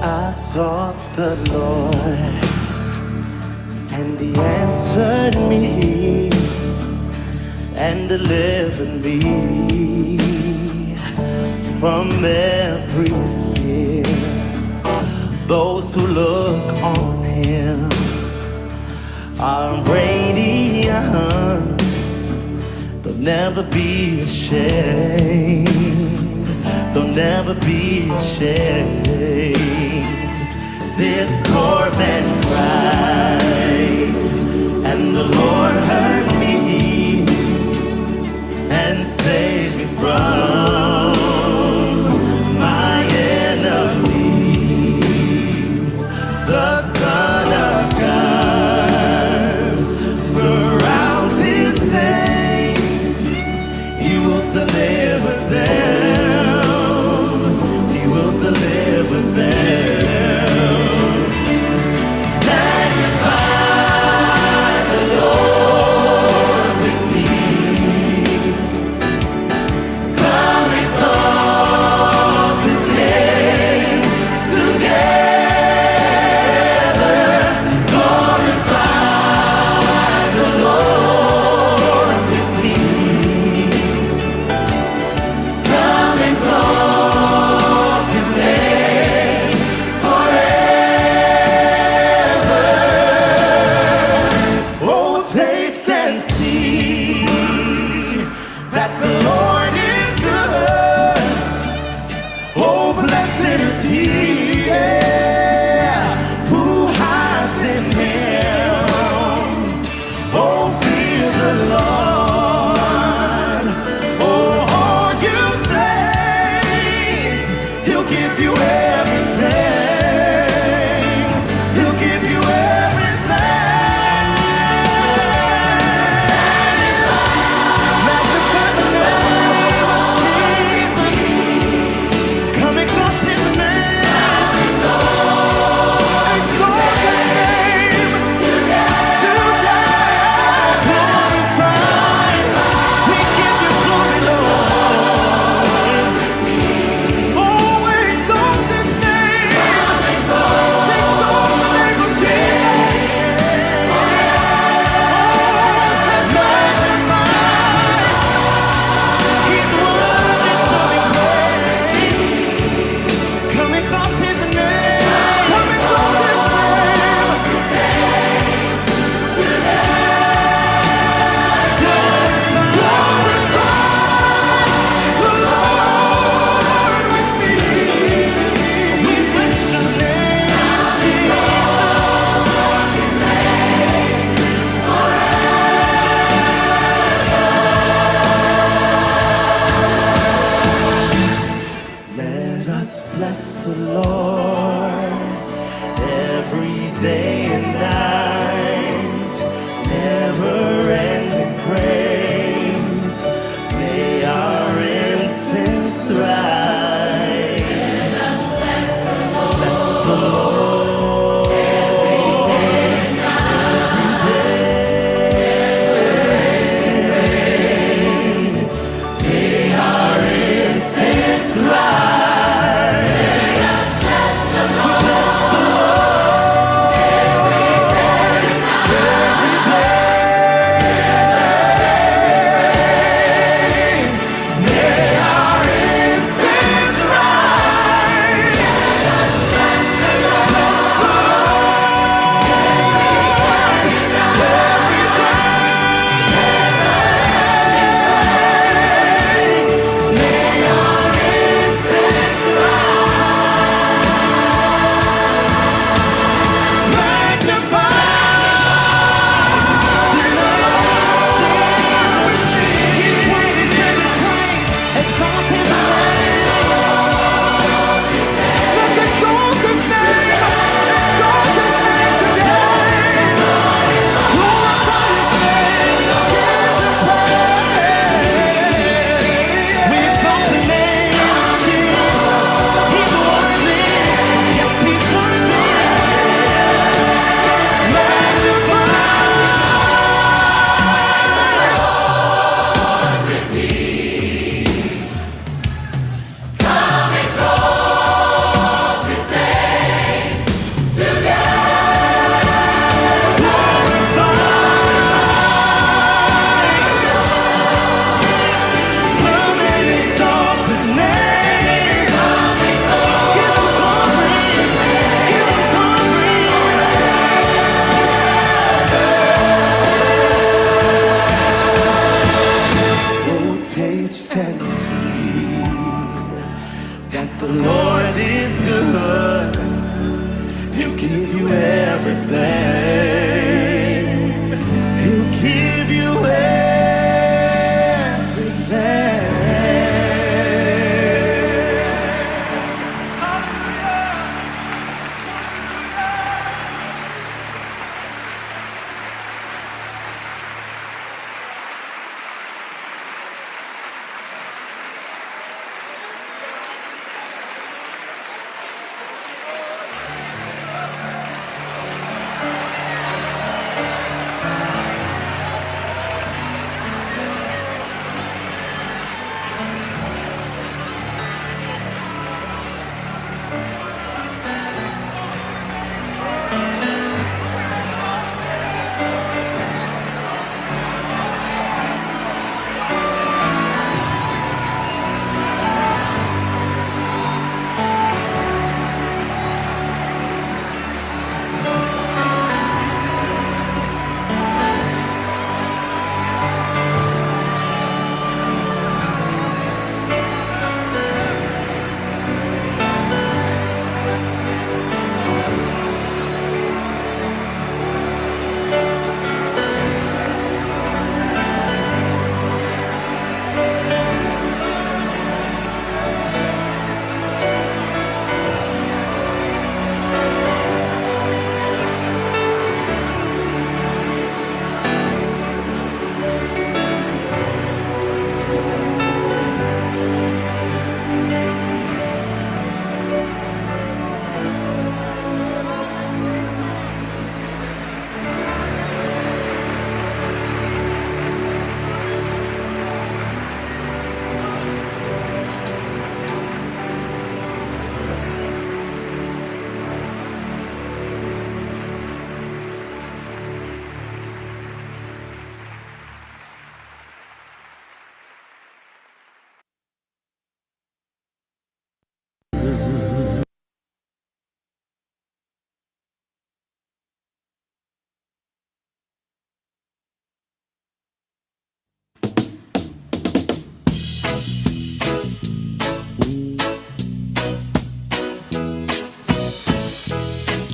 I sought the Lord, and He answered me and delivered me from every fear. Those who look on Him are radiant. They'll never be ashamed. They'll never be ashamed. This poor man cried, and the Lord heard me and saved me from my enemies. The Son of God surrounds His saints. He will deliver them. He will deliver them.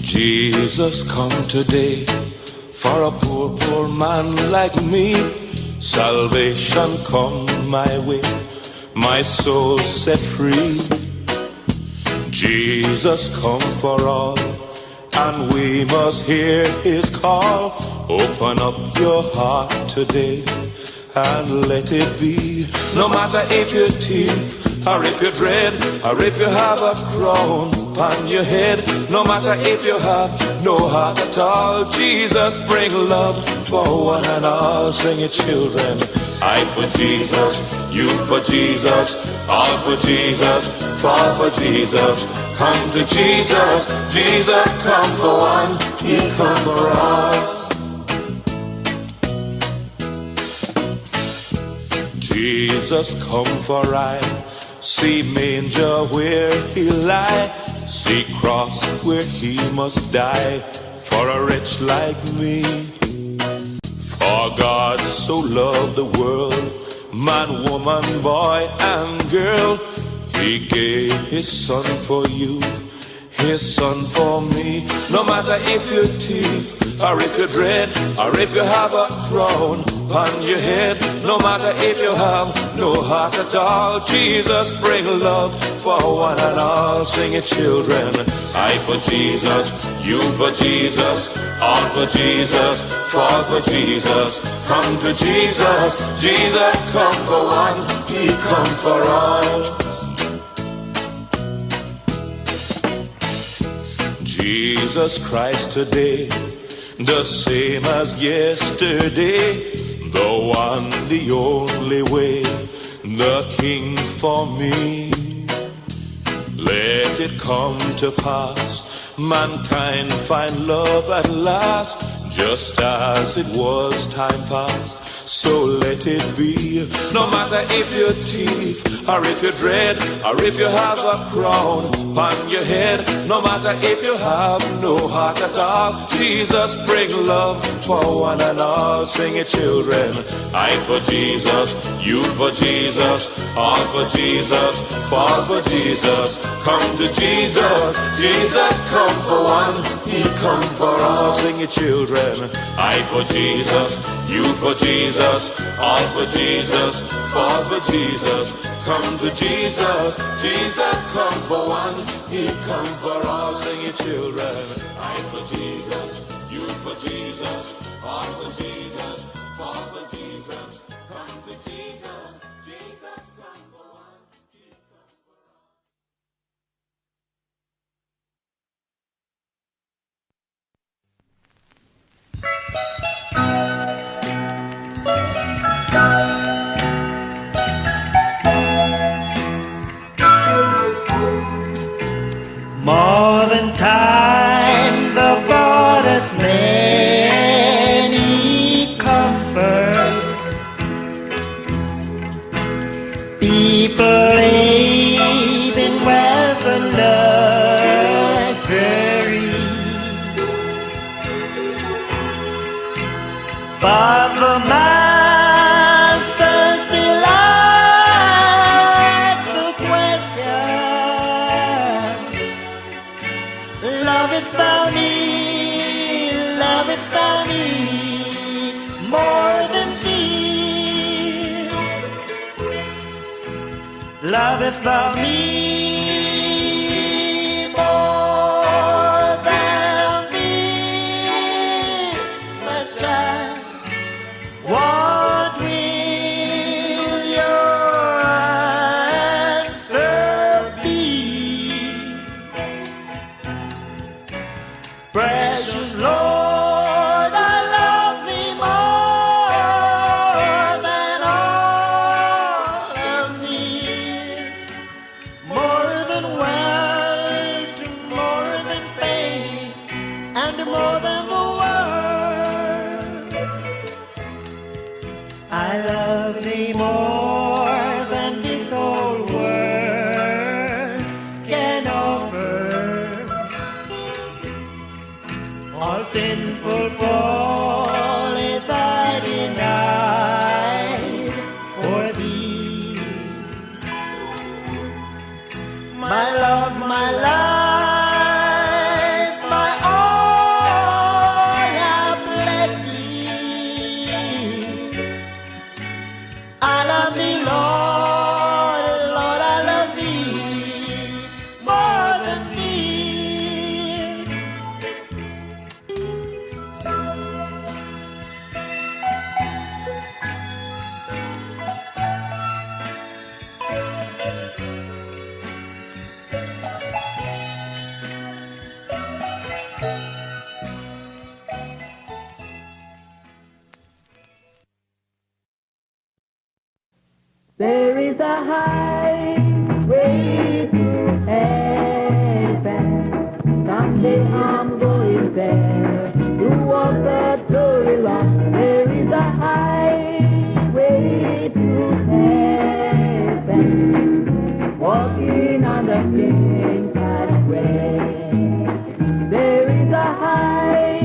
Jesus, come today for a poor, poor man like me. Salvation come my way, my soul set free. Jesus come for all, and we must hear his call. Open up your heart today and let it be. No matter if you're thief, or if you're dread, or if you have a crown upon your head. No matter if you have no heart at all, Jesus bring love for one and all. Sing it, children. I for Jesus, you for Jesus, all for Jesus, fall for Jesus. Come to Jesus, Jesus come for one, he come for all. Jesus come for I. See manger where he lie, see cross where he must die, for a wretch like me. For God so loved the world, man, woman, boy, and girl, he gave his son for you, his son for me. No matter if you're thief, or if you're dread, or if you have a crown on your head. No matter if you have no heart at all, Jesus bring love for one and all. Sing it, children. I for Jesus, you for Jesus, all for Jesus, fall for Jesus. Come to Jesus, Jesus come for one, he come for all. Jesus Christ today, the same as yesterday, the one, the only way, the King for me. Let it come to pass, mankind find love at last, just as it was time past. So let it be. No matter if you're thief, or if you're dread, or if you have a crown upon your head. No matter if you have no heart at all, Jesus bring love for one and all. Sing it, children. I for Jesus, you for Jesus, all for Jesus, fall for Jesus. Come to Jesus, Jesus come for one, he come for all. Sing it, children. I for Jesus, you for Jesus, all for Jesus, fall for Jesus. Come to Jesus, Jesus come for one, he come for all. Sing it, children. I for Jesus, you for Jesus, all for Jesus, fall for Jesus. Come to Jesus, Jesus come for one, he come for all. More than time, the brought us many comforts. People live in wealth and luxury, but the masters still ask the question, lovest thou me, more than thee? Lovest thou me more than this? Let's try. What will your answer be? Precious Lord, I love thee more than all of these, more than wealth, more than fame, and more than the world. I love thee more than this old world can offer. All sinful falleth I denied for thee. My love, my life, my all. There is a highway to heaven. Someday I'm going there to walk the glory line. There is a highway to heaven. Walking on the King's pathway. There is a highway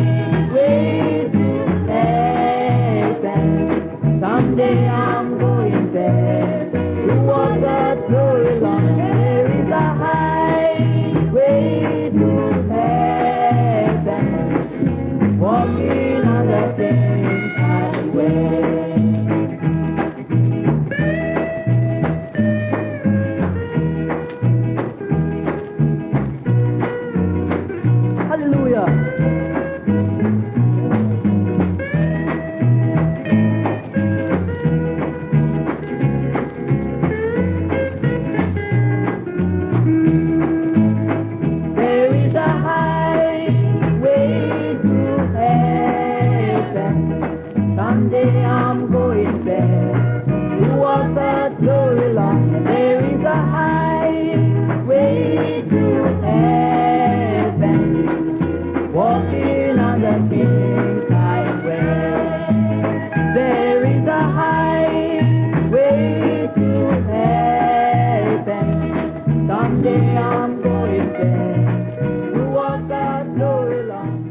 to heaven. Someday I'm going there to walk the glory line. There is a highway to heaven, walking on the same highway. Hallelujah. Someday I'm going there to walk the glory line. There is a highway to heaven, walking on the King's highway. There is a highway to heaven. Someday I'm going there to walk the glory line.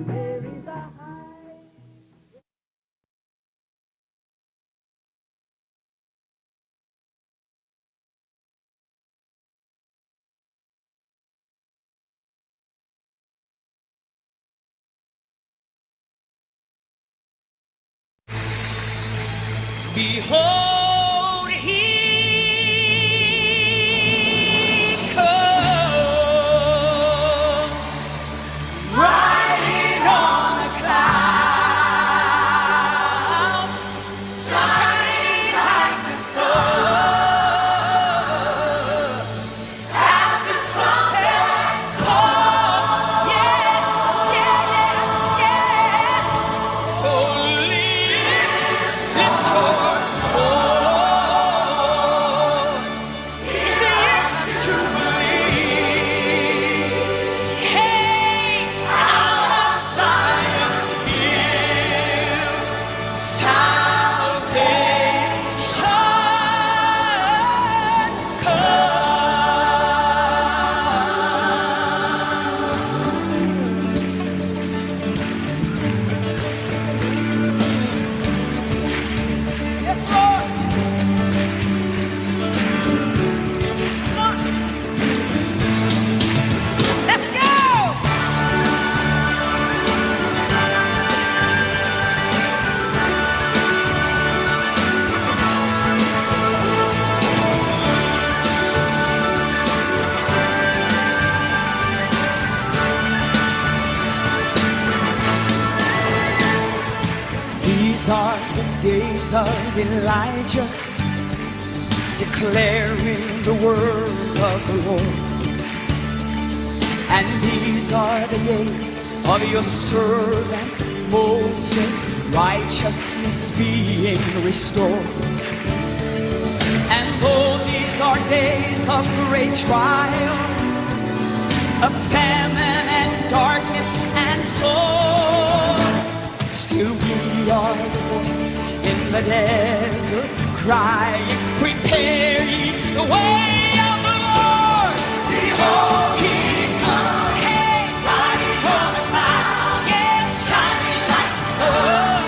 Behold, he comes, riding on a cloud, shining like the sun. At the trumpet call, yes, yes, so lift your These are the days of Elijah, declaring the word of the Lord. And these are the days of your servant Moses, righteousness being restored. And though these are days of great trial, of famine and darkness and sorrow, still we are the voice in the desert, crying, prepare ye the way of the Lord. Behold, he comes, hey, riding on a cloud, yes, shining like the sun.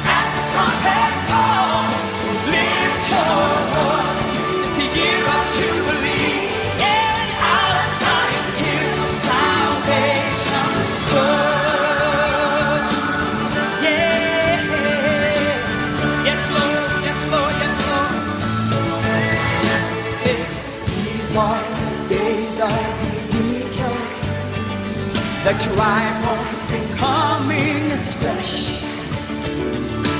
At the trumpet call, so lift your voice. It's the year of Jubilee, and our Zion's hill of salvation comes. Days of Ezekiel, the dry bones becoming as fresh.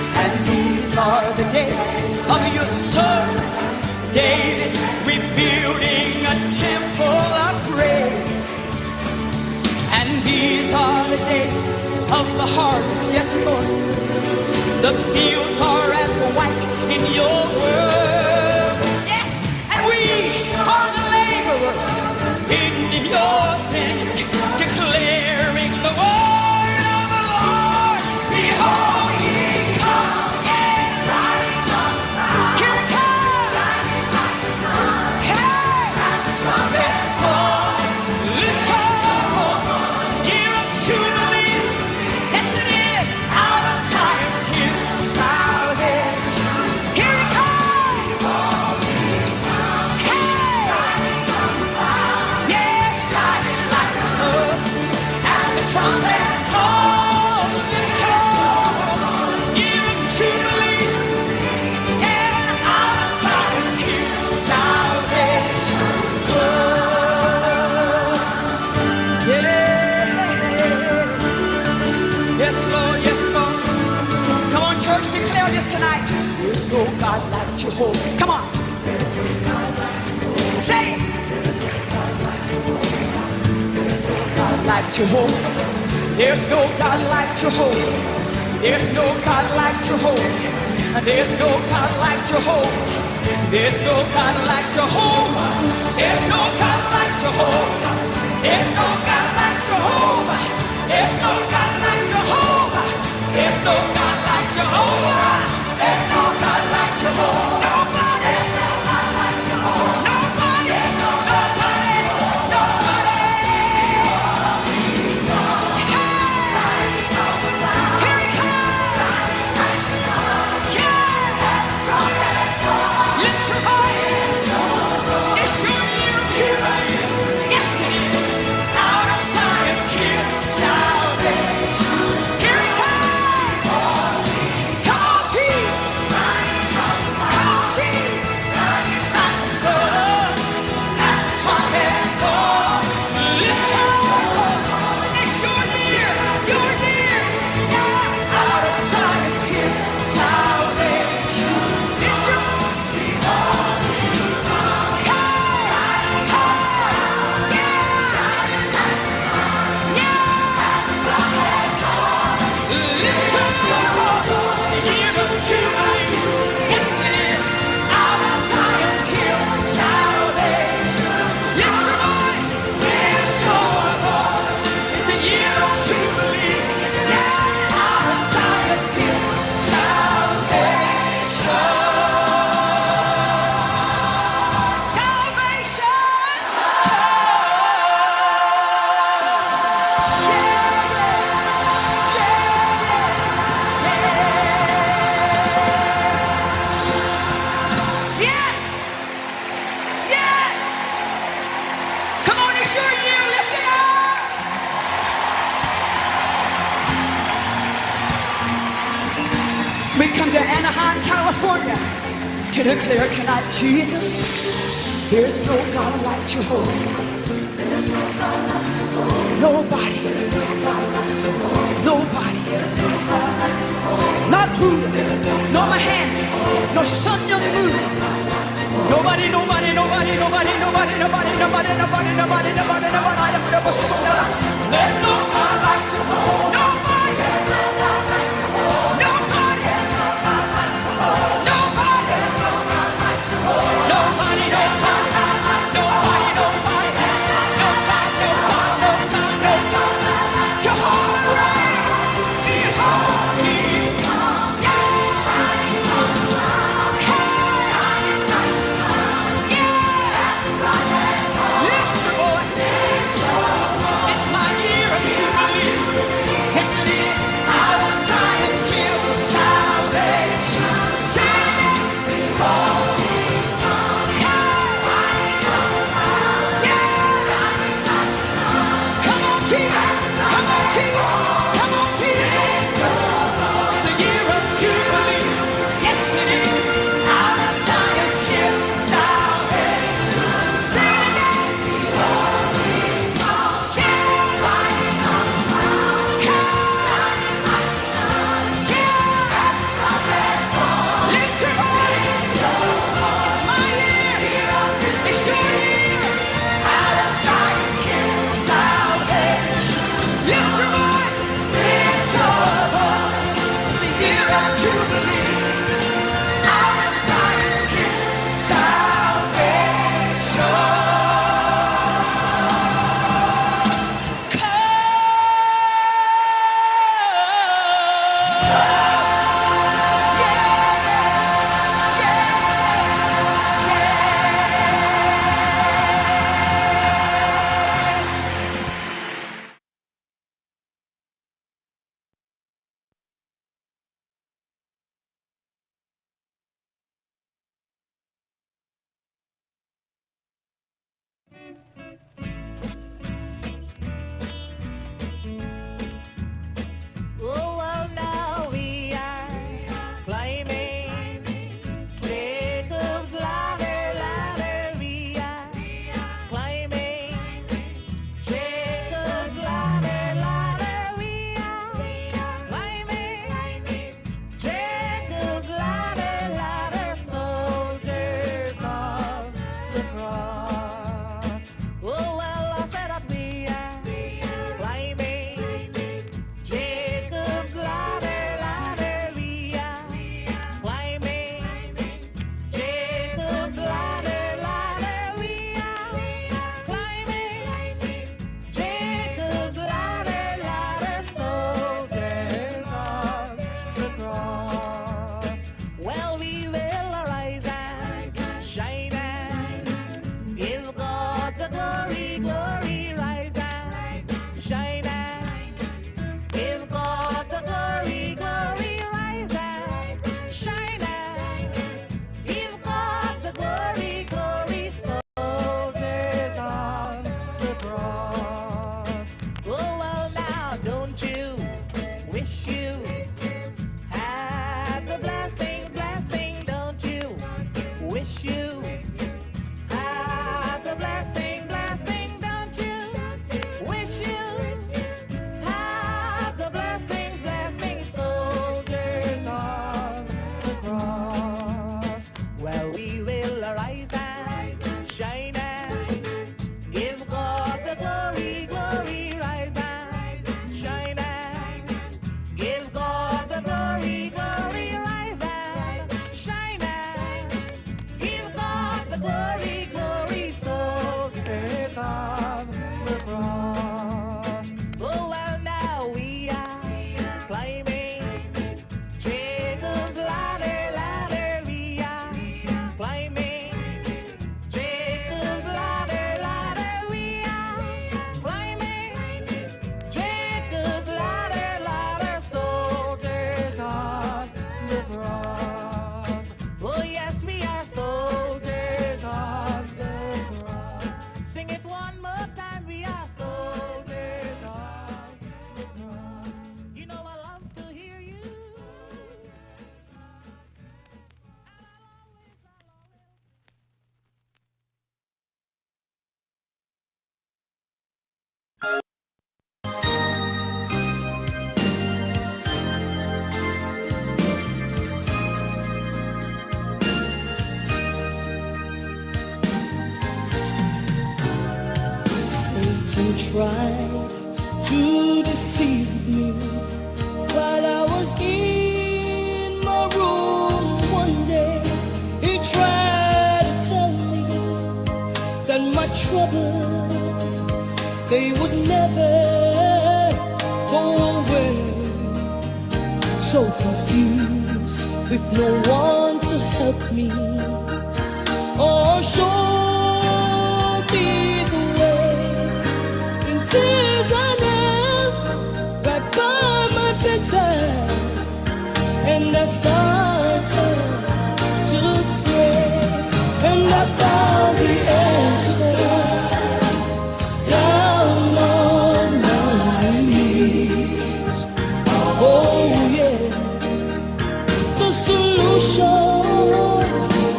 And these are the days of your servant David, rebuilding a temple of prayer. And And these are the days of the harvest, yes, Lord. The fields are as white in your word. Yes, and we are the laborers in your vineyard, declaring the word of the Lord. Behold, ye come. Here it comes. Hey, trumpet call. Lift your voice. Year of Jubilee. Yes, it is. Out of Zion's hill, salvation. Here it comes. Hey. Yes, shining like the sun. And the trumpet call. Lift your voice. Year of Jubilee. And out of Zion's hill, salvation comes. Yeah. Yes, Lord, yes, Lord. Come on, church, declare this tonight. There's no God like Jehovah. Come on. Say it. God like Jehovah. There's no God like Jehovah. There's no God like Jehovah. There's no God like Jehovah. There's no God like Jehovah. There's no God like Jehovah. There's no God like Jehovah. There's no God like Jehovah. There's no God like Jehovah. There's no God like Jehovah. Nobody. Nobody. Nobody. Nobody. Hey. Here he comes. Yeah. Lift your voice. It's your year of jubilee. Yes, it is. Out of Zion's hill, salvation. Here he comes. Come on, Jesus. Come on, Jesus. Sun and the trumpet call. Lift your voice. It's your year. Your year. Yeah. Out of Zion's hill, salvation. Lift your We come to Anaheim, California to declare tonight, Jesus, there's no God like Jehovah. Nobody. Nobody. Not Buddha, no Muhammad, no Sun Myung Moon. Nobody, nobody, nobody, nobody, nobody, nobody, nobody, nobody, nobody, nobody, nobody, there's no God like Jehovah. Nobody. Nobody. Nobody. Nobody, nobody, nobody, nobody, nobody, nobody, nobody. Jehovah reigns. Behold, he comes. Lift your voice. It's my year of tried to deceive me while I was in my room one day. He tried to tell me that my troubles, they would never go away. So confused with no one to help me or show me the way. In tears I knelt right by my bedside, and I started to pray, and I found the answer down on my knees. Oh yeah, the solution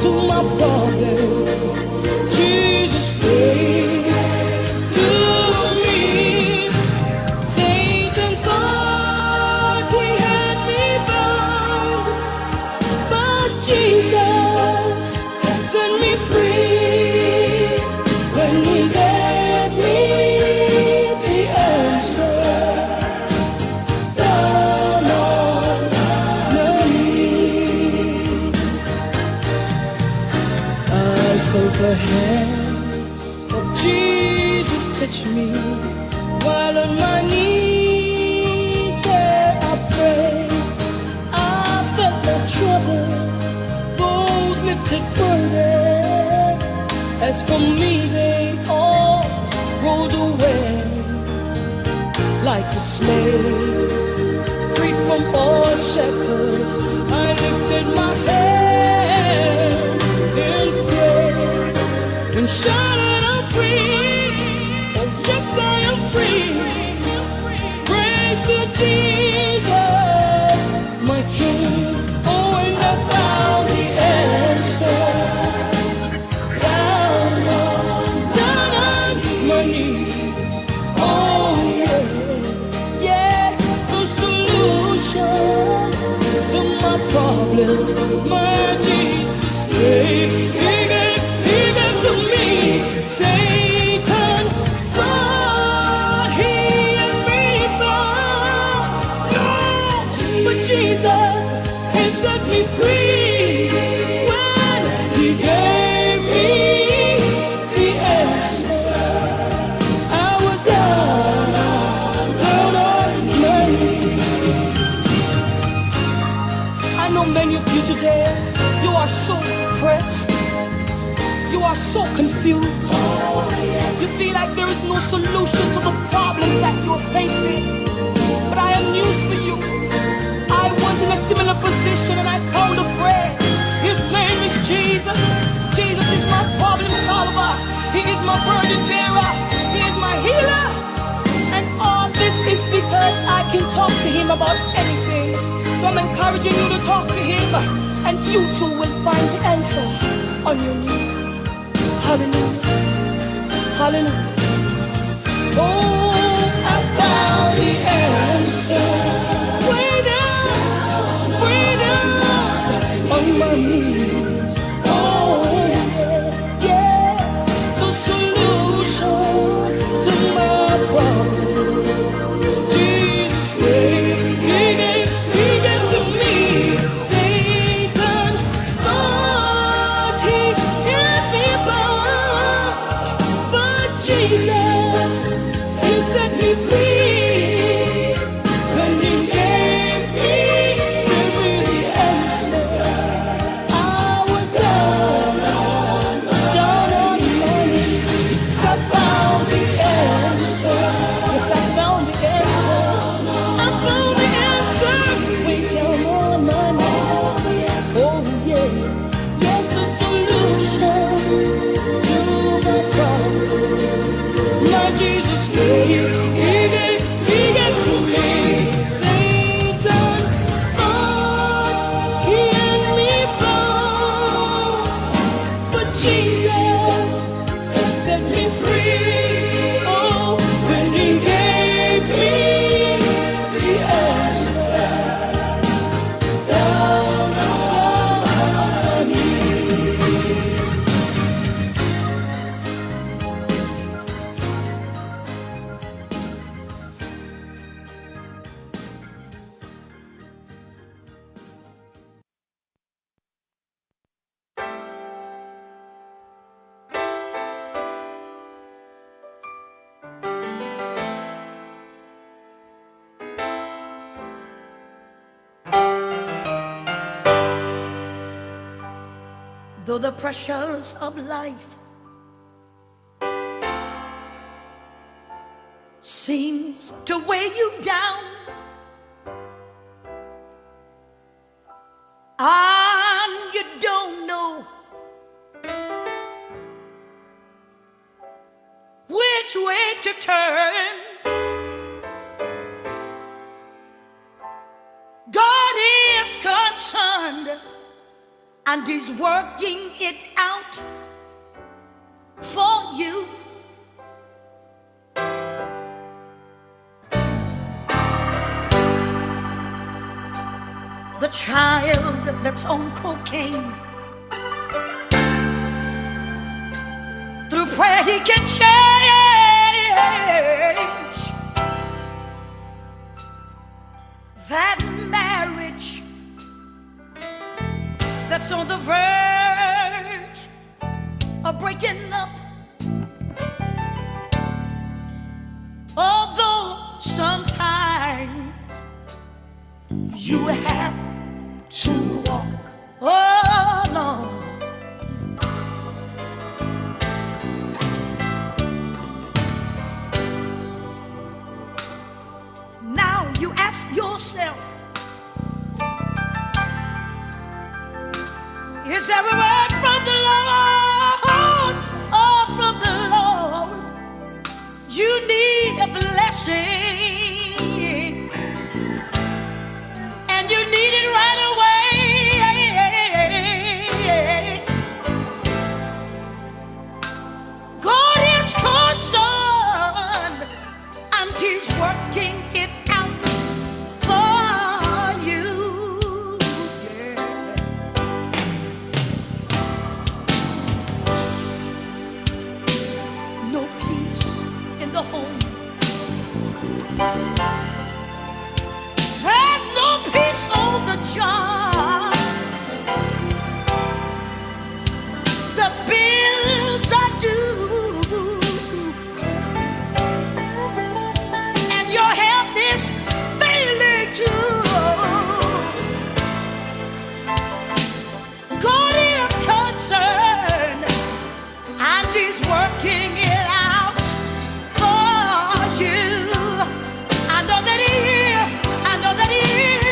to my problem, Jesus gave to me. Satan thought he had me bound, but Jesus set me free when he gave me the answer down on my knees. I felt the hand of Jesus touch me while on my knees there I prayed. I felt my troubles, those lifted burdens. As for me, they all rolled away like a slave, free from all shackles. I lifted my hands in praise and shouted, I'm free. Oh yes, I am free. Praise to Jesus, my King. Oh, and I found the answer down on my knees. Oh yeah, yes, the solution to my problems, my Jesus gave. He gave to me. Satan thought he had me bound, no, but Jesus, he set me free when he gave me the answer. I was down on my knees. I know many of you today, you are so depressed, you are so confused. You feel like there is no solution to the problems that you are facing. But I have news for you. I was in a similar position and I found a friend. His name is Jesus. Jesus is my problem solver. He is my burden bearer. He is my healer. And all this is because I can talk to him about anything. So I'm encouraging you to talk to him, and you too will find the answer on your knees. Hallelujah. Hallelujah. Oh, I found the answer way down on my knees. Oh, yes, the solution to my problem, Jesus gave. He gave to me. Satan thought he had me bound, but Jesus, he set me free Though the pressures of life seems to weigh you down, and you don't know which way to turn, God is concerned and He's working it out for you. The child that's on cocaine, through prayer he can change. That marriage that's on the verge of breaking up, although sometimes you have to walk. Oh no. Now you ask yourself, is there a word from the Lord? Oh, from the Lord. You need a blessing, and you need it right away. God is concerned, and He's working it out for you. Yeah. No peace in the home. There's no peace on the job. The bills are due, and your health is failing too. God is concerned, and He's working it out for you. I know that He is. I know that He is.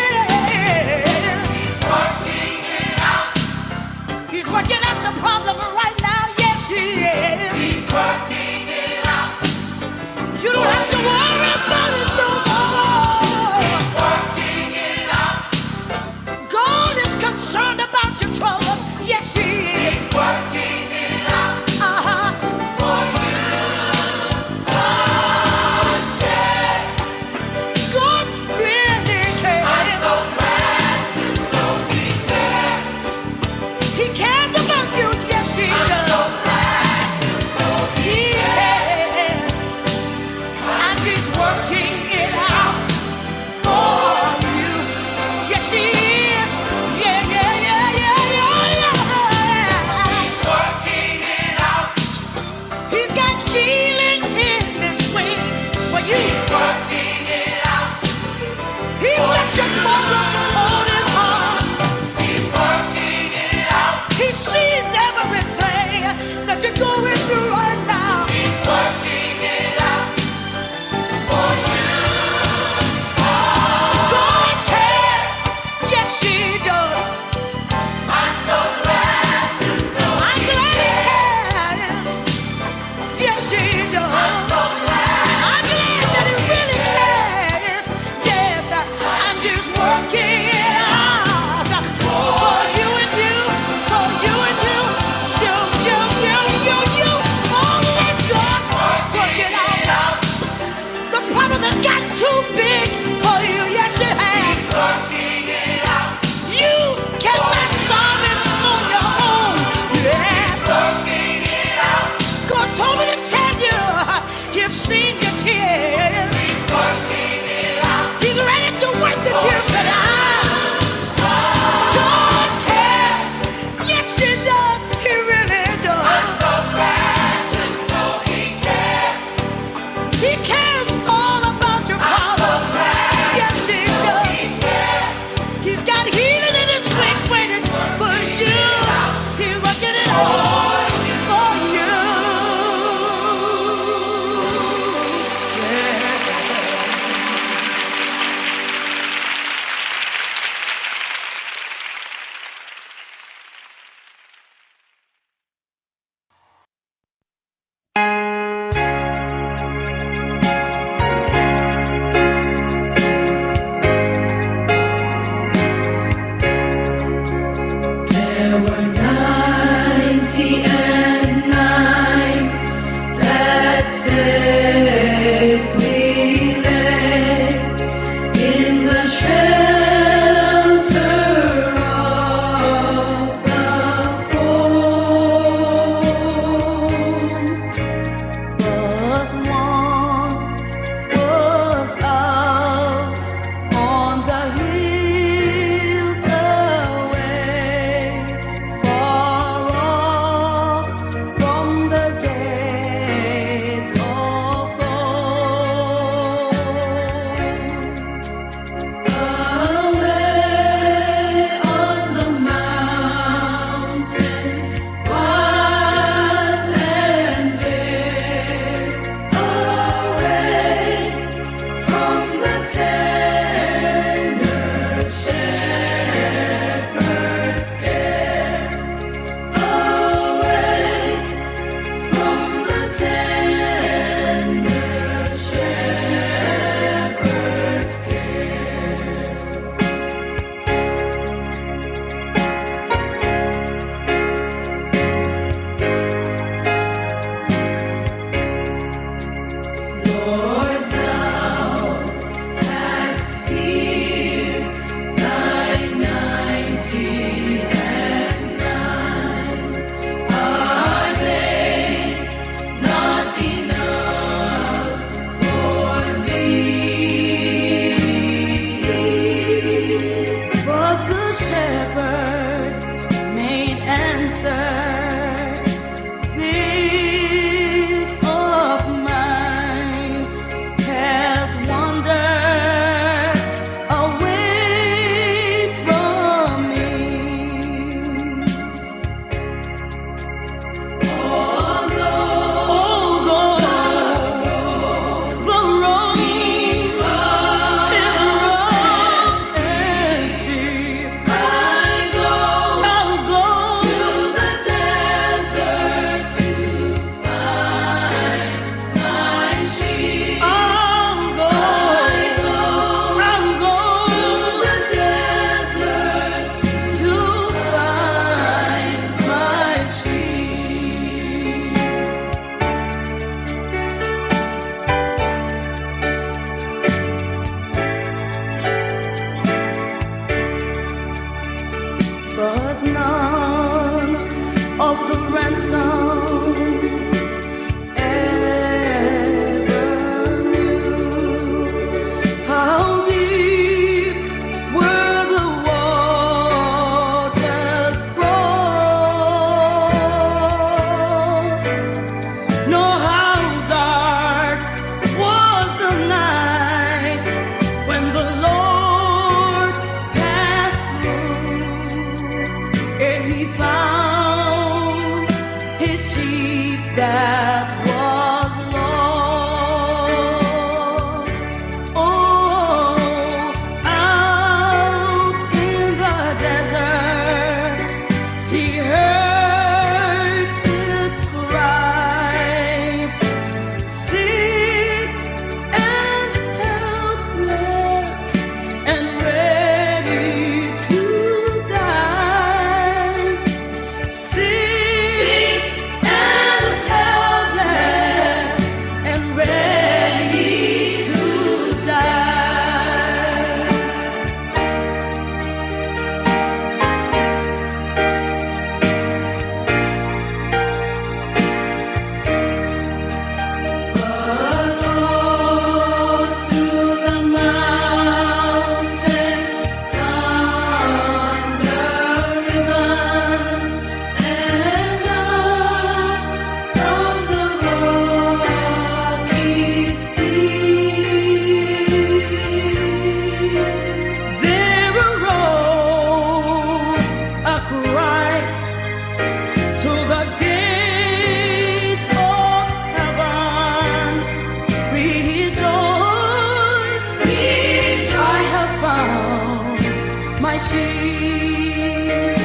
my sheep.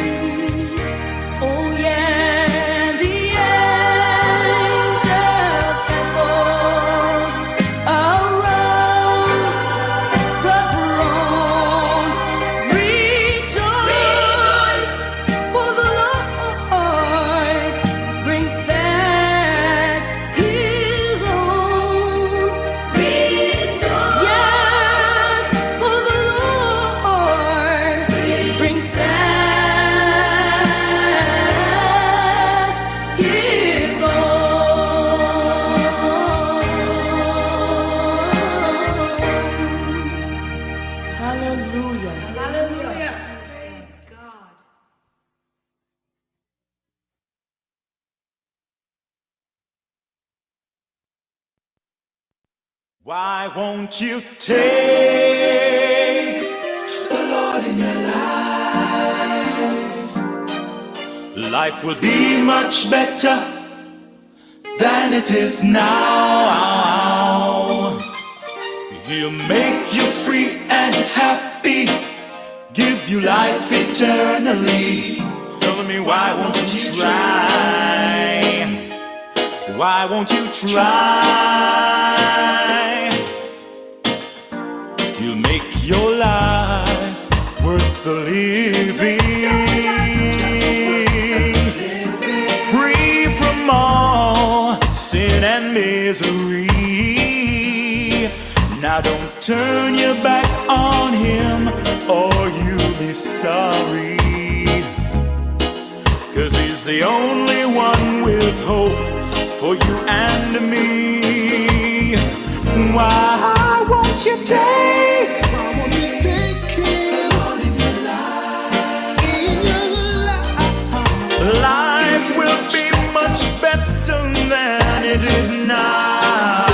Oh yeah, the angels echo around the throne. Rejoice, for the Lord brings back His own. Rejoice, yes, for the Lord brings back His own. Hallelujah. Hallelujah. Praise God. Why won't you take the Lord in your life? Life will be much better than it is now. He'll make you free and happy, give you life eternally. Tell me, why won't you try? Why won't you try? You'll make your life worth the living, free from all sin and misery. Now don't turn your back on Him, or you'll be sorry. 'Cause He's the only one with hope for you and me. Why won't you take Him in your life? Life will be much better than it is now.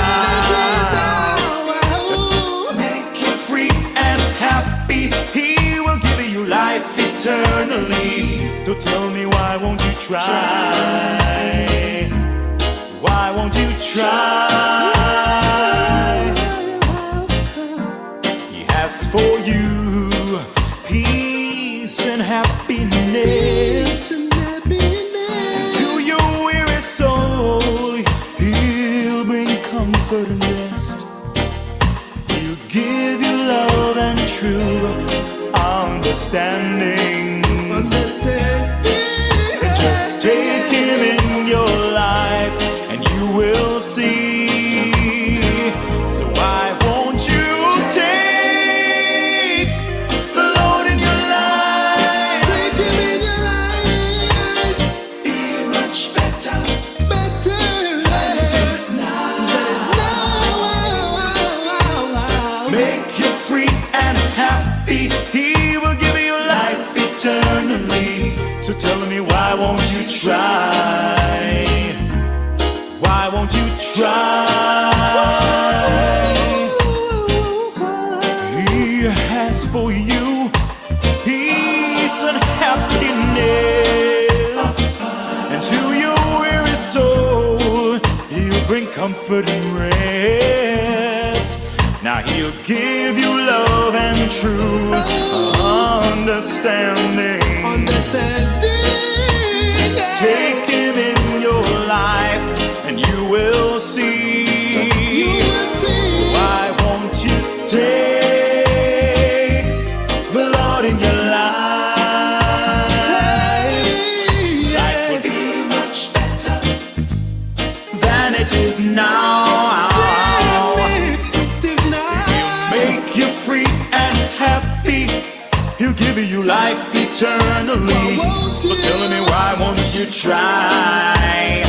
Make you free and happy. He will give you life eternally. So tell me, why won't you try? Why won't you try? He has for you peace and happiness. And to your weary soul, He'll bring comfort and rest. He'll give you love and true understanding. Just take Him in your life and you will see. So why won't you take the Lord in your life? Take Him in your life. Be much better than it is now. Make you free and happy. He will give you life eternally. So tell me, why won't you try? Why won't you try? He has for you peace and happiness. And to your weary soul, He'll bring comfort and rest. Now He'll give you love and true understanding. Take Him in your life and you will see. So why won't you take the Lord in your life? Life will be much better than it is now. He'll make you free and happy. He'll give you life eternally. So tell me, why won't you try?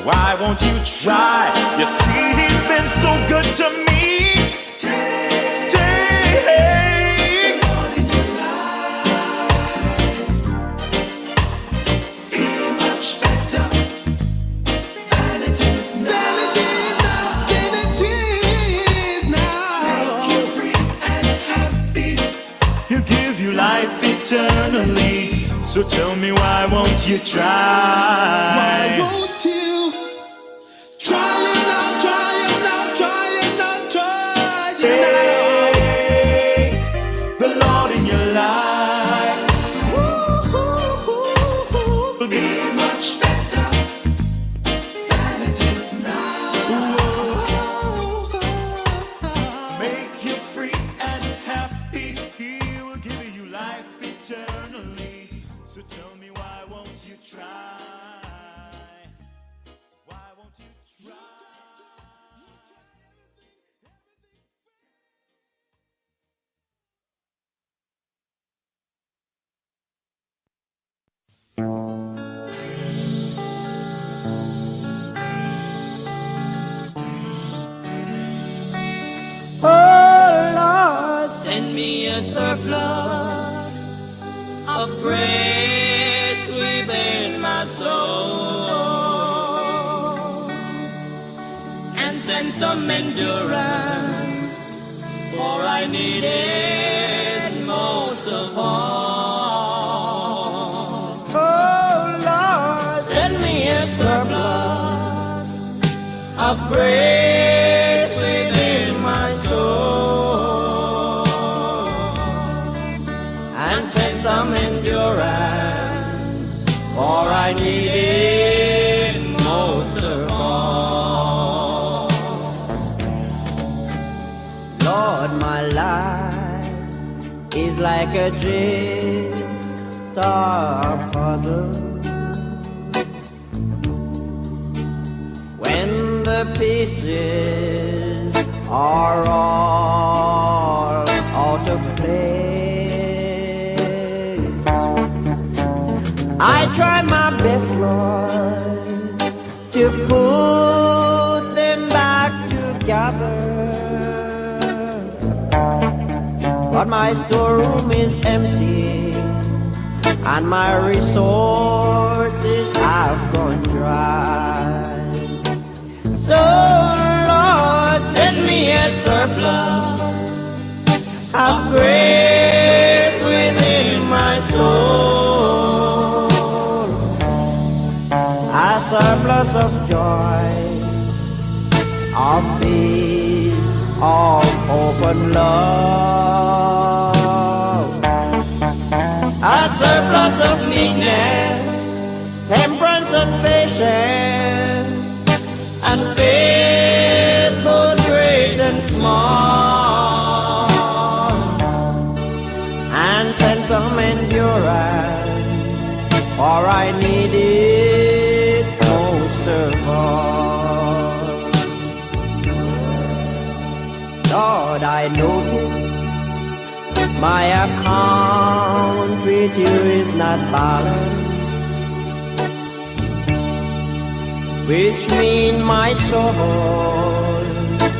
Why won't you try? You see, He's been so good to me. Take Lord in your life. Be much better than it is now. Make you free and happy. He'll give you life eternally. So tell me, why won't you try? Why won't you try it now, try it now, try it now, try it now? Take the Lord in your life. me a surplus of grace within my soul, and send some endurance, for I need it most of all. Oh Lord, send me a surplus of grace within my soul, and send some endurance, for I need it most of all. Lord, my life is like a jigsaw puzzle. When the pieces are all out of place, I try my best, Lord, to put them back together. But my storeroom is empty, and my resources have gone dry. So, Lord, send me a surplus of grace within my soul, a surplus of joy, of peace, of open love, a surplus of meekness, temperance and patience, and faith both great and small, and send some endurance, for I need it most of all. Lord, I notice my account with you is not balanced, which means my soul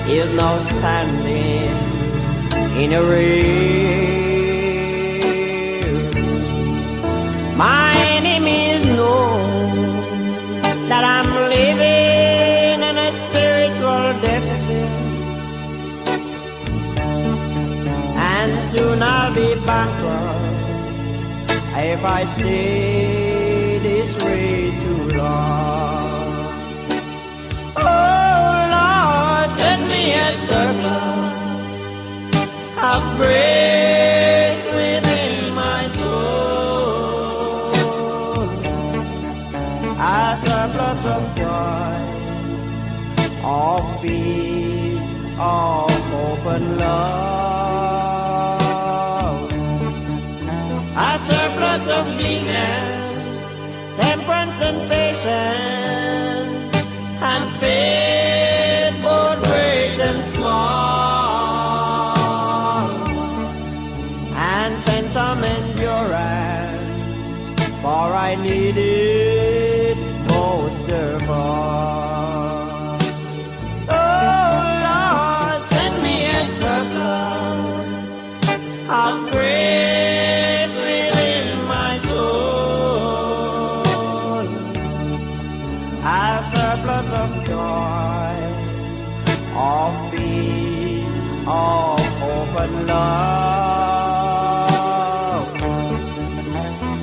is now standing in a race. My enemies know that I'm living in a spiritual deficit, and soon I'll be bankrupt if I stay this way too long. A surplus of grace within my soul, a surplus of joy, of peace, of hope and love, a surplus of meekness, temperance and patience, and faith both great and small, and send some endurance, for I need it most of all. Oh Lord, send me a surplus of grace within my soul, a surplus of joy, of peace, of hope and love,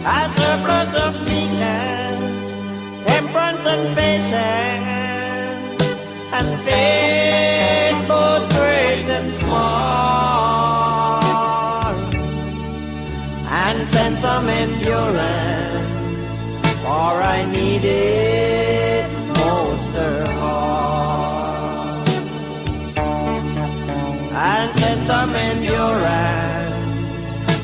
a surplus of meekness, temperance and patience, and faith both great and small, and send some endurance, for I need it most of all. And send some endurance,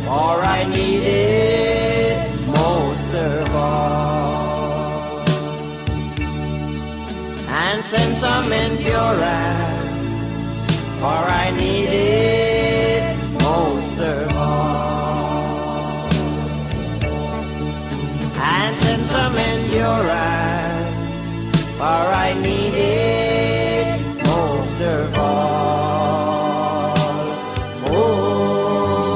for I need it most of all. And send some endurance, for I need it most of all. And send some endurance, for I need it most of all. Oh.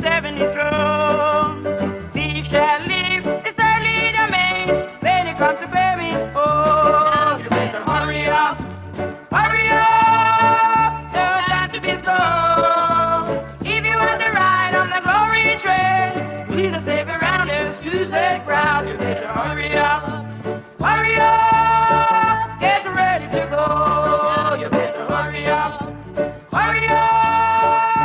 seven thrones. These shall live, this early domain, when it comes to bearing. Oh, you better hurry up, no time to be slow. If you want to ride on the glory train, we the Savior around this music crowd. You better hurry up, get ready to go. You better hurry up,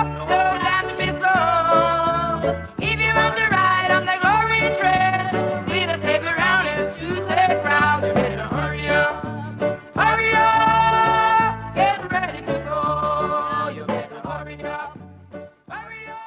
no time to be slow. If you want to ride on the glory train, we the Savior around this music crowd. You better hurry up, get ready to go. You better hurry up, hurry up.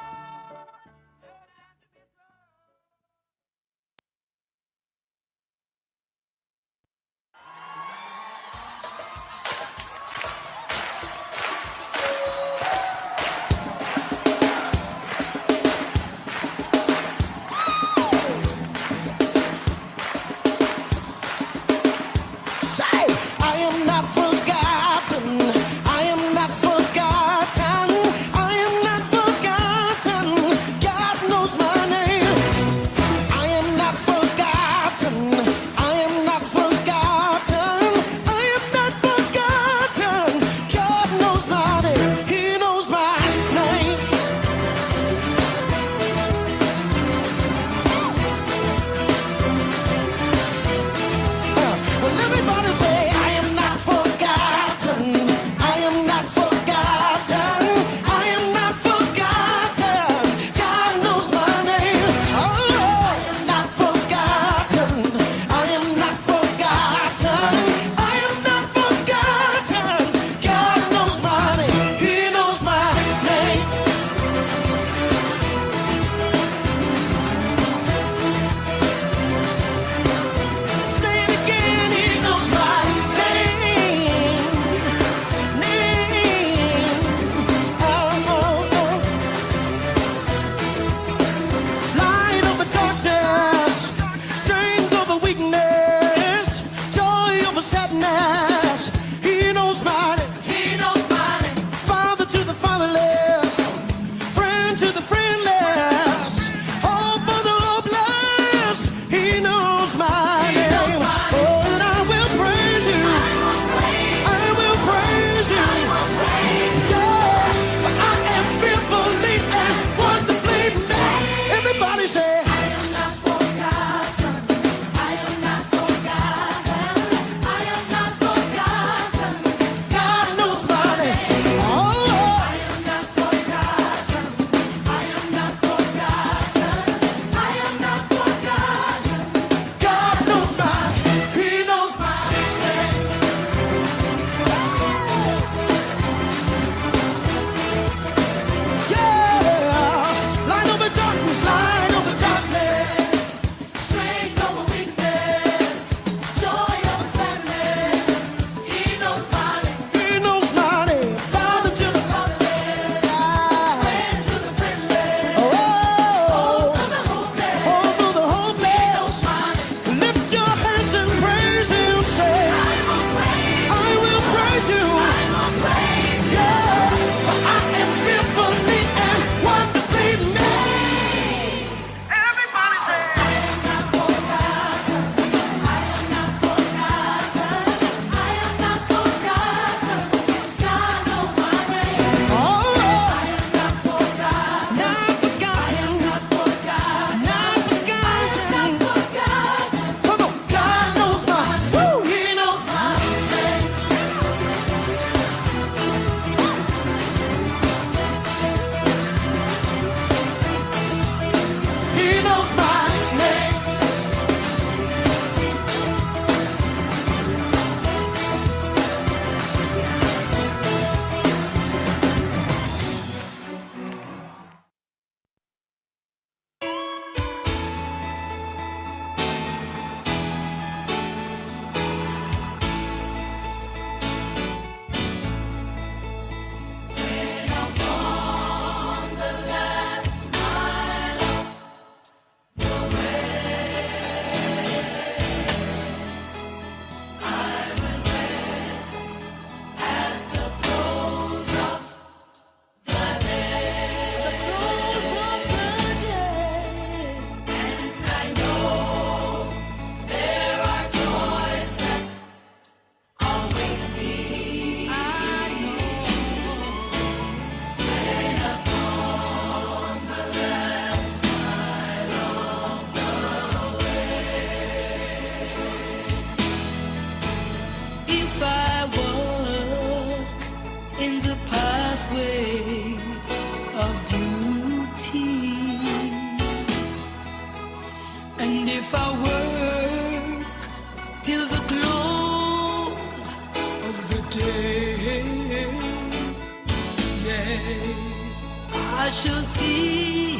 shall see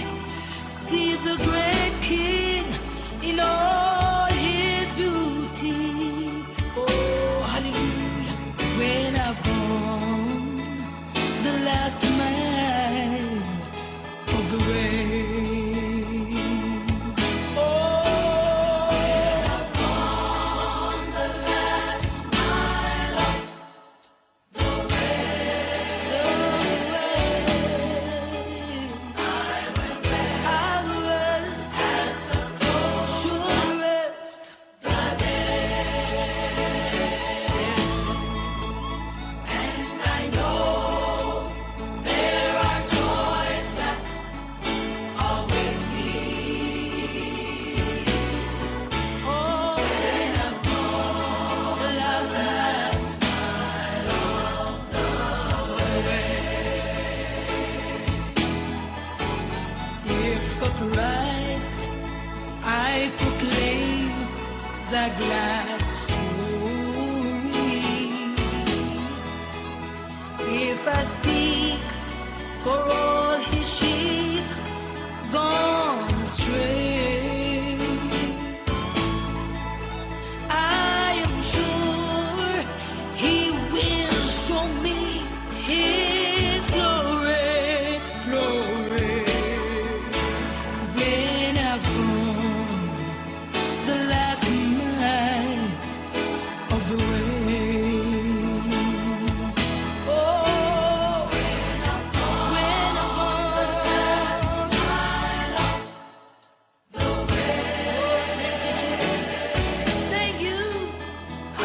the great King in all his beauty. Oh, hallelujah. When I've gone the last mile of the way. The glad story. If I seek for all his sheep gone astray, I am sure he will show me his glory, glory. When I've gone the last of the way. Oh, when I've gone the last mile of the way. Thank you. I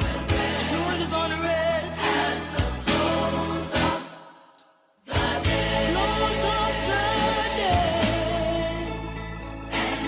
will rest. Surely gonna rest at the close of the day. Close of the day. And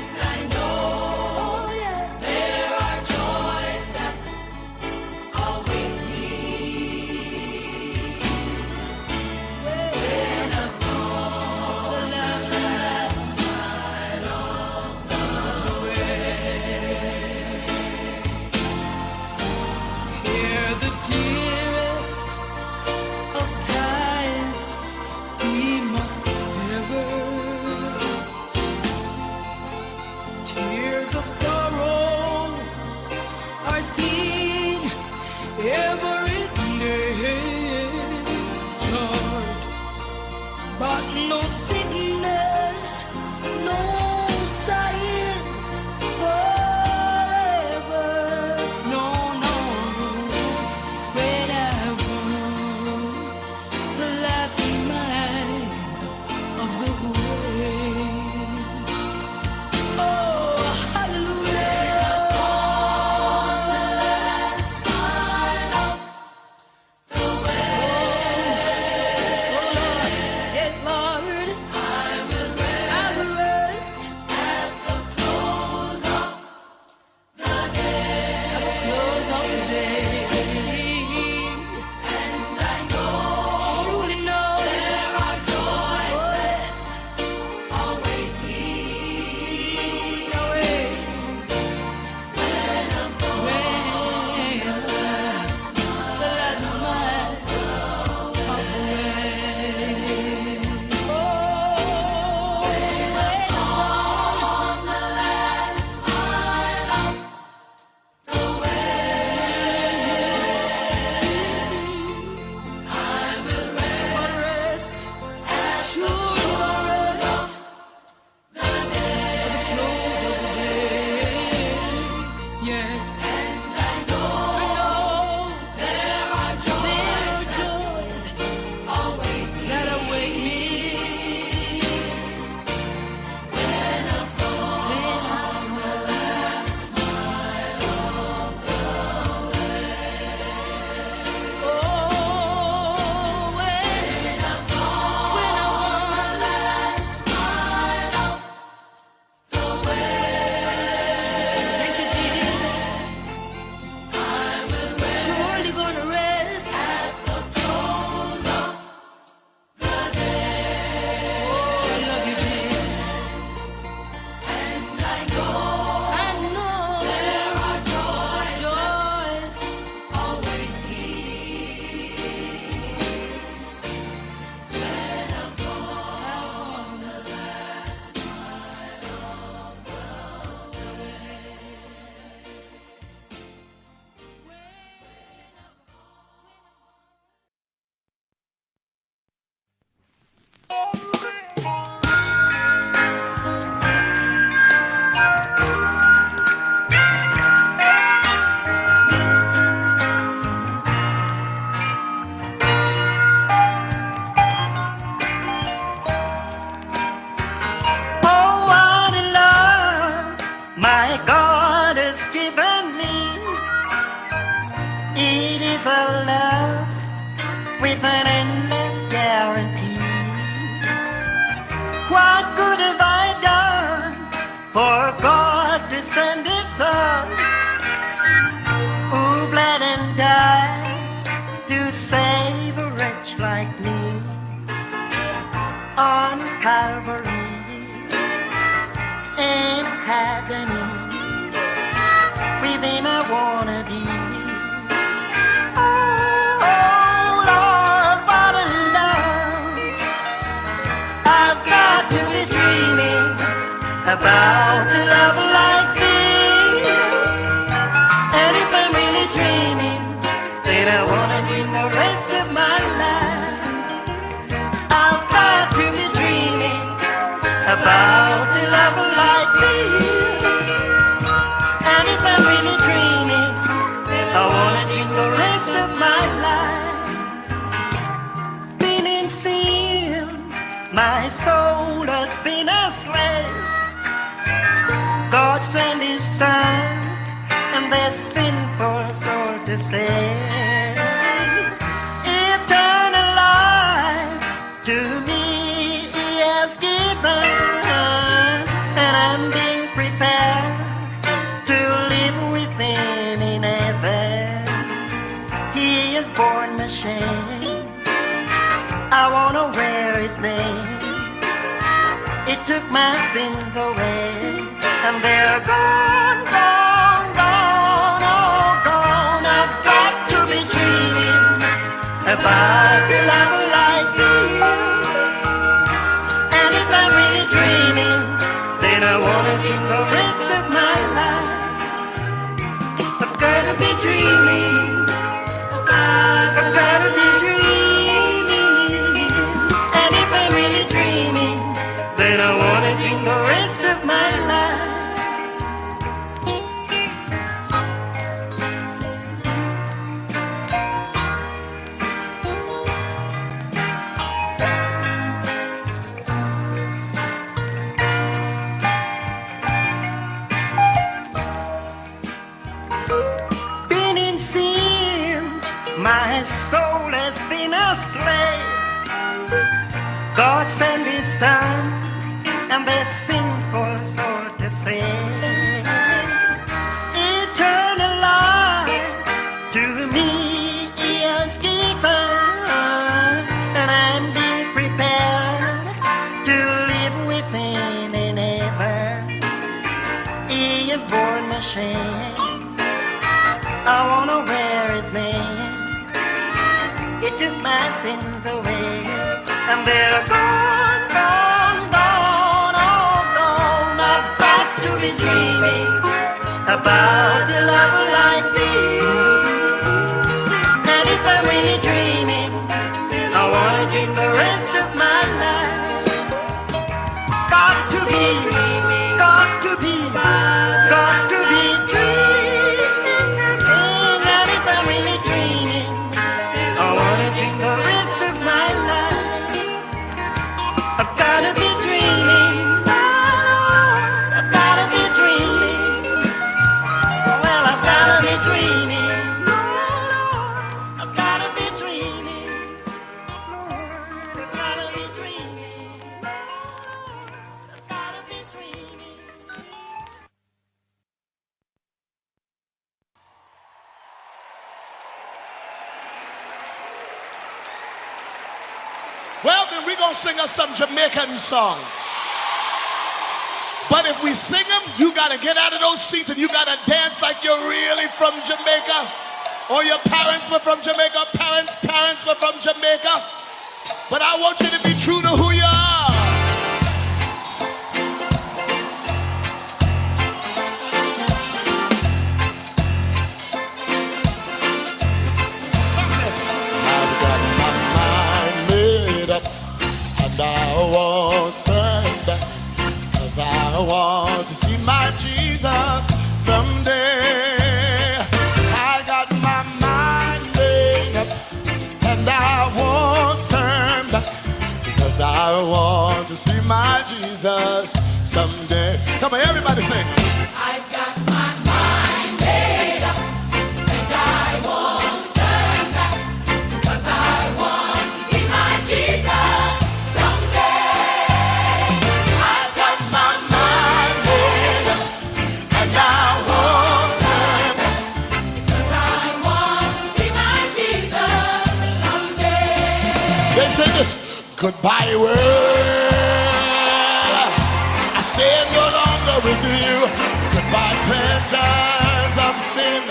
for God to send his son, who bled and died to save a wretch like me on Calvary in agony. With him I wanna be. Oh Lord, what a love. I've got to be dreaming about a love like this. And if I'm really dreaming, then I wanna dream the rest of my life. I've got to be dreaming about a love like this. And if I'm really dreaming, I wanna dream the rest of my life. Been in sin, my soul has been a slave. God sent his son, and their sinful soul to save. Eternal life to me he has given, and I'm being prepared to live with him in heaven. He has borne my shame, I wanna wear his name. It took my sins away, and they're gone, gone, gone, oh gone. I've got to be dreaming about a love like this. And if I'm really dreaming, then I wanna dream the rest of my life. I've gotta be dreaming, I've gotta be dreaming. And if I'm really dreaming, then I wanna dream the rest of my life. Been in sin, my soul has been a slave. God sent his son, and their sinful soul to save. Eternal life to me he has given, and I'm being prepared to live with him in heaven. He has borne my shame, I wanna wear his name. He took my sins away, and they're gone, gone, gone, oh gone. I've got to be dreaming about a love like this. And if I'm really dreaming, I wanna dream the rest of my life. Got to be, got to be, got to be dreaming. And if I'm really dreaming, I wanna dream the rest of my life. I've gotta be dreaming, I've gotta be dreaming. Well, I've gotta be dreaming, I've gotta be dreaming. I've gotta be dreaming, I've gotta be dreaming. Well, then we're going to sing us some Jamaican songs. But if we sing them, you got to get out of those seats and you got to dance like you're really from Jamaica. Or your parents were from Jamaica, parents were from Jamaica. But I want you to be true to who you are. I've got my mind made up, and I won't turn back, 'cause I want to see my Jesus someday. I got my mind made up, and I won't turn back, because I want to see my Jesus someday. Come on, everybody sing. I've got my mind made up, and I won't turn back, 'cause I want to see my Jesus someday. I got my mind made Goodbye world, I stay no longer with you. Goodbye pleasures of sin,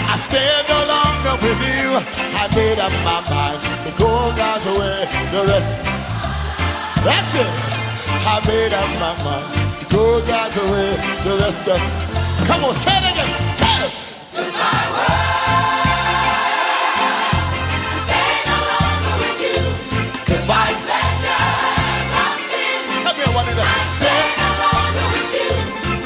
I stay no longer with you. I made up my mind to go God's way. The rest, that's it. I made up my mind to go God's way. The rest of, come on, say it again. Say it. Goodbye world, I stay no longer with you. Goodbye Pleasures of sin, Come here, one of them. I stay no longer with you.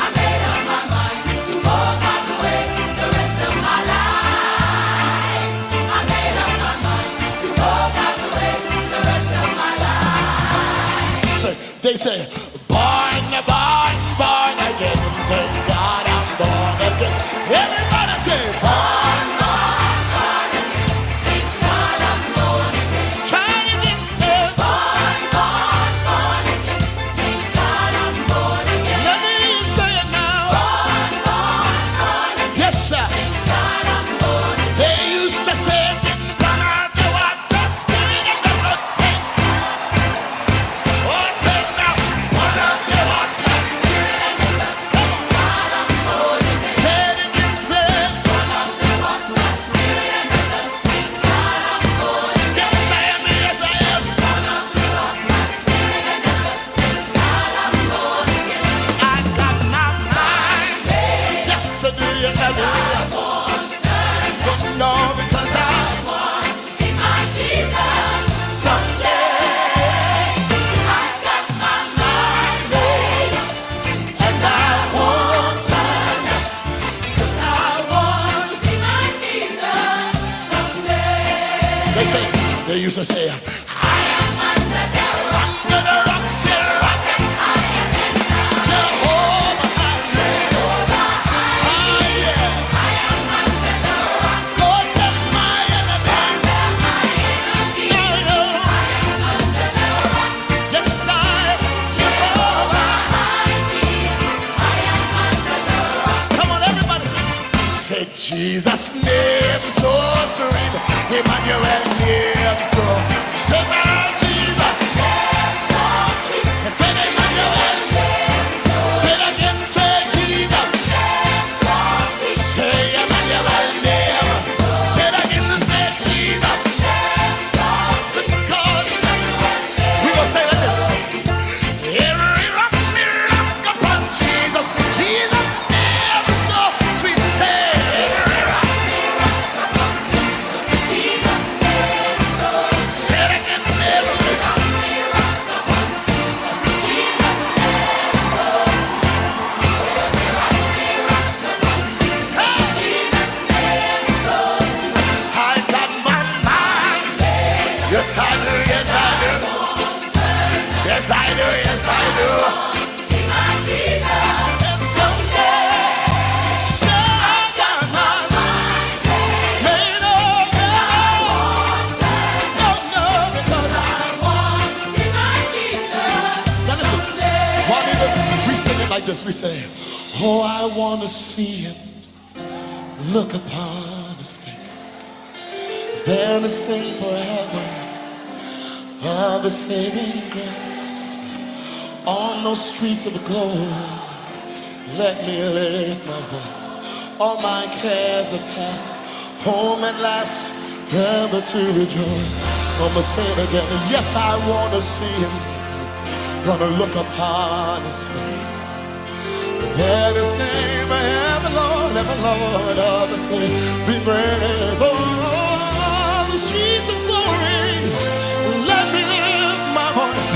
I made up my mind to go God's way the rest of my life. I made up my mind to go God's way the rest of my life. They say, born, born, born again. Thank God I'm born again. Everybody say, born, Born again, thank God I'm born again. try it again, say, Born again, thank God I'm born again. let me hear you say it now. Born again, Yes, sir. God I'm born again. They used to say, in front of the water, spirit of the Lord, take. Oh, say it now. Front of the water, say it again, say it. Yes, I am, yes, I am. I got my mind. Yes, I do, yes, I do. But no, because I See my Jesus, someday I got my mind made up, and I won't turn, 'cause I want to see. see my Jesus someday. They used to say, I am under the rock, under the rock, say, rock, that's higher than thou. Jehovah, I say, ah, yeah. I am under the rock, Go tell my enemies, tell my enemies. I know, I am under the rock, yes, I am Jehovah. hide me. I am under the rock, Come on, everybody say Jesus' name so sweet, Emmanuel name so. Say my Jesus, so sweet. say Emmanuel. Say it again, say Jesus. So sweet, Say Emmanuel name. Say it again, say Jesus. Because we gonna say like this. Every rock me rock upon Jesus. Jesus' name so sweet. Say every rock. Say it again, every rock. I got my mind. Yes, I do. Yes, I do. Yes, I do. Yes, I do. see my Jesus. And someday, say I got my mind made up. No, no, because I want to see my Jesus. now listen. Why did we sing it like this? We say, oh, I want to see him, look upon his face, then to sing forever of the saving grace. On those streets of the globe, let me lift my voice. All my cares are past, home at last, ever to rejoice. I'ma say it again. Yes, I want to see him, gonna look upon his face. There to sing ever Lord, of the saving grace. Oh, the streets of glory, let me lift my voice.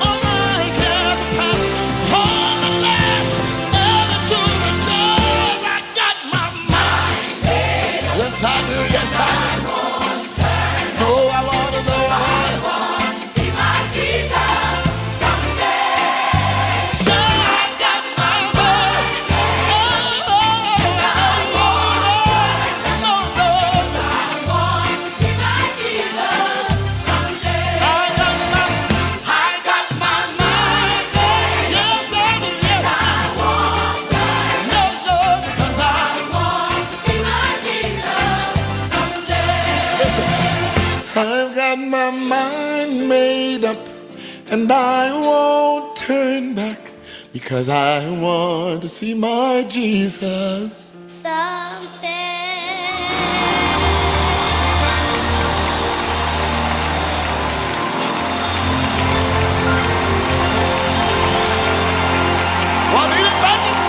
All my cares are past, all the last, ever to rejoice. I got my mind. Yes, I do, yes, I do. No, I want to know. See my Jesus someday. Say I got my mind. Oh, no, no. I want to see my Jesus and I won't turn back because I want to see my Jesus someday. Well, need it, Vegas?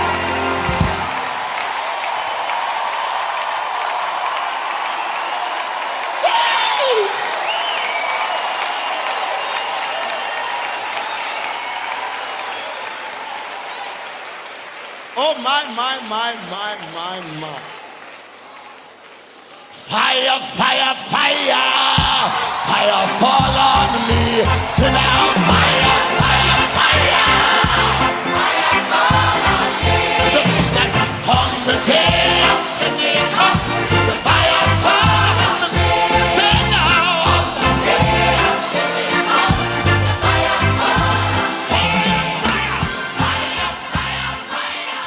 Oh, my. Fire, fire, fire. Fire fall on me. So now fire, fire, fire. Fire fall on me. Just like on the day of Pentecost, the fire fall on me. Say now. On the day of Pentecost, the fire fall on me. Fire, fire, fire, fire, fire.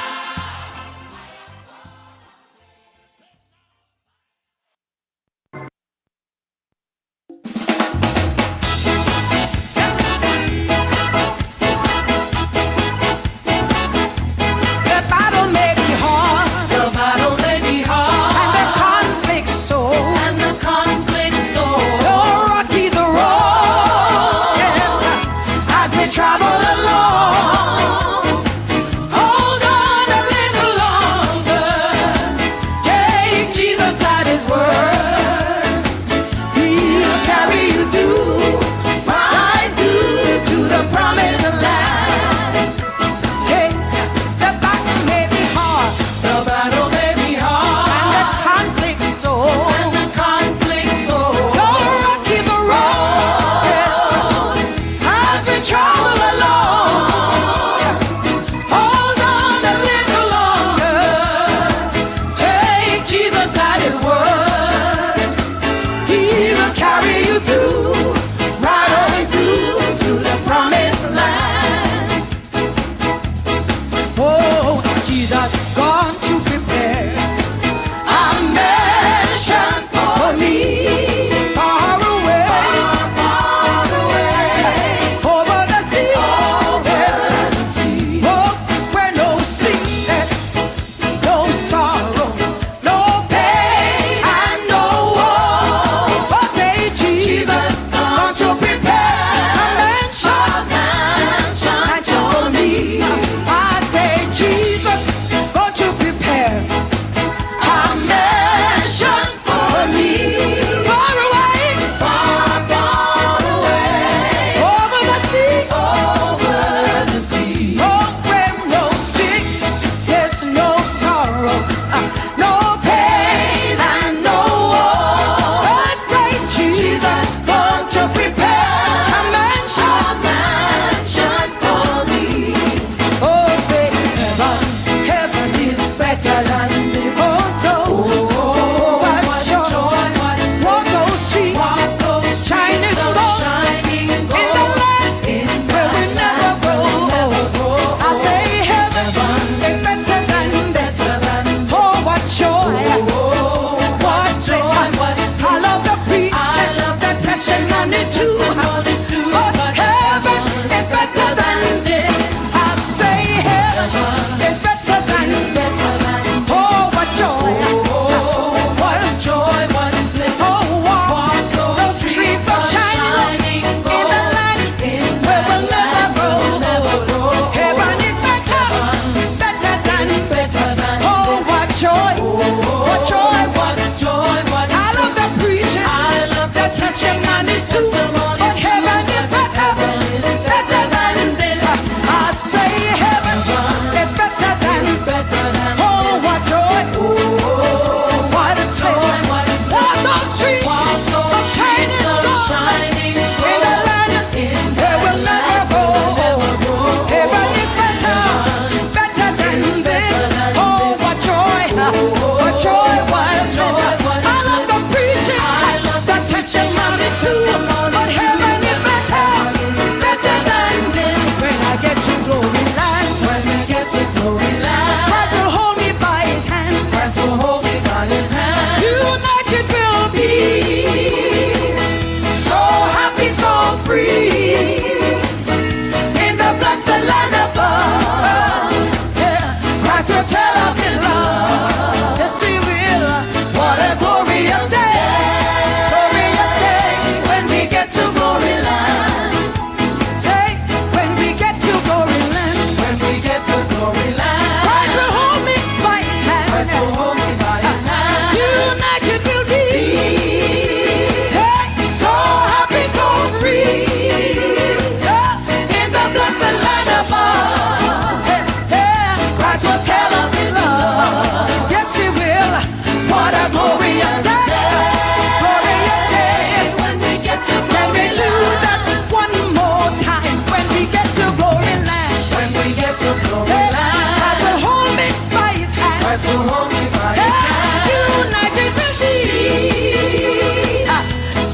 So hold me by your hand. United we'll be.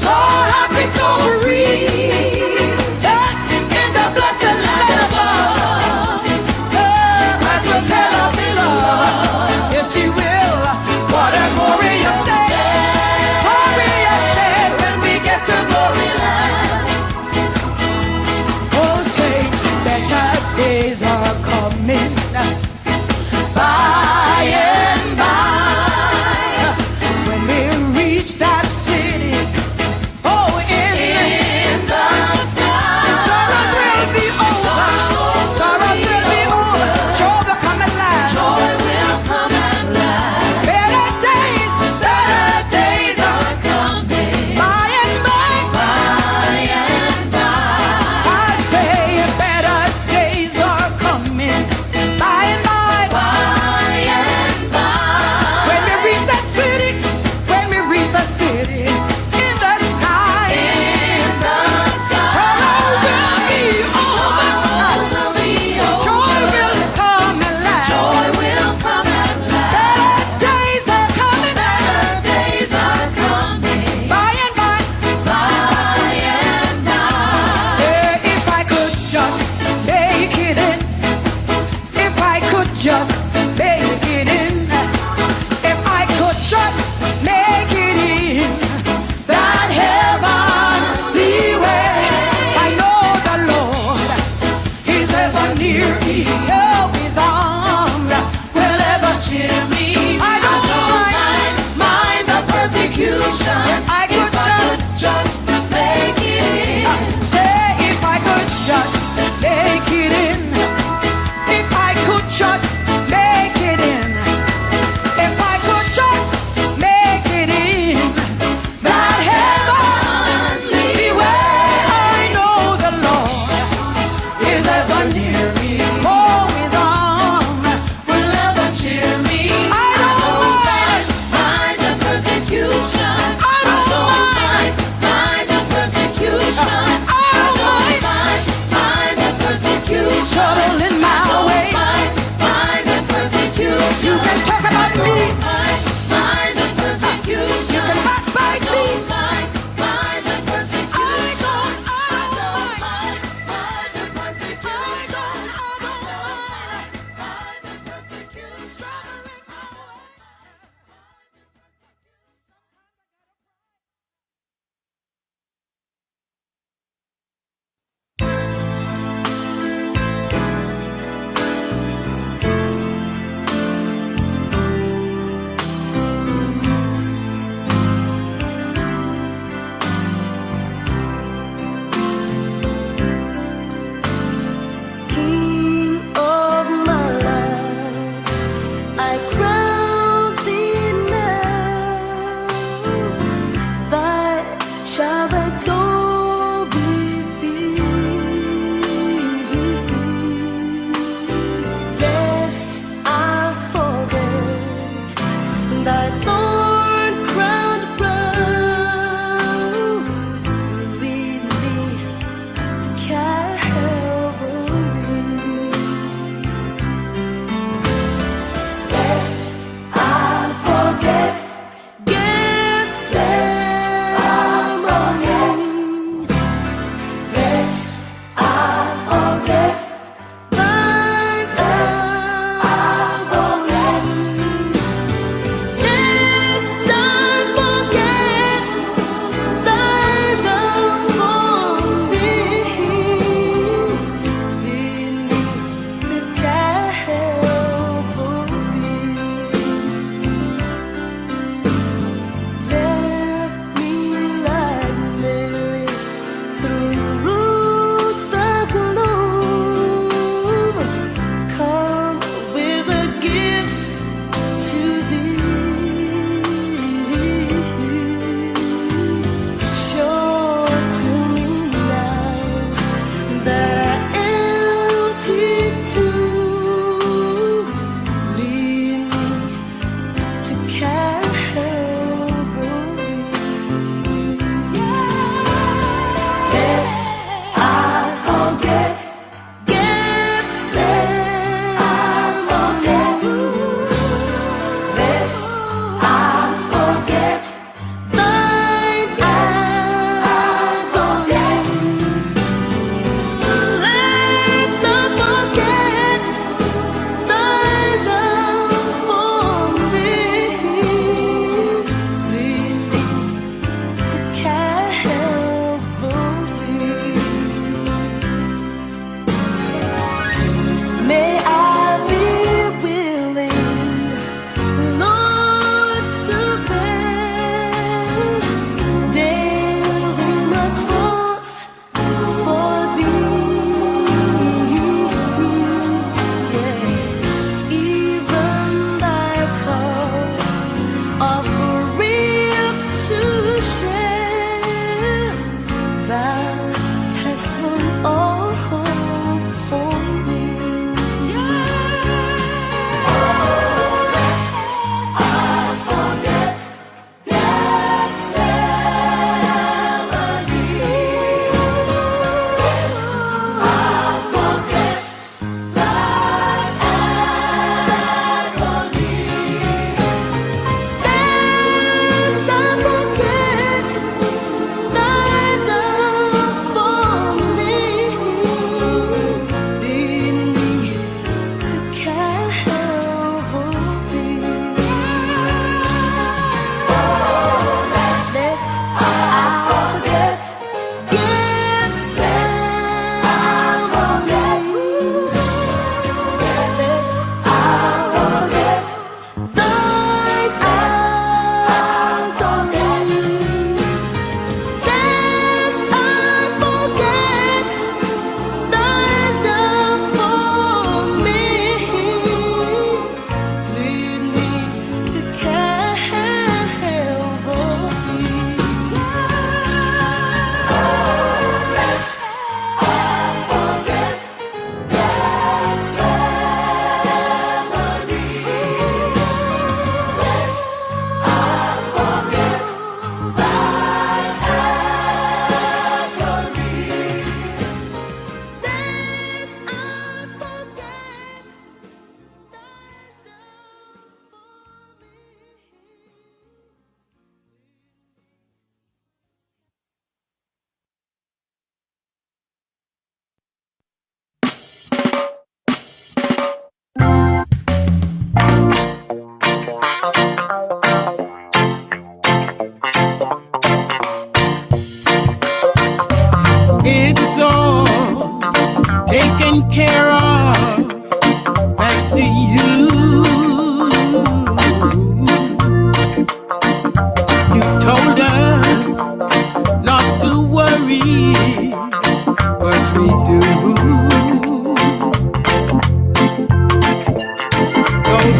So happy, so free. In the blessed land above. Christ will tell of his love. Yes, He will. What a glorious day. Glorious day when we get to glory land. Oh, say, better days are coming. By and by. When we reach that city, oh, in the sky. sorrows will be over. Sorrows will be over. Joy will come and last. Joy will come and last. Better days are coming. by and by. By and by. I say, better days are coming by and by. By and by. When we reach that city, when we reach the city, in the sky, In the sky. sorrow will be over. Will be over. Joy will come and last. Joy will come and last. Better days are coming Better days are coming. by and by. By and by. Say, if I could just make it in, if I could just make it in, if I could just make it in that heavenly way. I know the Lord, He's ever near me. Oh, His arms will ever cheer me. I don't Mind the persecution. I could If I could just make it in. say, if I could just make it in, if I could just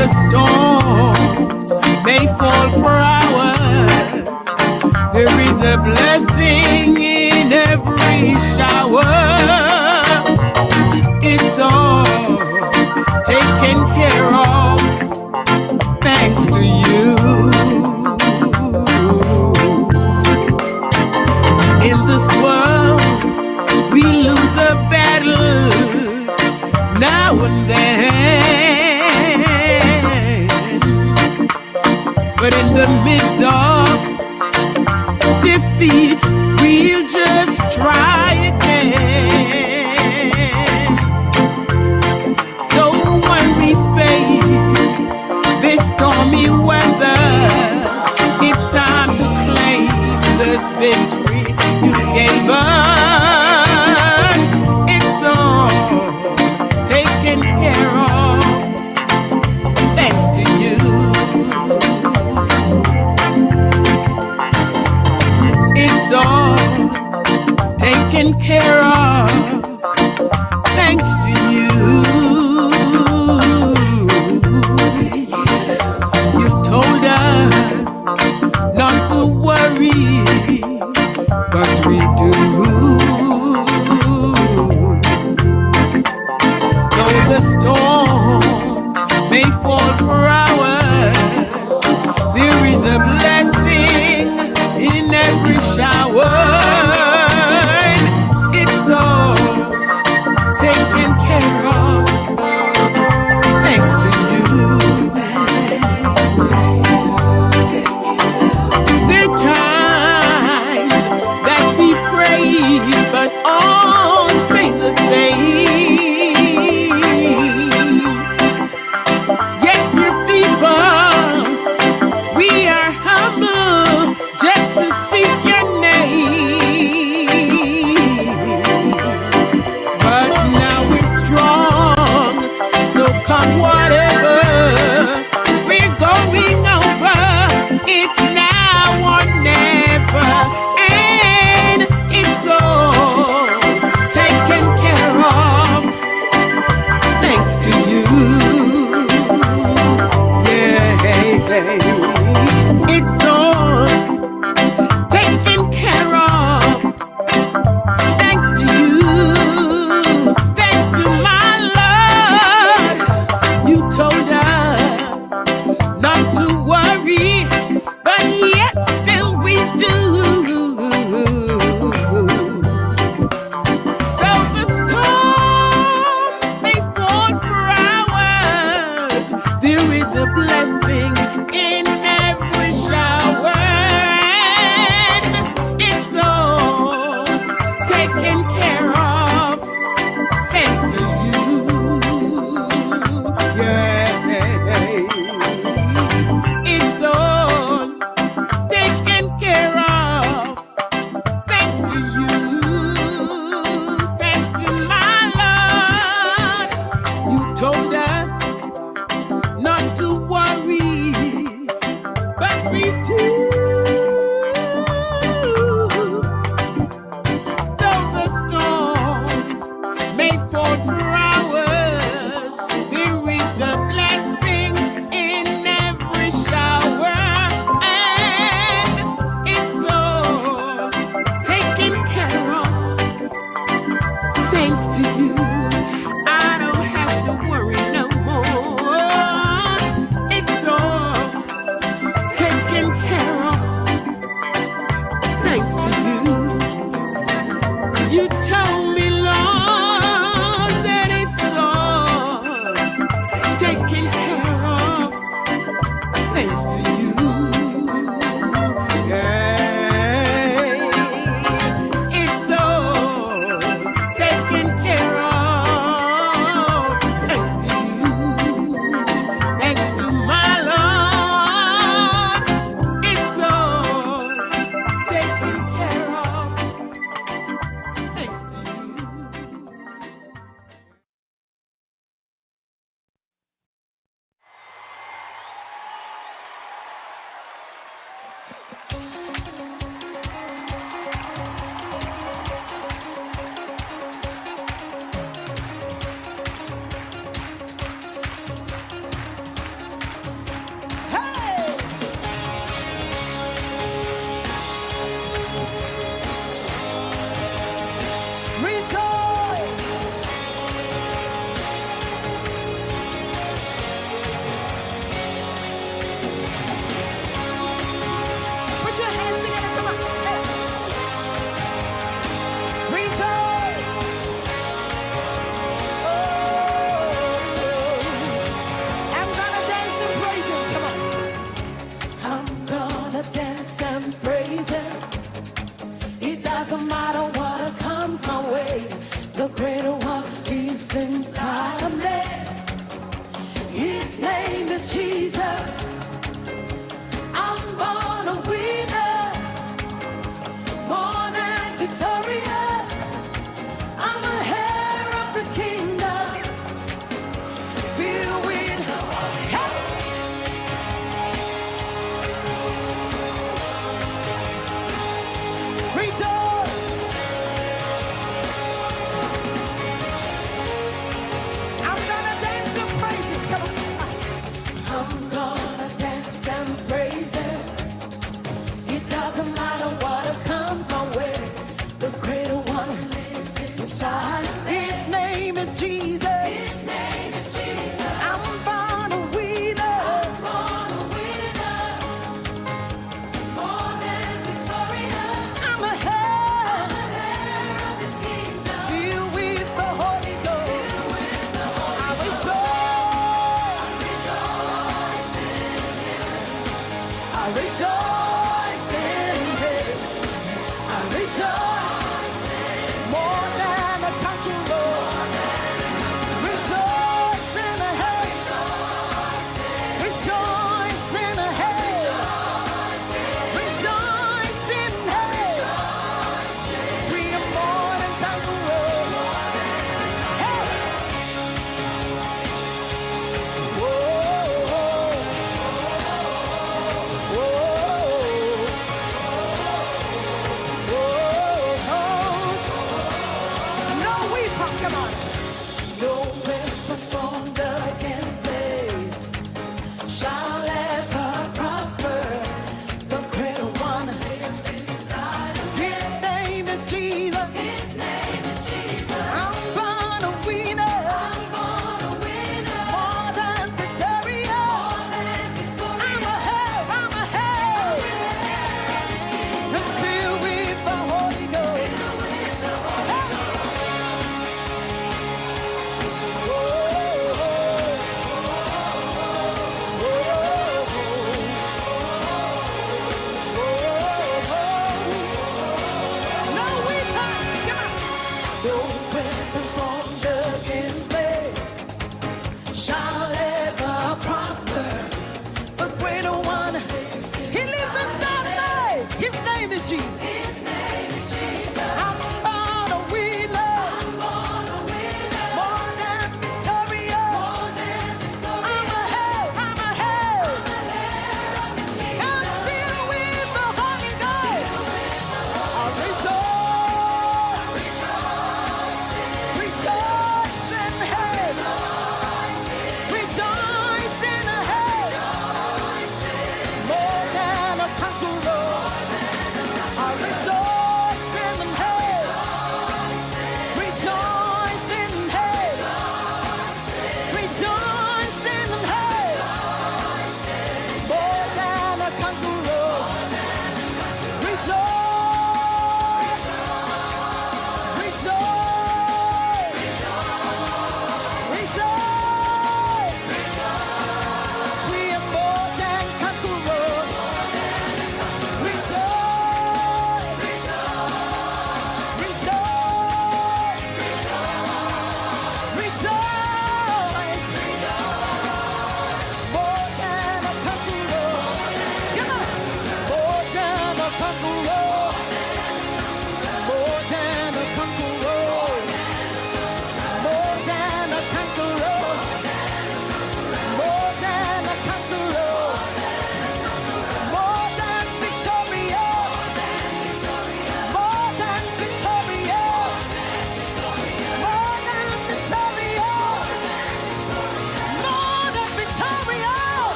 the storms may fall for hours, there is a blessing in every shower. It's all taken care of thanks to you. In this world, we lose our battles now and then, but in the midst of defeat, we'll just try again. So when we face this stormy weather, it's time to claim this victory you gave us. It's all taken care of thanks to you. It's all taken care of thanks to you. You told us not to worry, but we do. Though the storms may fall for hours, there is a blessing in every shower. It's all taken care of thanks to you. There are times that we pray, but all stay the same. Yet your people, we are humble just to seek your name. But now we're strong, so come whatever we're going over, it's now or never, and it's all taken care of thanks to you. Yeah, it's all taken care of thanks to you. Thanks to my Lord. You told us not to worry, but yet still we do. Though the storms may fall for hours, there is a blessing in every shower, and it's all taken care of thanks to you. Yeah, it's all taken care of thanks to you. Thanks to my Lord. You told us not to worry, but we do. Though the storms may fall for hours, there is a blessing in every shower, and it's all taken care of thanks to you. I don't have to worry no more. It's all taken care of thanks to you. You told me, Lord, that it's all taken care of thanks to you. Yeah, it's all taken care of thanks to you. Thanks to my Lord, it's all taken care of thanks to you. His name is Jesus. I'm born a winner, more than victorious. I'm a heir of His kingdom, filled with rejoice. I'm gonna dance and praise Him. Come on. I'm gonna dance and praise Him. It doesn't matter what comes my way. The greater one lives inside. His name is Jesus. His name is Jesus. I'm born a winner. I'm born a winner. More than victorious. I'm a heir of His kingdom. Filled with the Holy Ghost. Filled with the Holy I rejoice in Him. I rejoice in Him. I rejoice more than a conqueror. Rejoice in the head. Rejoice in the head. Rejoice in head. We are more than conquerors. Hey. Whoa. Whoa.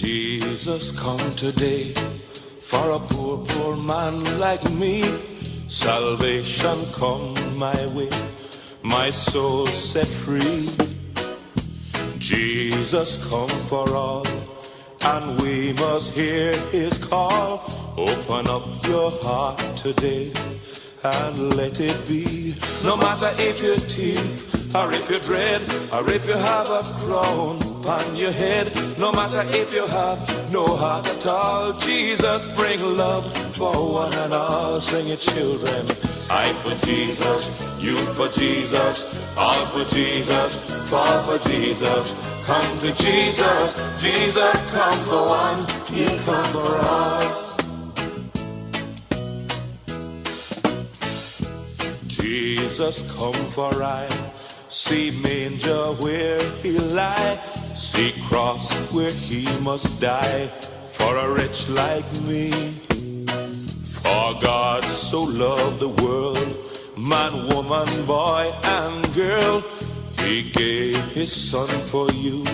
Jesus, come today for a poor, poor man like me. Salvation come my way, my soul set free. Jesus come for all, and we must hear his call. Open up your heart today and let it be. No matter if you're thief, or if you're dread, or if you have a crown upon your head. No matter if you have no heart at all, Jesus bring love for one and all. Sing it, children. I for Jesus, you for Jesus, all for Jesus, fall for Jesus. Come to Jesus, Jesus come for one, he come for all. Jesus come for I. See manger where he lie, see cross where he must die, for a wretch like me. For God so loved the world, man, woman, boy, and girl, he gave his son for you,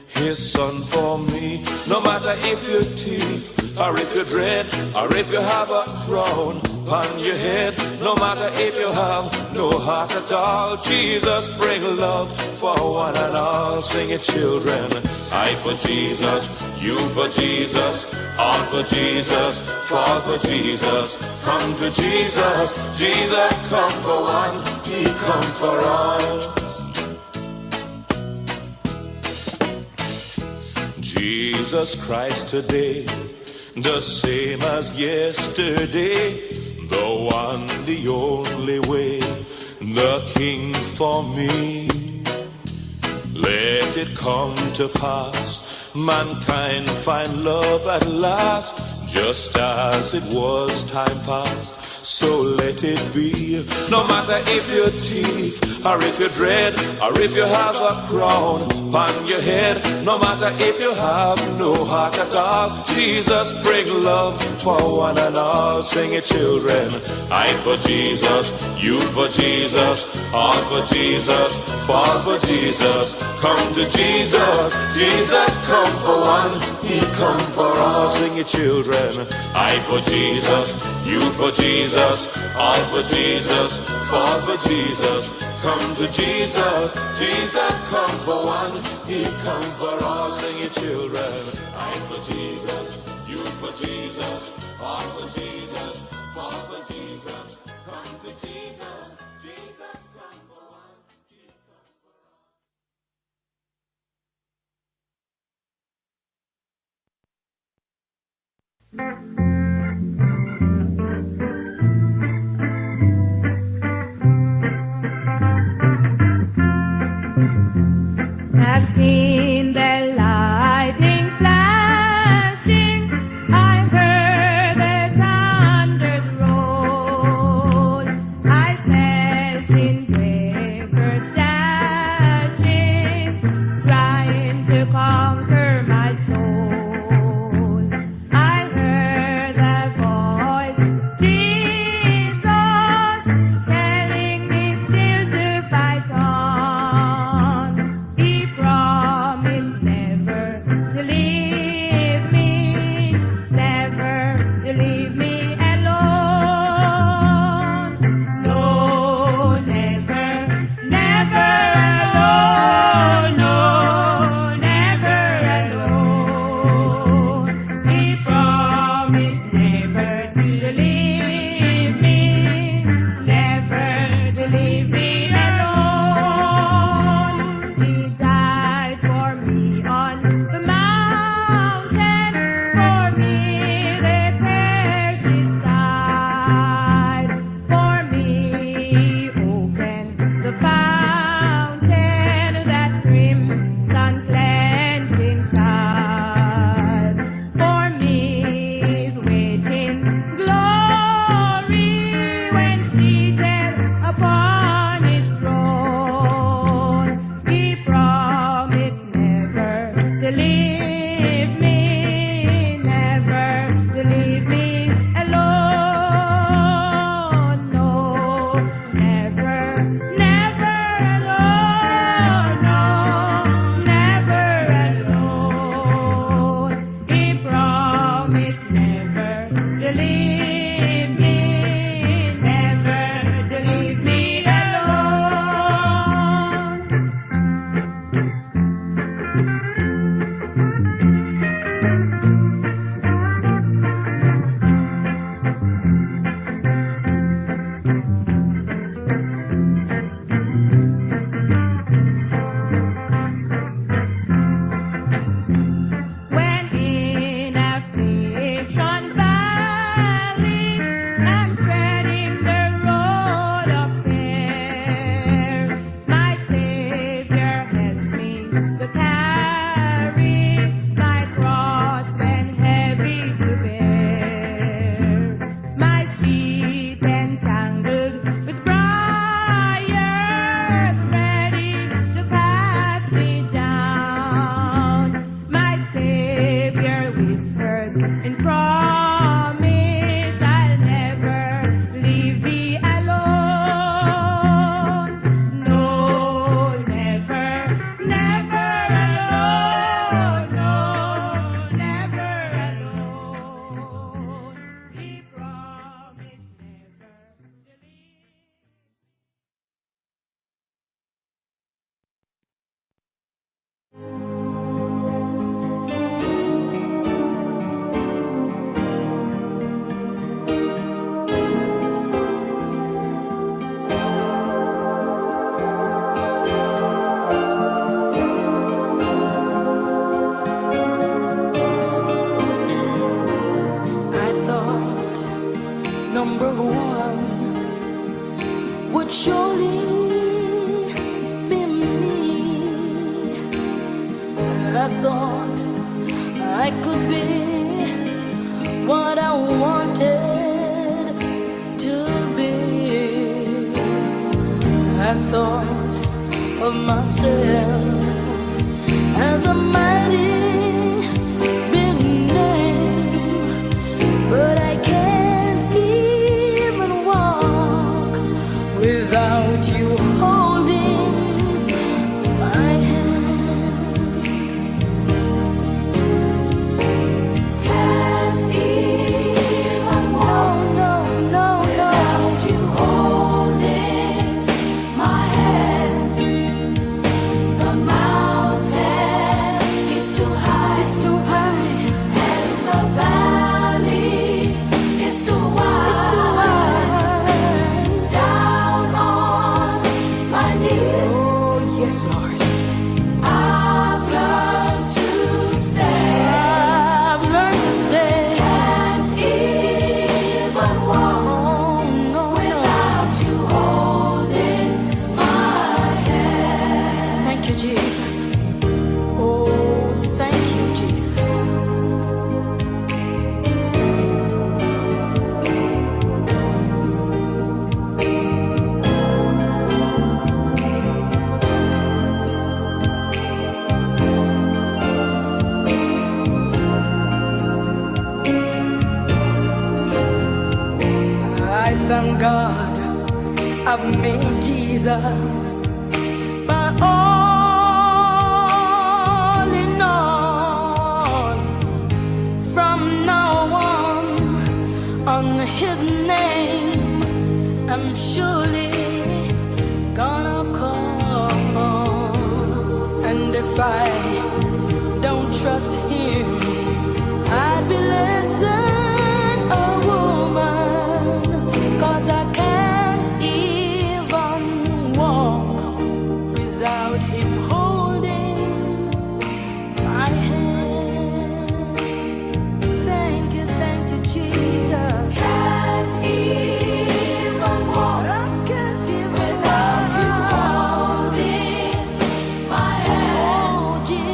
his son for me. No matter if you're thief, or if you're dread, or if you have a crown upon your head. No matter if you have no heart at all, Jesus bring love for one and all. Sing it, children. I for Jesus, you for Jesus, all for Jesus, fall for Jesus. Come to Jesus, Jesus come for one, he come for all. Jesus Christ today, the same as yesterday, the one, the only way, the King for me. Let it come to pass, mankind find love at last, just as it was time past, so let it be. No matter if you're thief, or if you're dread, or if you have a crown upon your head. No matter if you have no heart at all, Jesus bring love for one and all. Sing it, children. I for Jesus, you for Jesus, all for Jesus, fall for Jesus. Come to Jesus, Jesus come for one, he come for all. Sing it, children. I for Jesus, you for Jesus, all for Jesus, fall for Jesus. Come to Jesus, Jesus come for one, he come for all. Sing it, children. I for Jesus, you for Jesus, all for Jesus, fall for Jesus. Come to Jesus, Jesus come for one, he come for I've seen the lightning flashing, I heard the thunders roll, I felt sin breakers dashing, trying to conquer my soul. I heard surely be me. I thought I could be what I wanted to be. I thought of myself as a mighty big name, but I can't even walk without you holding my hand. Can't even walk, no, without you holding my hand. The mountain is too high, and the valley is too wide. Down on my knees, oh yes, Lord, I've learned to stay. Can't even walk without you holding my hand. Thank you, Jesus. Oh, thank you, Jesus. I thank God I've made Jesus my all in all. From now on His name, I'm surely gonna call. And if I don't trust Him, I'd be less than a woman, 'cause I can't even walk without Him holding my hand. Thank you, Jesus. Can't even walk without you holding my hand. Oh, Jesus.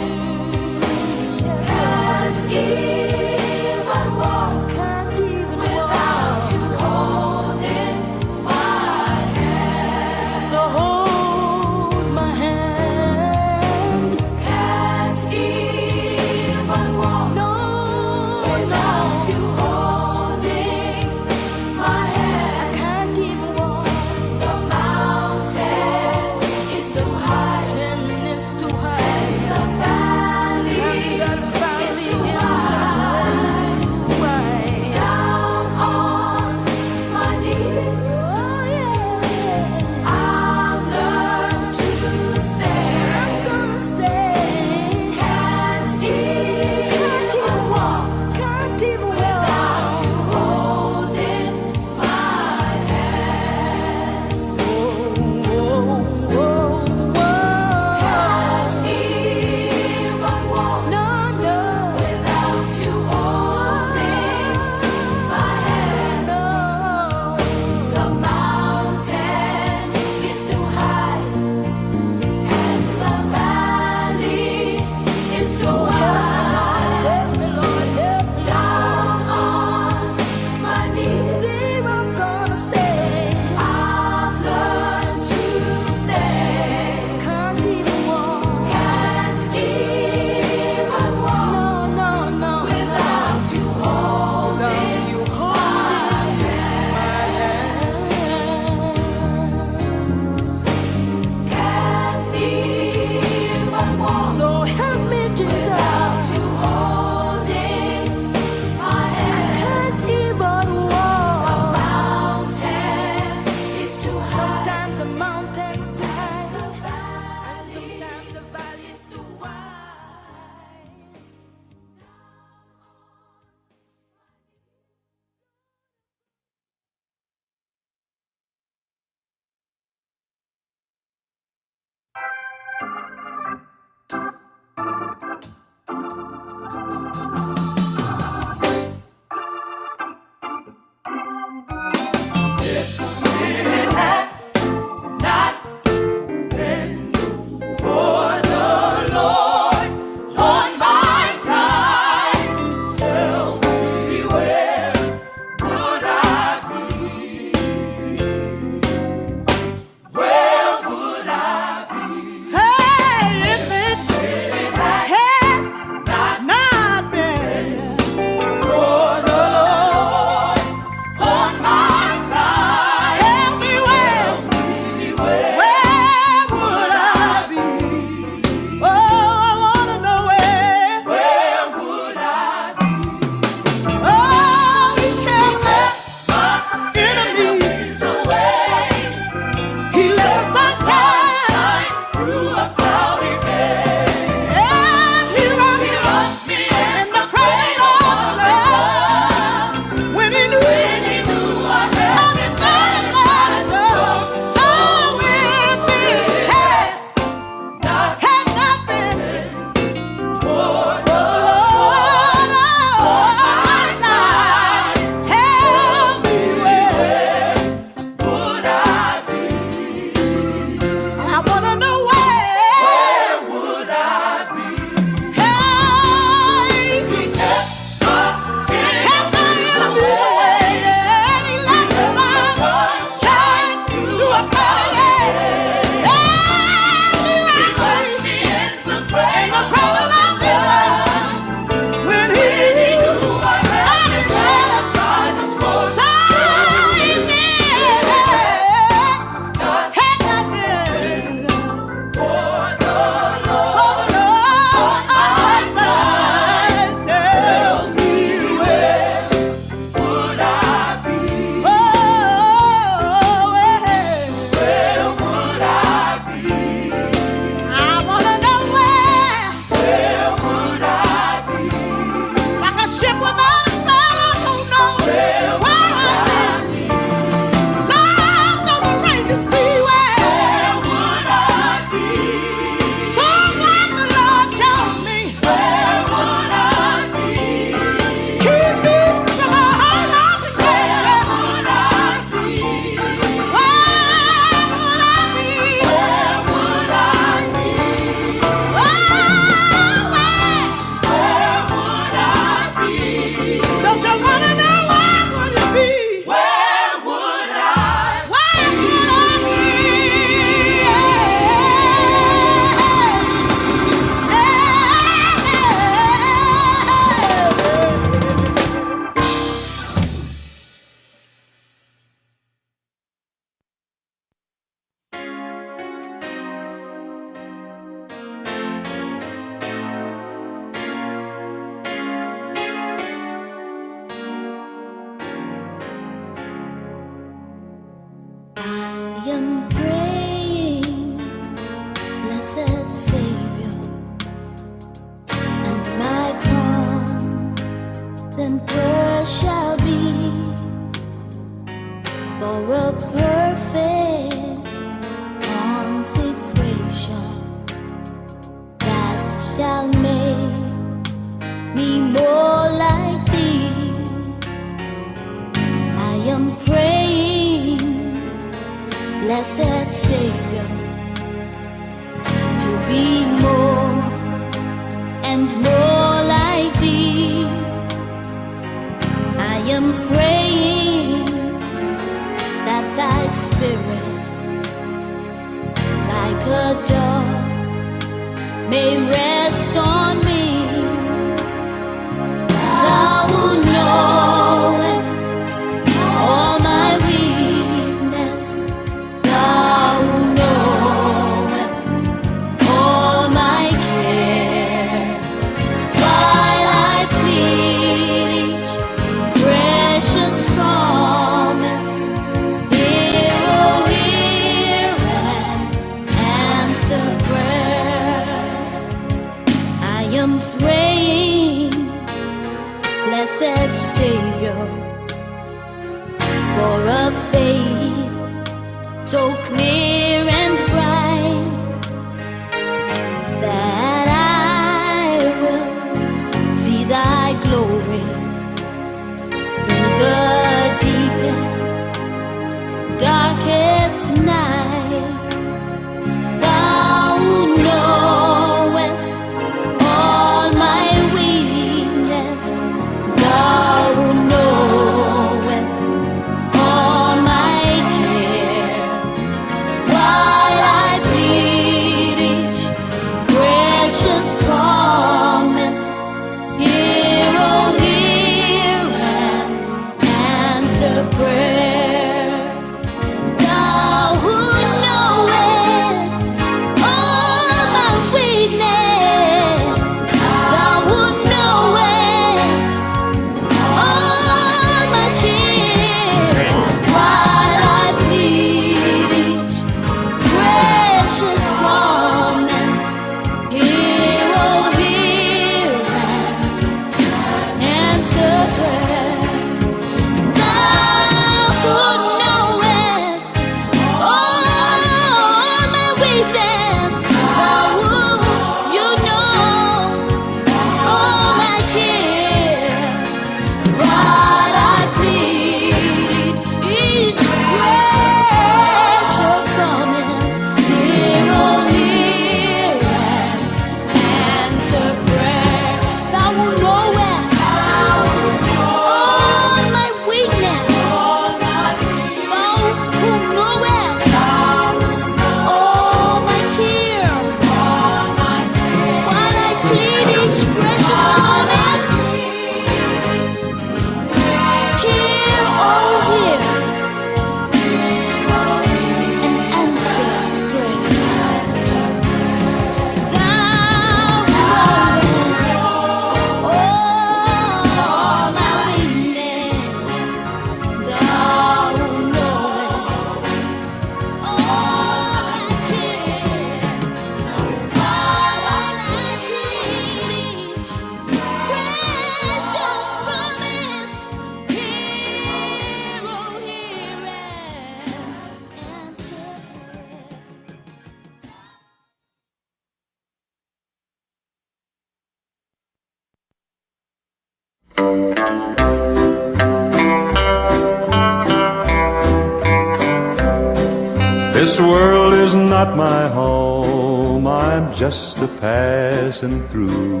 This world is not my home, I'm just a passing through.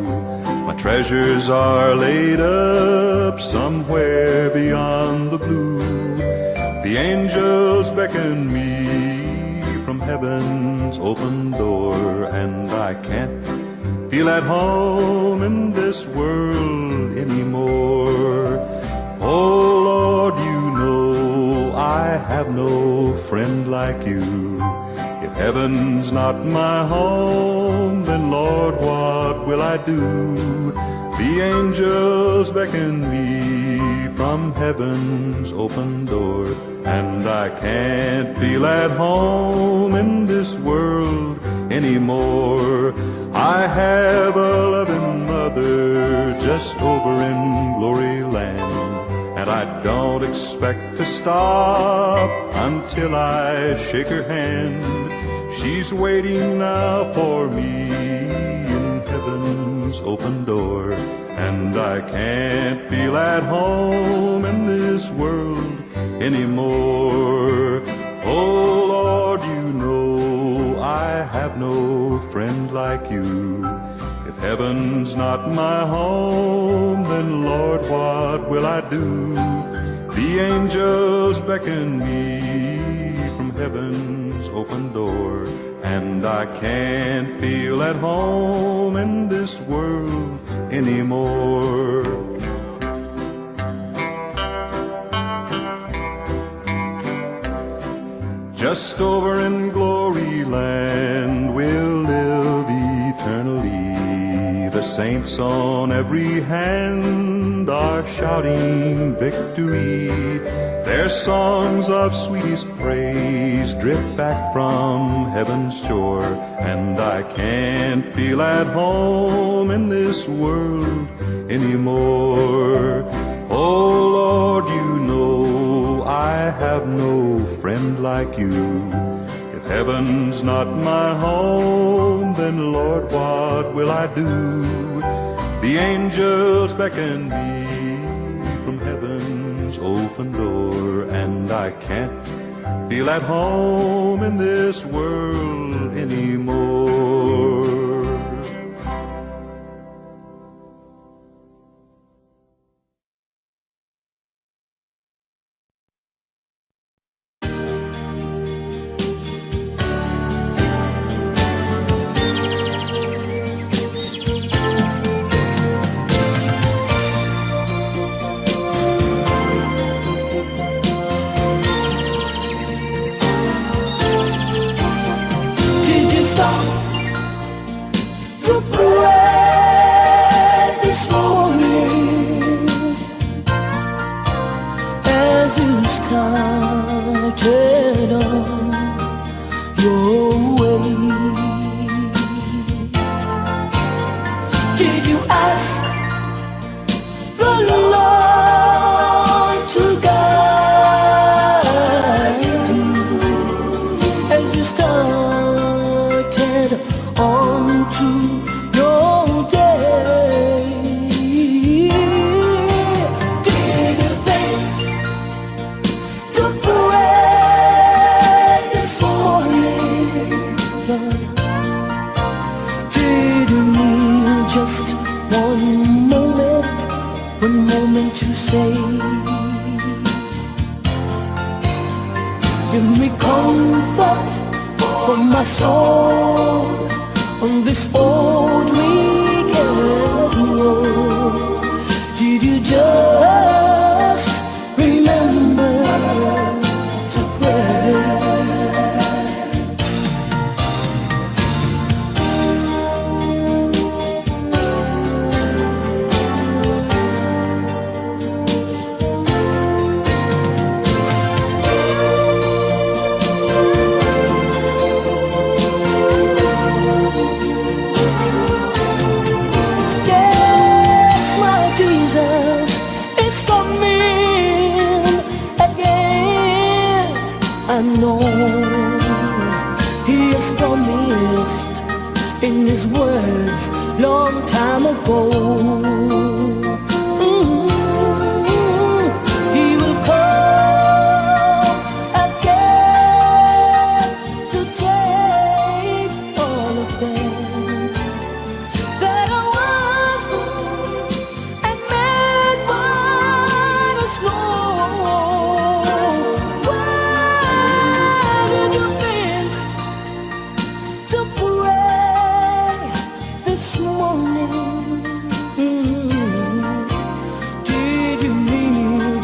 My treasures are laid up somewhere beyond the blue. The angels beckon me from heaven's open door, and I can't feel at home in this world anymore. Oh Lord, you know I have no friend like you. If heaven's not my home, then Lord, what will I do? The angels beckon me from heaven's open door, and I can't feel at home in this world anymore. I have a loving mother just over in glory land, and I don't expect to stop until I shake her hand. She's waiting now for me in heaven's open door, and I can't feel at home in this world anymore. Oh Lord, you know I have no friend like you. If heaven's not my home, then Lord, what will I do? The angels beckon me from heaven's open door, and I can't feel at home in this world anymore. Just over in glory land we'll live eternally. The saints on every hand are shouting victory. Their songs of sweetest praise drip back from heaven's shore, and I can't feel at home in this world anymore. Oh Lord, you know I have no friend like you. If heaven's not my home, then Lord, what will I do? The angels beckon me from heaven's open door, and I can't feel at home in this world anymore.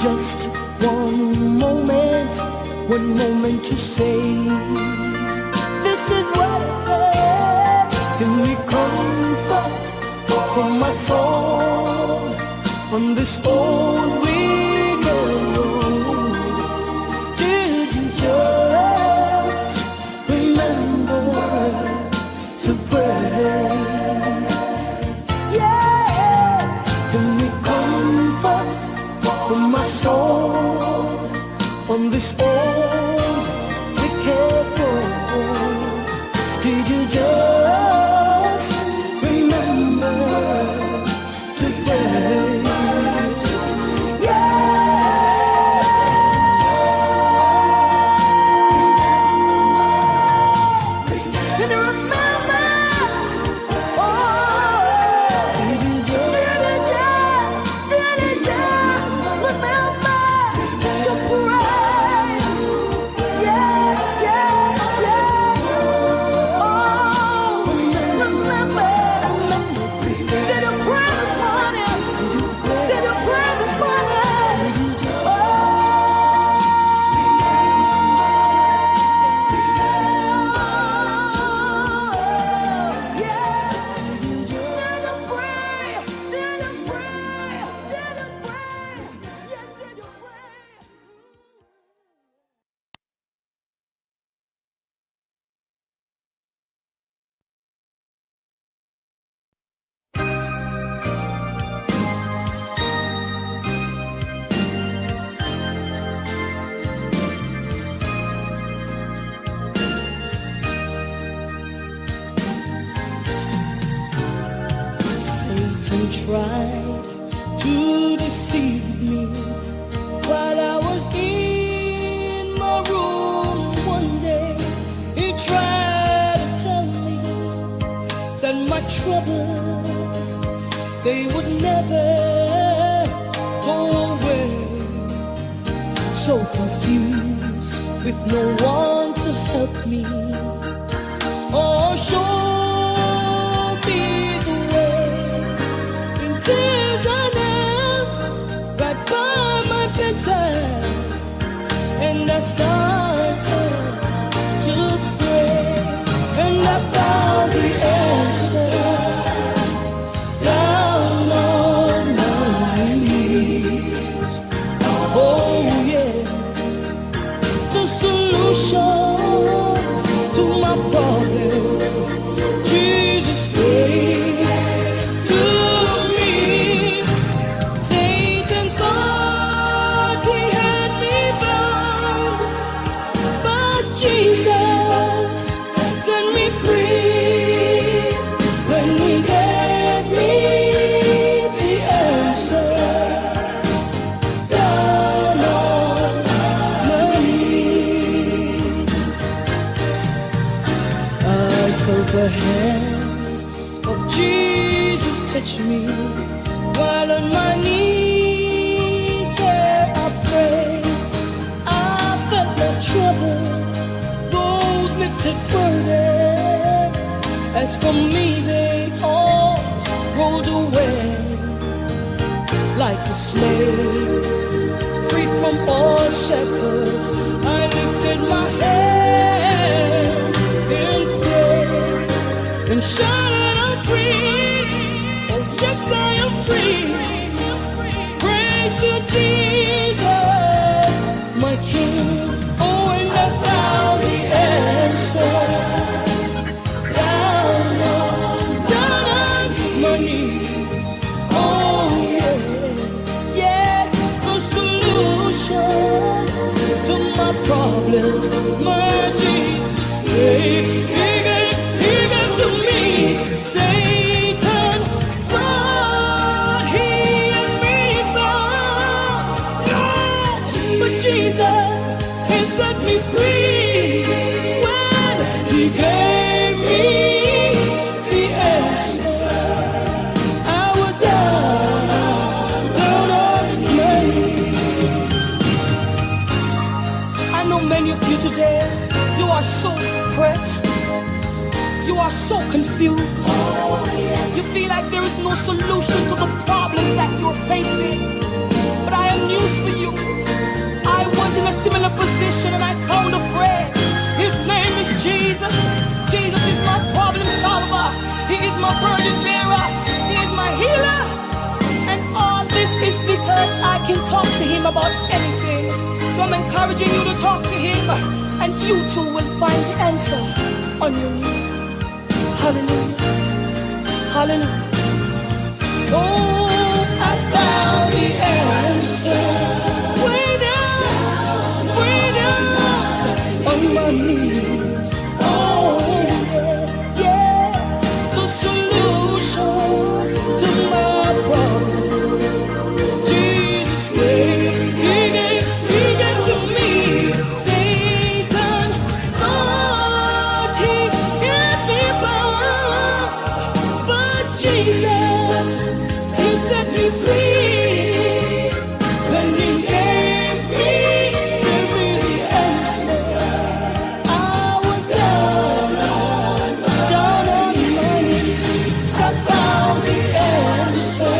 Just one moment to say, this is what I say. Give me comfort for my soul on this old wicked road. Did you just remember to pray? Yeah, give me comfort for my soul on this old wicked road. Did you just remember to pray? Tried to deceive me while I was in my room one day. He tried to tell me that my troubles, they would never go away. So confused with no one to help me or show me the way. Tears I left right by my bedside, and I started to pray, and I found the answer down on my knees. Oh yeah, the solution to my problem, Jesus gave. The hand of Jesus touched me while on my knees there I prayed. I felt the troubles, those lifted burdens. As for me, they all rolled away. Like a slave, free from all shackles, I lifted my hands in praise and shouted, I'm free. Oh yes, I am free. Praise to Jesus, my King. Oh, and I found the answer down on my knees. Oh yeah, yes, the solution to my problems, my Jesus gave. To me, Satan thought he had me bound. No, but Jesus, he set me free when he gave me the answer. I was down on my knees. I know many of you today, you are so depressed. You are so confused. You feel like there is no solution to the problems that you're facing. But I am news for you. I was in a similar position and I found a friend. His name is Jesus. Jesus is my problem solver. He is my burden bearer. He is my healer. And all this is because I can talk to him about anything. So I'm encouraging you to talk to him, and you too will find the answer on your knees. Hallelujah. Hallelujah. Oh, I found the answer. Way down on my knees. Oh, yes, the solution to my problem. Jesus gave, he gave to me. Satan thought he had me bound, but Jesus, he set me free. When he gave me the answer, I was down on my knees. I found the answer.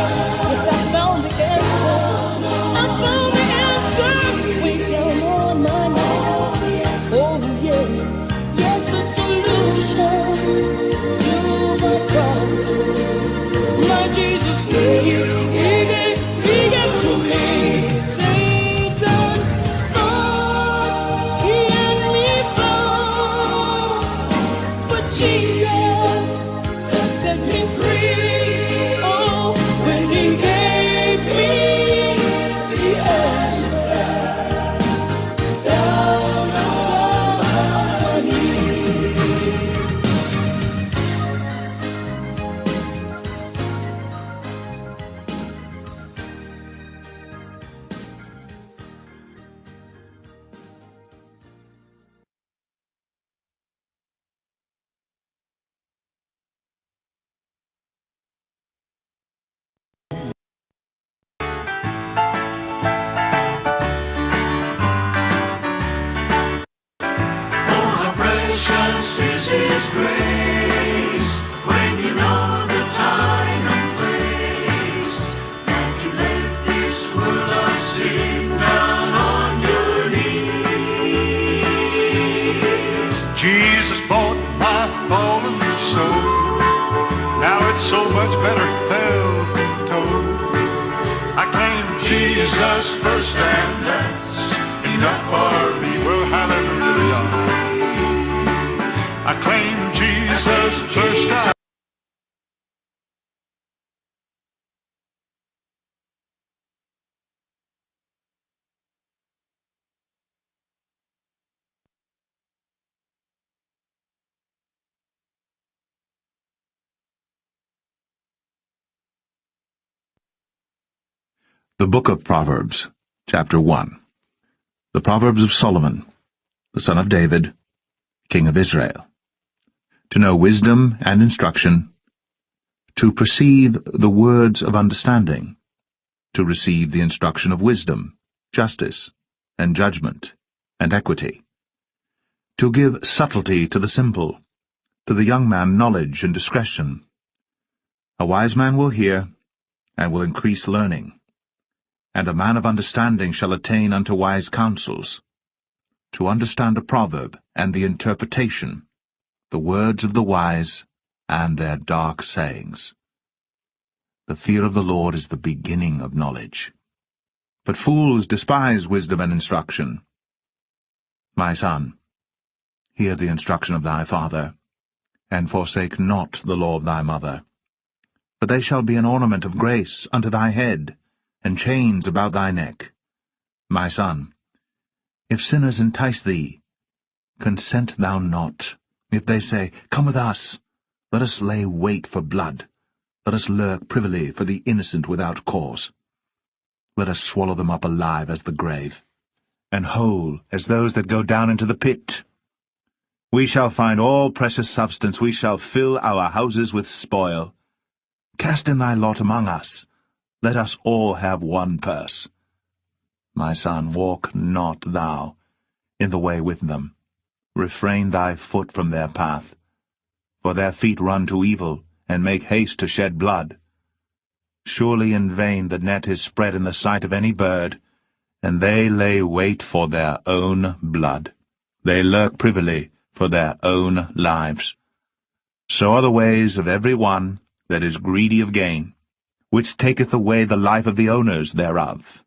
Yes, I found the answer. I found the answer. Way down on my knees. Oh yes, yes, the solution to my problem. My Jesus gave, he gave to me. Satan thought he had me bound, but Jesus set me free. Oh, when he gave me the answer, down on my knees. How precious is His grace when you know the time and place, and you left this world of sin down on your knees. Jesus bought my fallen soul. Now it's so much better felt and told. I claim Jesus first, and that's enough for me. Well, hallelujah. I claim Jesus first. The Book of Proverbs, Chapter 1. The Proverbs of Solomon, the son of David, king of Israel. To know wisdom and instruction, to perceive the words of understanding, to receive the instruction of wisdom, justice, and judgment, and equity, to give subtlety to the simple, to the young man knowledge and discretion. A wise man will hear, and will increase learning, and a man of understanding shall attain unto wise counsels. To understand a proverb and the interpretation, the words of the wise and their dark sayings. The fear of the Lord is the beginning of knowledge. But fools despise wisdom and instruction. My son, hear the instruction of thy father, and forsake not the law of thy mother. For they shall be an ornament of grace unto thy head, and chains about thy neck. My son, if sinners entice thee, consent thou not. If they say, Come with us, let us lay wait for blood, let us lurk privily for the innocent without cause. Let us swallow them up alive as the grave, and whole as those that go down into the pit. We shall find all precious substance, we shall fill our houses with spoil. Cast in thy lot among us, let us all have one purse. My son, walk not thou in the way with them. Refrain thy foot from their path. For their feet run to evil, and make haste to shed blood. Surely in vain the net is spread in the sight of any bird, and they lay wait for their own blood. They lurk privily for their own lives. So are the ways of every one that is greedy of gain, which taketh away the life of the owners thereof.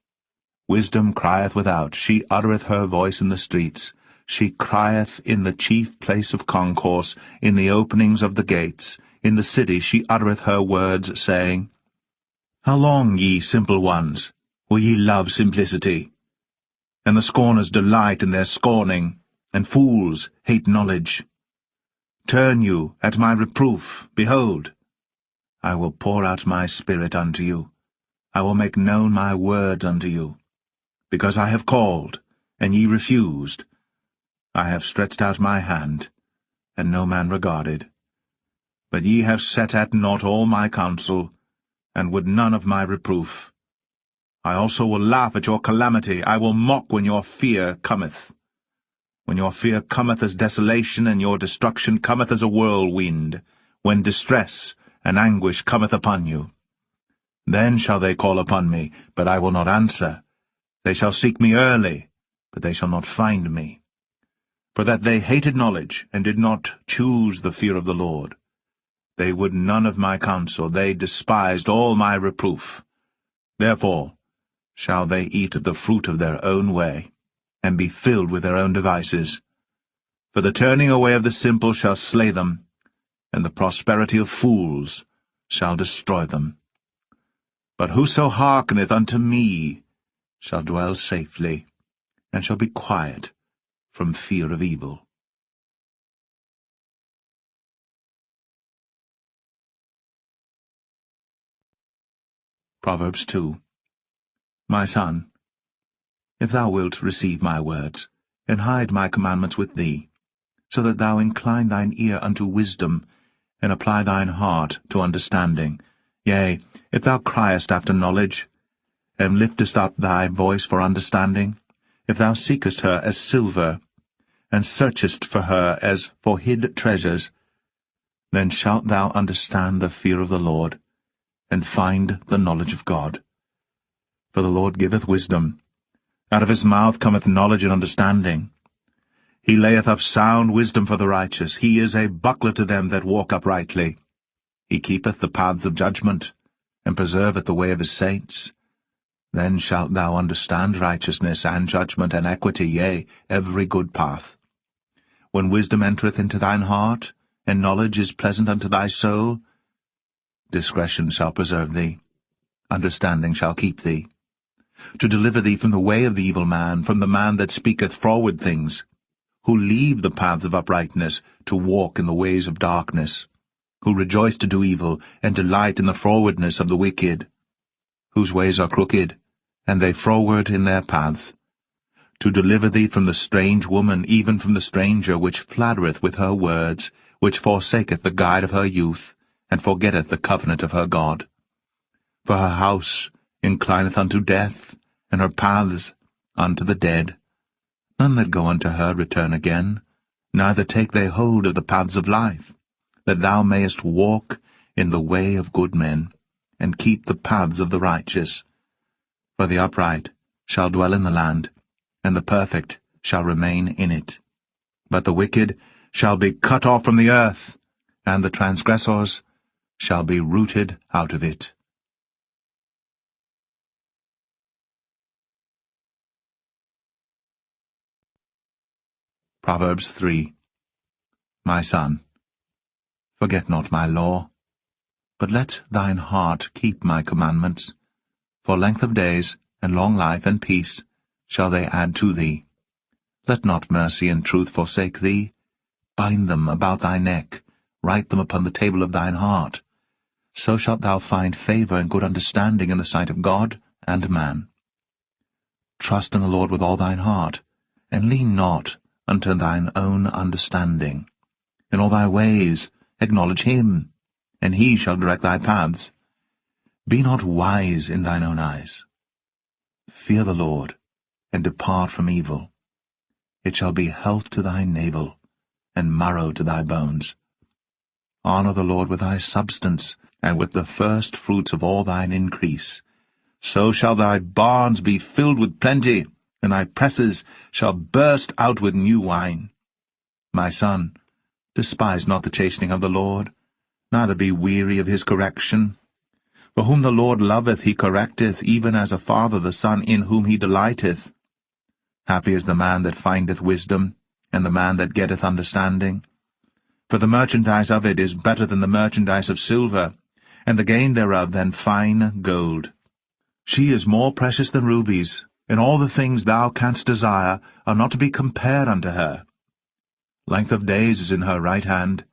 Wisdom crieth without, she uttereth her voice in the streets. She crieth in the chief place of concourse, in the openings of the gates. In the city she uttereth her words, saying, How long, ye simple ones, will ye love simplicity? And the scorners delight in their scorning, and fools hate knowledge. Turn you at my reproof, behold, I will pour out my spirit unto you. I will make known my words unto you. Because I have called, and ye refused. I have stretched out my hand, and no man regarded. But ye have set at naught all my counsel, and would none of my reproof. I also will laugh at your calamity. I will mock when your fear cometh. When your fear cometh as desolation, and your destruction cometh as a whirlwind, when distress and anguish cometh upon you. Then shall they call upon me, but I will not answer. They shall seek me early, but they shall not find me. For that they hated knowledge, and did not choose the fear of the Lord. They would none of my counsel, they despised all my reproof. Therefore shall they eat of the fruit of their own way, and be filled with their own devices. For the turning away of the simple shall slay them, and the prosperity of fools shall destroy them. But whoso hearkeneth unto me shall dwell safely, and shall be quiet from fear of evil. Proverbs 2. My son, if thou wilt receive my words, and hide my commandments with thee, so that thou incline thine ear unto wisdom, and apply thine heart to understanding, yea, if thou criest after knowledge, and liftest up thy voice for understanding, if thou seekest her as silver, and searchest for her as for hid treasures, then shalt thou understand the fear of the Lord, and find the knowledge of God. For the Lord giveth wisdom. Out of his mouth cometh knowledge and understanding. He layeth up sound wisdom for the righteous. He is a buckler to them that walk uprightly. He keepeth the paths of judgment, and preserveth the way of his saints. Then shalt thou understand righteousness, and judgment, and equity, yea, every good path. When wisdom entereth into thine heart, and knowledge is pleasant unto thy soul, discretion shall preserve thee, understanding shall keep thee, to deliver thee from the way of the evil man, from the man that speaketh froward things, who leave the paths of uprightness to walk in the ways of darkness, who rejoice to do evil, and delight in the frowardness of the wicked, whose ways are crooked, and they froward in their paths, to deliver thee from the strange woman, even from the stranger, which flattereth with her words, which forsaketh the guide of her youth, and forgetteth the covenant of her God. For her house inclineth unto death, and her paths unto the dead. None that go unto her return again, neither take they hold of the paths of life, that thou mayest walk in the way of good men, and keep the paths of the righteous. For the upright shall dwell in the land, and the perfect shall remain in it. But the wicked shall be cut off from the earth, and the transgressors shall be rooted out of it. Proverbs 3. My son, forget not my law, but let thine heart keep my commandments. For length of days, and long life, and peace shall they add to thee. Let not mercy and truth forsake thee. Bind them about thy neck, write them upon the table of thine heart. So shalt thou find favor and good understanding in the sight of God and man. Trust in the Lord with all thine heart, and lean not unto thine own understanding. In all thy ways acknowledge him, and he shall direct thy paths. Be not wise in thine own eyes. Fear the Lord, and depart from evil. It shall be health to thy navel, and marrow to thy bones. Honor the Lord with thy substance, and with the first fruits of all thine increase. So shall thy barns be filled with plenty, and thy presses shall burst out with new wine. My son, despise not the chastening of the Lord, neither be weary of his correction. For whom the Lord loveth he correcteth, even as a father the son in whom he delighteth. Happy is the man that findeth wisdom, and the man that getteth understanding. For the merchandise of it is better than the merchandise of silver, and the gain thereof than fine gold. She is more precious than rubies, and all the things thou canst desire are not to be compared unto her. Length of days is in her right hand,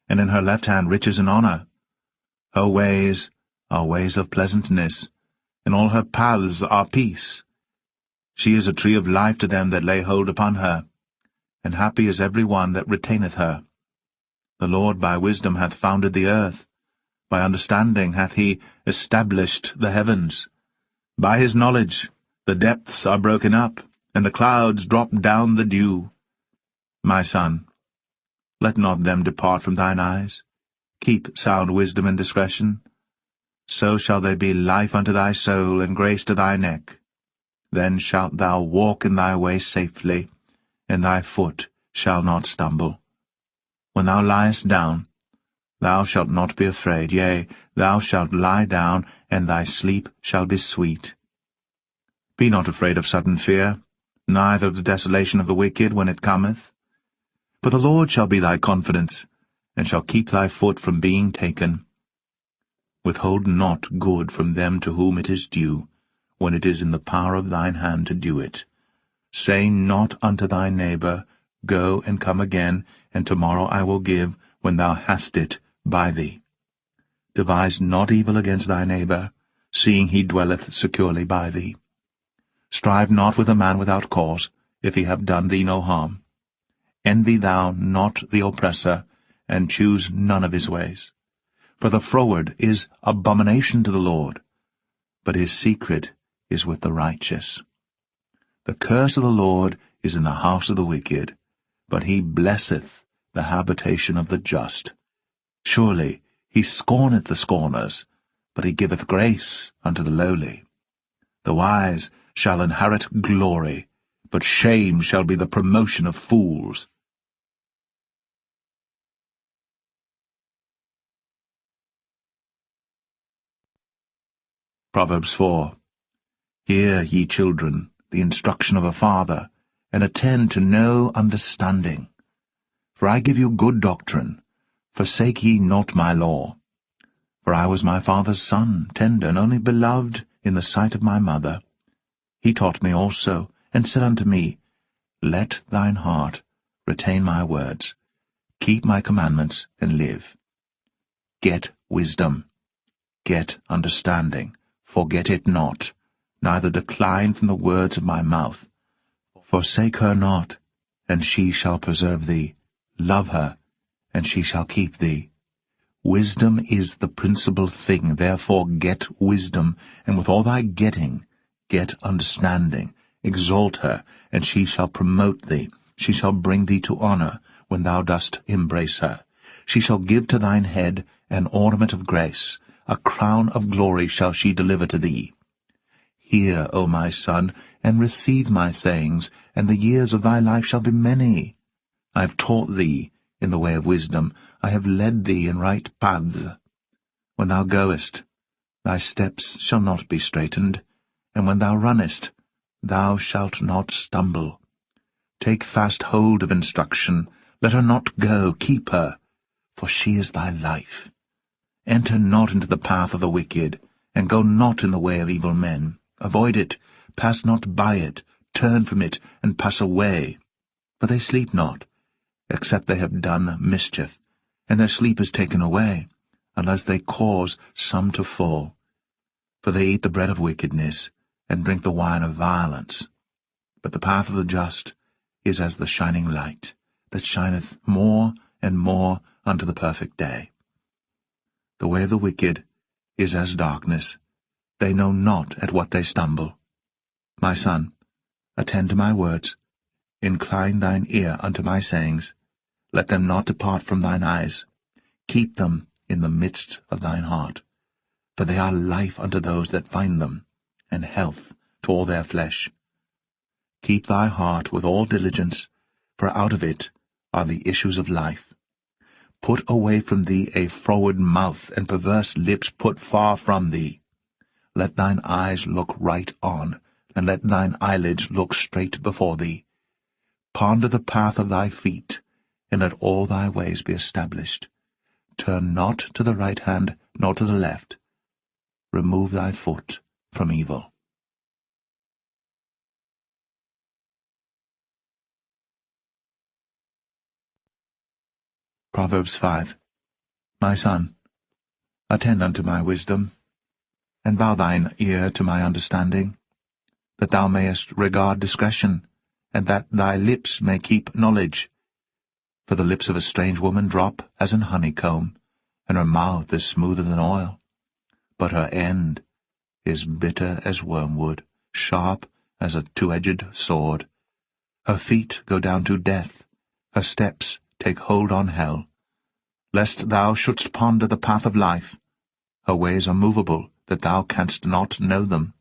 and in her left hand riches and honour. Her ways are ways of pleasantness, and all her paths are peace. She is a tree of life to them that lay hold upon her, and happy is every one that retaineth her. The Lord by wisdom hath founded the earth, by understanding hath he established the heavens. By his knowledge the depths are broken up, and the clouds drop down the dew. My son, let not them depart from thine eyes. Keep sound wisdom and discretion. So shall they be life unto thy soul, and grace to thy neck. Then shalt thou walk in thy way safely, and thy foot shall not stumble. When thou liest down, thou shalt not be afraid, yea, thou shalt lie down, and thy sleep shall be sweet. Be not afraid of sudden fear, neither of the desolation of the wicked when it cometh. For the Lord shall be thy confidence, and shall keep thy foot from being taken. Withhold not good from them to whom it is due, when it is in the power of thine hand to do it. Say not unto thy neighbour, Go and come again, and tomorrow I will give, when thou hast it by thee. Devise not evil against thy neighbour, seeing he dwelleth securely by thee. Strive not with a man without cause, if he have done thee no harm. Envy thou not the oppressor, and choose none of his ways. For the froward is abomination to the Lord, but his secret is with the righteous. The curse of the Lord is in the house of the wicked, but he blesseth the habitation of the just. Surely he scorneth the scorners, but he giveth grace unto the lowly. The wise shall inherit glory, but shame shall be the promotion of fools. Proverbs 4. Hear, ye children, the instruction of a father, and attend to no understanding. For I give you good doctrine, forsake ye not my law. For I was my father's son, tender, and only beloved in the sight of my mother. He taught me also, and said unto me, Let thine heart retain my words, keep my commandments, and live. Get wisdom, get understanding, forget it not, neither decline from the words of my mouth. Forsake her not, and she shall preserve thee. Love her, and she shall keep thee. Wisdom is the principal thing, therefore get wisdom, and with all thy getting, get understanding. Exalt her, and she shall promote thee. She shall bring thee to honour, when thou dost embrace her. She shall give to thine head an ornament of grace, a crown of glory shall she deliver to thee. Hear, O my son, and receive my sayings, and the years of thy life shall be many. I have taught thee in the way of wisdom, I have led thee in right paths. When thou goest, thy steps shall not be straitened, and when thou runnest, thou shalt not stumble. Take fast hold of instruction, let her not go, keep her, for she is thy life. Enter not into the path of the wicked, and go not in the way of evil men. Avoid it, pass not by it, turn from it, and pass away. For they sleep not, except they have done mischief, and their sleep is taken away, unless they cause some to fall. For they eat the bread of wickedness, and drink the wine of violence. But the path of the just is as the shining light, that shineth more and more unto the perfect day. The way of the wicked is as darkness, they know not at what they stumble. My son, attend to my words, incline thine ear unto my sayings, let them not depart from thine eyes. Keep them in the midst of thine heart, for they are life unto those that find them, and health to all their flesh. Keep thy heart with all diligence, for out of it are the issues of life. Put away from thee a froward mouth, and perverse lips put far from thee. Let thine eyes look right on, and let thine eyelids look straight before thee. Ponder the path of thy feet, and let all thy ways be established. Turn not to the right hand, nor to the left. Remove thy foot from evil. Proverbs 5. My son, attend unto my wisdom, and bow thine ear to my understanding, that thou mayest regard discretion, and that thy lips may keep knowledge. For the lips of a strange woman drop as an honeycomb, and her mouth is smoother than oil. But her end is bitter as wormwood, sharp as a two-edged sword. Her feet go down to death, her steps take hold on hell. Lest thou shouldst ponder the path of life, her ways are movable, that thou canst not know them.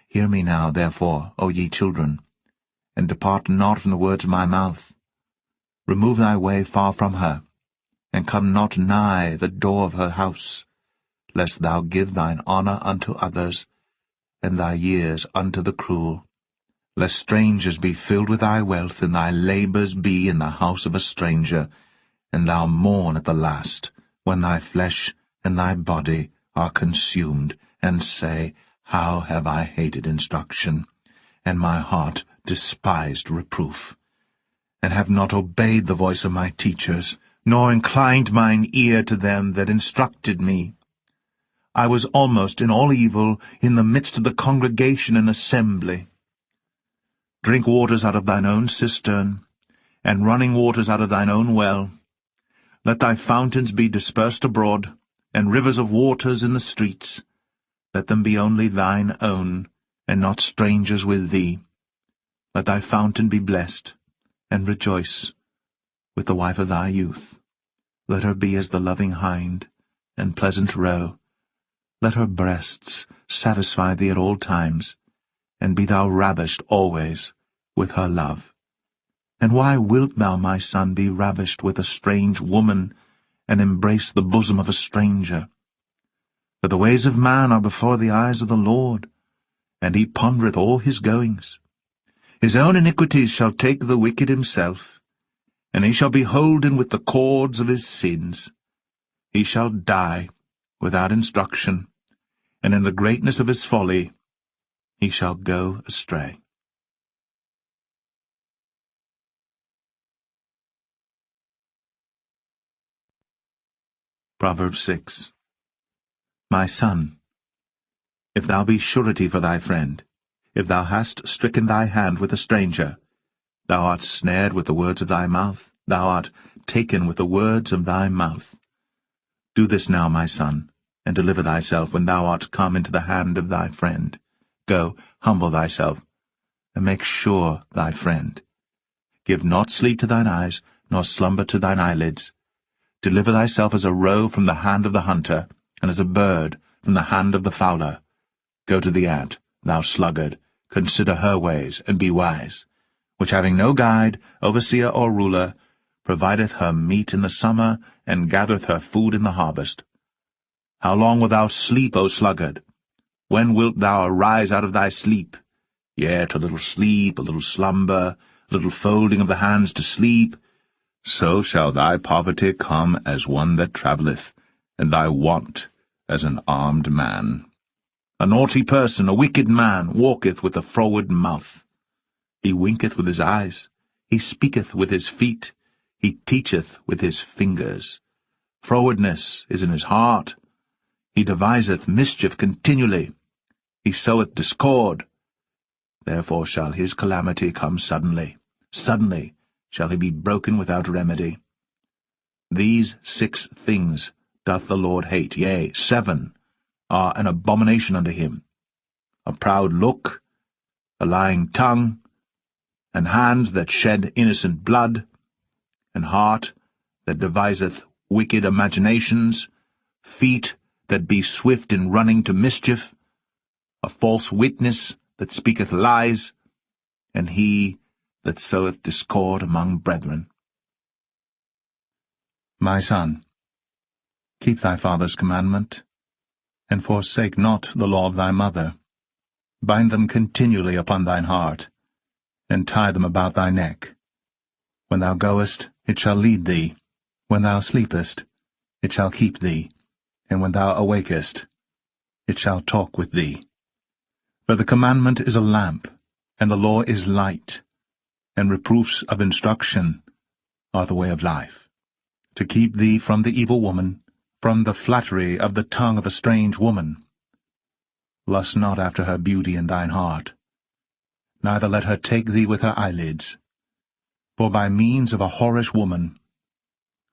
Hear me now, therefore, O ye children, and depart not from the words of my mouth. Remove thy way far from her, and come not nigh the door of her house, lest thou give thine honour unto others, and thy years unto the cruel. Lest strangers be filled with thy wealth, and thy labours be in the house of a stranger, and thou mourn at the last, when thy flesh and thy body are consumed, and say, How have I hated instruction, and my heart despised reproof, and have not obeyed the voice of my teachers, nor inclined mine ear to them that instructed me. I was almost in all evil in the midst of the congregation and assembly. Drink waters out of thine own cistern, and running waters out of thine own well. Let thy fountains be dispersed abroad, and rivers of waters in the streets. Let them be only thine own, and not strangers with thee. Let thy fountain be blessed, and rejoice with the wife of thy youth. Let her be as the loving hind, and pleasant roe. Let her breasts satisfy thee at all times, and be thou ravished always with her love. And why wilt thou, my son, be ravished with a strange woman, and embrace the bosom of a stranger? For the ways of man are before the eyes of the Lord, and he pondereth all his goings. His own iniquities shall take the wicked himself, and he shall be holden with the cords of his sins. He shall die without instruction, and in the greatness of his folly he shall go astray. Proverbs 6. My son, if thou be surety for thy friend, if thou hast stricken thy hand with a stranger, thou art snared with the words of thy mouth, thou art taken with the words of thy mouth. Do this now, my son, and deliver thyself when thou art come into the hand of thy friend. Go, humble thyself, and make sure thy friend. Give not sleep to thine eyes, nor slumber to thine eyelids. Deliver thyself as a roe from the hand of the hunter, and as a bird from the hand of the fowler. Go to the ant, thou sluggard, consider her ways, and be wise, which having no guide, overseer, or ruler, provideth her meat in the summer, and gathereth her food in the harvest. How long wilt thou sleep, O sluggard? When wilt thou arise out of thy sleep? Yet a little sleep, a little slumber, a little folding of the hands to sleep. So shall thy poverty come as one that travelleth, and thy want as an armed man. A naughty person, a wicked man, walketh with a froward mouth. He winketh with his eyes, he speaketh with his feet, he teacheth with his fingers. Frowardness is in his heart. He deviseth mischief continually. He soweth discord. Therefore shall his calamity come suddenly. Suddenly shall he be broken without remedy. These 6 things doth the Lord hate, yea, 7 are an abomination unto him: a proud look, a lying tongue, and hands that shed innocent blood, and heart that deviseth wicked imaginations, feet that be swift in running to mischief, a false witness that speaketh lies, and he that soweth discord among brethren. My son, keep thy father's commandment, and forsake not the law of thy mother. Bind them continually upon thine heart, and tie them about thy neck. When thou goest, it shall lead thee. When thou sleepest, it shall keep thee. And when thou awakest, it shall talk with thee. For the commandment is a lamp, and the law is light, and reproofs of instruction are the way of life, to keep thee from the evil woman, from the flattery of the tongue of a strange woman. Lust not after her beauty in thine heart, neither let her take thee with her eyelids. For by means of a whorish woman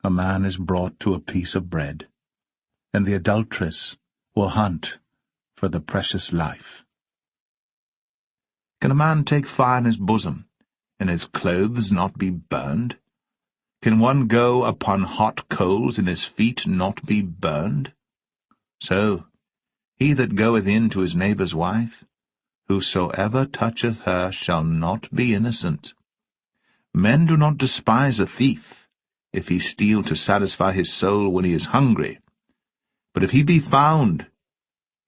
a man is brought to a piece of bread, and the adulteress will hunt for the precious life. Can a man take fire in his bosom, and his clothes not be burned? Can one go upon hot coals, and his feet not be burned? So, he that goeth in to his neighbour's wife, whosoever toucheth her shall not be innocent. Men do not despise a thief, if he steal to satisfy his soul when he is hungry. But if he be found,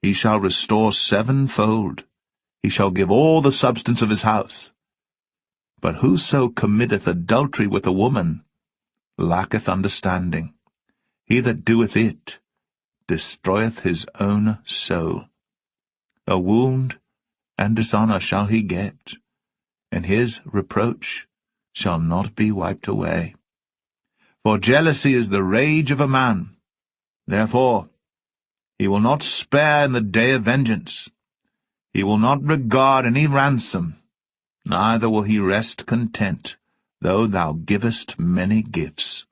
he shall restore sevenfold. He shall give all the substance of his house. But whoso committeth adultery with a woman lacketh understanding. He that doeth it destroyeth his own soul. A wound and dishonour shall he get, and his reproach shall not be wiped away. For jealousy is the rage of a man. Therefore he will not spare in the day of vengeance. He will not regard any ransom, neither will he rest content, though thou givest many gifts.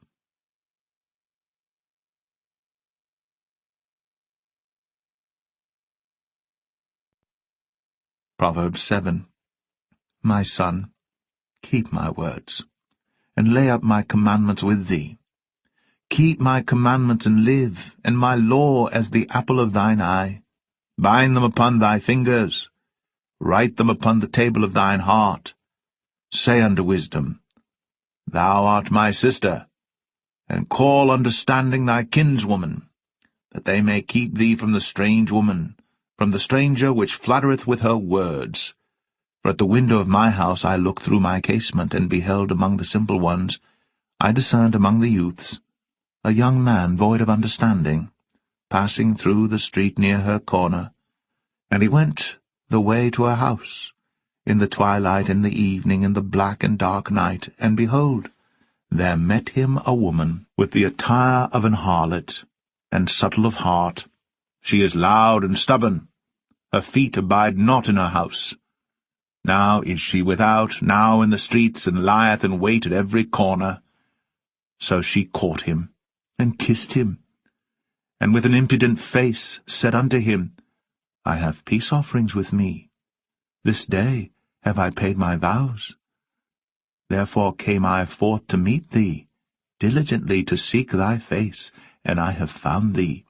Proverbs 7. My son, keep my words, and lay up my commandments with thee. Keep my commandments and live, and my law as the apple of thine eye. Bind them upon thy fingers, write them upon the table of thine heart. Say unto wisdom, Thou art my sister, and call understanding thy kinswoman, that they may keep thee from the strange woman, from the stranger which flattereth with her words. For at the window of my house I looked through my casement, and beheld among the simple ones, I discerned among the youths, a young man void of understanding, passing through the street near her corner. And he went the way to her house, in the twilight, in the evening, in the black and dark night, and behold, there met him a woman, with the attire of an harlot, and subtle of heart. She is loud and stubborn, her feet abide not in her house. Now is she without, now in the streets, and lieth in wait at every corner. So she caught him, and kissed him, and with an impudent face said unto him, I have peace offerings with me. This day have I paid my vows. Therefore came I forth to meet thee, diligently to seek thy face, and I have found thee.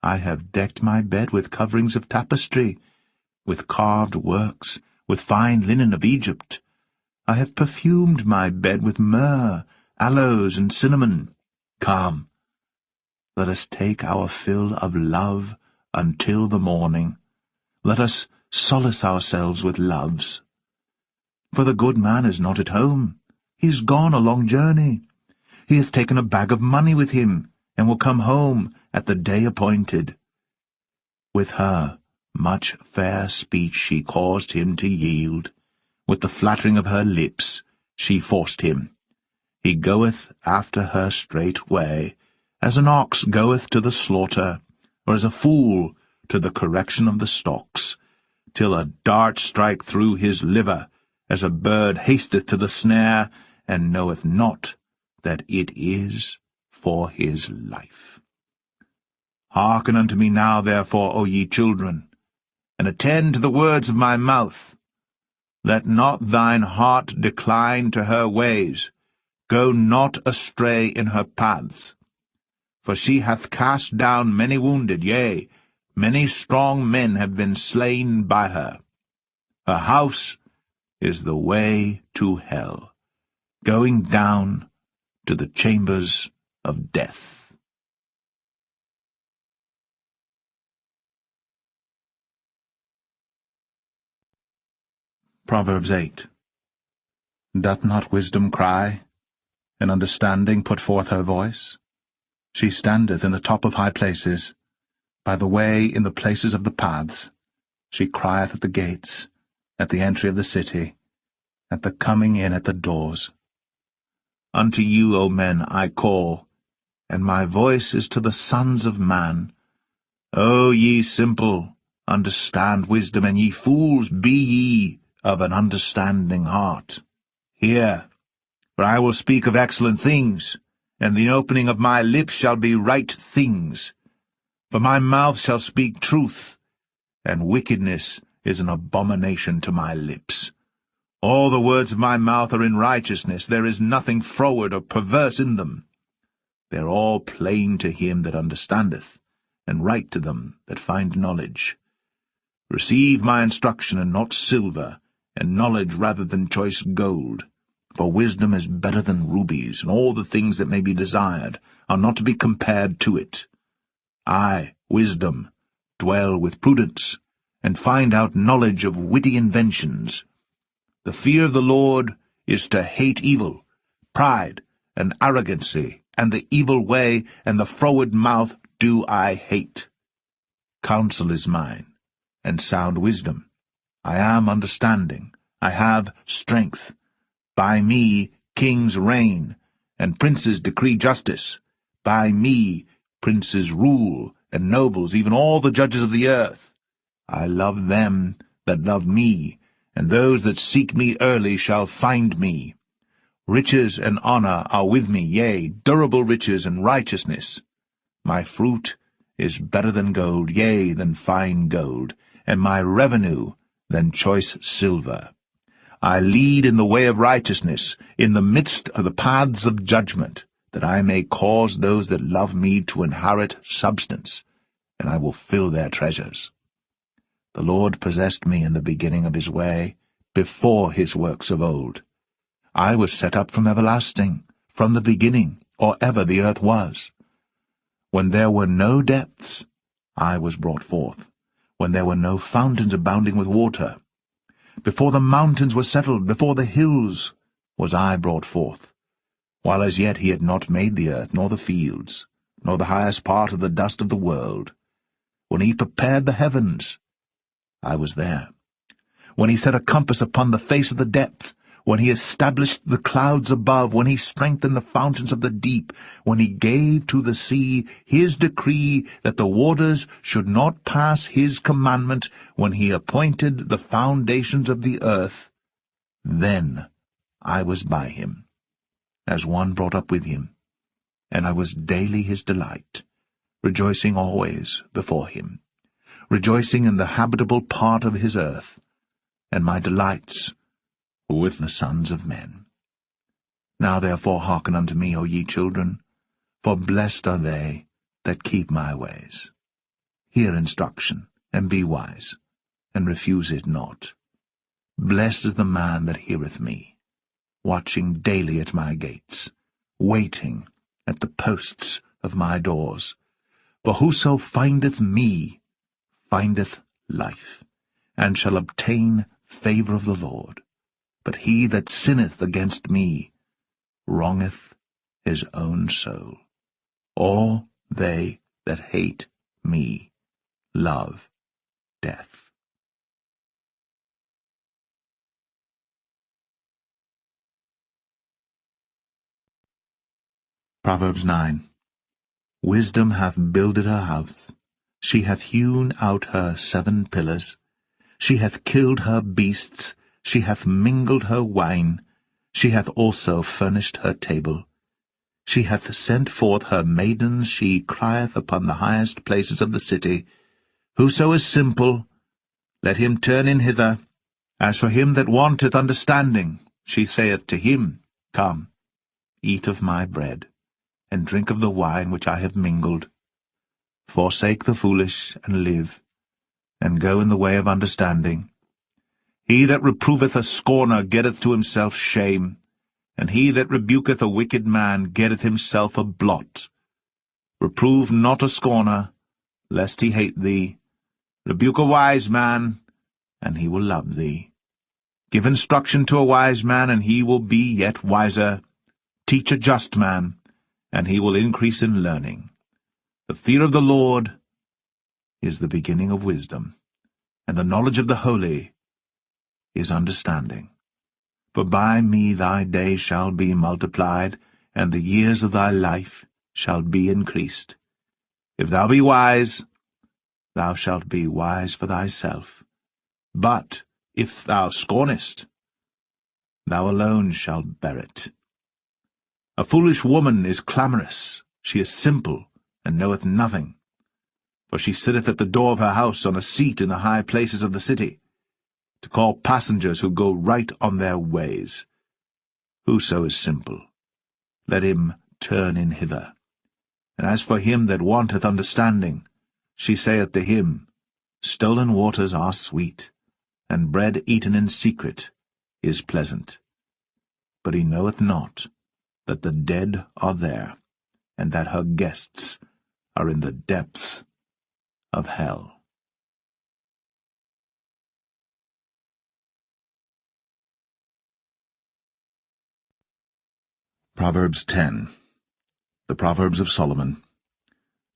I have decked my bed with coverings of tapestry, with carved works, with fine linen of Egypt. I have perfumed my bed with myrrh, aloes, and cinnamon. Come, let us take our fill of love until the morning. Let us solace ourselves with loves. For the good man is not at home. He is gone a long journey. He hath taken a bag of money with him, and will come home at the day appointed. With her much fair speech she caused him to yield. With the flattering of her lips she forced him. He goeth after her straightway, as an ox goeth to the slaughter, or as a fool to the correction of the stocks, till a dart strike through his liver, as a bird hasteth to the snare, and knoweth not that it is for his life. Hearken unto me now, therefore, O ye children, and attend to the words of my mouth. Let not thine heart decline to her ways, go not astray in her paths. For she hath cast down many wounded, yea, Many strong men have been slain by her. Her house is the way to hell, going down to the chambers of death. Proverbs 8. Doth not wisdom cry, and understanding put forth her voice? She standeth in the top of high places, by the way in the places of the paths. She crieth at the gates, at the entry of the city, at the coming in at the doors. Unto you, O men, I call, and my voice is to the sons of man. O ye simple, understand wisdom, and ye fools, be ye of an understanding heart. Hear, for I will speak of excellent things, and the opening of my lips shall be right things. For my mouth shall speak truth, and wickedness is an abomination to my lips. All the words of my mouth are in righteousness, there is nothing froward or perverse in them. They are all plain to him that understandeth, and right to them that find knowledge. Receive my instruction, and not silver, and knowledge rather than choice gold. For wisdom is better than rubies, and all the things that may be desired are not to be compared to it. I, wisdom, dwell with prudence, and find out knowledge of witty inventions. The fear of the Lord is to hate evil, pride, and arrogancy, and the evil way, and the froward mouth do I hate. Counsel is mine, and sound wisdom. I am understanding, I have strength. By me kings reign, and princes decree justice. By me princes rule, and nobles, even all the judges of the earth. I love them that love me, and those that seek me early shall find me. Riches and honor are with me, yea, durable riches and righteousness. My fruit is better than gold, yea, than fine gold, and my revenue than choice silver. I lead in the way of righteousness, in the midst of the paths of judgment, that I may cause those that love me to inherit substance, and I will fill their treasures. The Lord possessed me in the beginning of his way, before his works of old. I was set up from everlasting, from the beginning, or ever the earth was. When there were no depths, I was brought forth, when there were no fountains abounding with water. Before the mountains were settled, before the hills, was I brought forth, while as yet he had not made the earth, nor the fields, nor the highest part of the dust of the world. When he prepared the heavens, I was there. When he set a compass upon the face of the depth, when he established the clouds above, when he strengthened the fountains of the deep, when he gave to the sea his decree that the waters should not pass his commandment, when he appointed the foundations of the earth, then I was by him, as one brought up with him, and I was daily his delight, rejoicing always before him, rejoicing in the habitable part of his earth, and my delights were with the sons of men. Now therefore hearken unto me, O ye children, for blessed are they that keep my ways. Hear instruction, and be wise, and refuse it not. Blessed is the man that heareth me, watching daily at my gates, waiting at the posts of my doors. For whoso findeth me findeth life, and shall obtain favour of the Lord. But he that sinneth against me wrongeth his own soul. All they that hate me love death. Proverbs 9. Wisdom hath builded her house, she hath hewn out her 7 pillars, she hath killed her beasts, she hath mingled her wine, she hath also furnished her table. She hath sent forth her maidens, she crieth upon the highest places of the city. Whoso is simple, let him turn in hither. As for him that wanteth understanding, she saith to him, Come, eat of my bread, and drink of the wine which I have mingled. Forsake the foolish, and live, and go in the way of understanding. He that reproveth a scorner getteth to himself shame, and he that rebuketh a wicked man getteth himself a blot. Reprove not a scorner, lest he hate thee. Rebuke a wise man, and he will love thee. Give instruction to a wise man, and he will be yet wiser. Teach a just man, and he will increase in learning. The fear of the Lord is the beginning of wisdom, and the knowledge of the holy is understanding. For by me thy days shall be multiplied, and the years of thy life shall be increased. If thou be wise, thou shalt be wise for thyself. But if thou scornest, thou alone shalt bear it. A foolish woman is clamorous, she is simple, and knoweth nothing. For she sitteth at the door of her house on a seat in the high places of the city, to call passengers who go right on their ways. Whoso is simple, let him turn in hither. And as for him that wanteth understanding, she saith to him, Stolen waters are sweet, and bread eaten in secret is pleasant. But he knoweth not that the dead are there, and that her guests are in the depths of hell. Proverbs 10. The Proverbs of Solomon.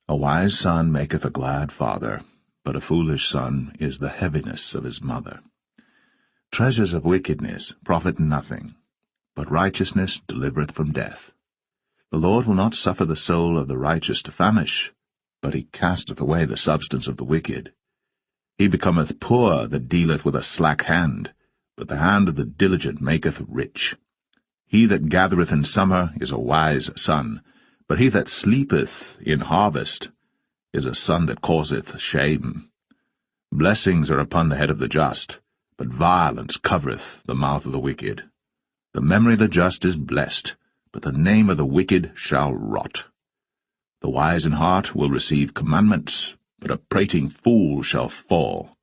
A wise son maketh a glad father, but a foolish son is the heaviness of his mother. Treasures of wickedness profit nothing, but righteousness delivereth from death. The Lord will not suffer the soul of the righteous to famish, but he casteth away the substance of the wicked. He becometh poor that dealeth with a slack hand, but the hand of the diligent maketh rich. He that gathereth in summer is a wise son, but he that sleepeth in harvest is a son that causeth shame. Blessings are upon the head of the just, but violence covereth the mouth of the wicked. The memory of the just is blessed, but the name of the wicked shall rot. The wise in heart will receive commandments, but a prating fool shall fall.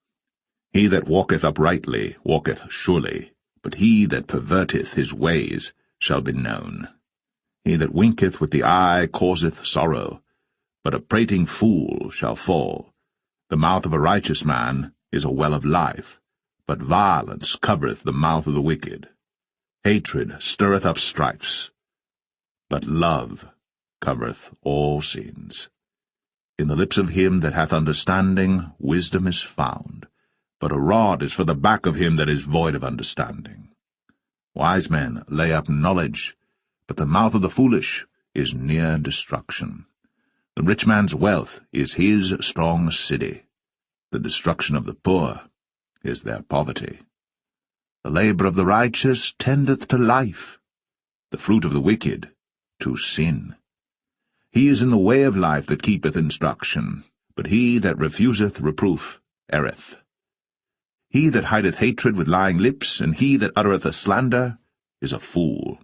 He that walketh uprightly walketh surely, but he that perverteth his ways shall be known. He that winketh with the eye causeth sorrow, but a prating fool shall fall. The mouth of a righteous man is a well of life, but violence covereth the mouth of the wicked. Hatred stirreth up strifes, but love covereth all sins. In the lips of him that hath understanding wisdom is found, but a rod is for the back of him that is void of understanding. Wise men lay up knowledge, but the mouth of the foolish is near destruction. The rich man's wealth is his strong city. The destruction of the poor is their poverty. The labor of the righteous tendeth to life, the fruit of the wicked to sin. He is in the way of life that keepeth instruction, but he that refuseth reproof erreth. He that hideth hatred with lying lips, and he that uttereth a slander, is a fool.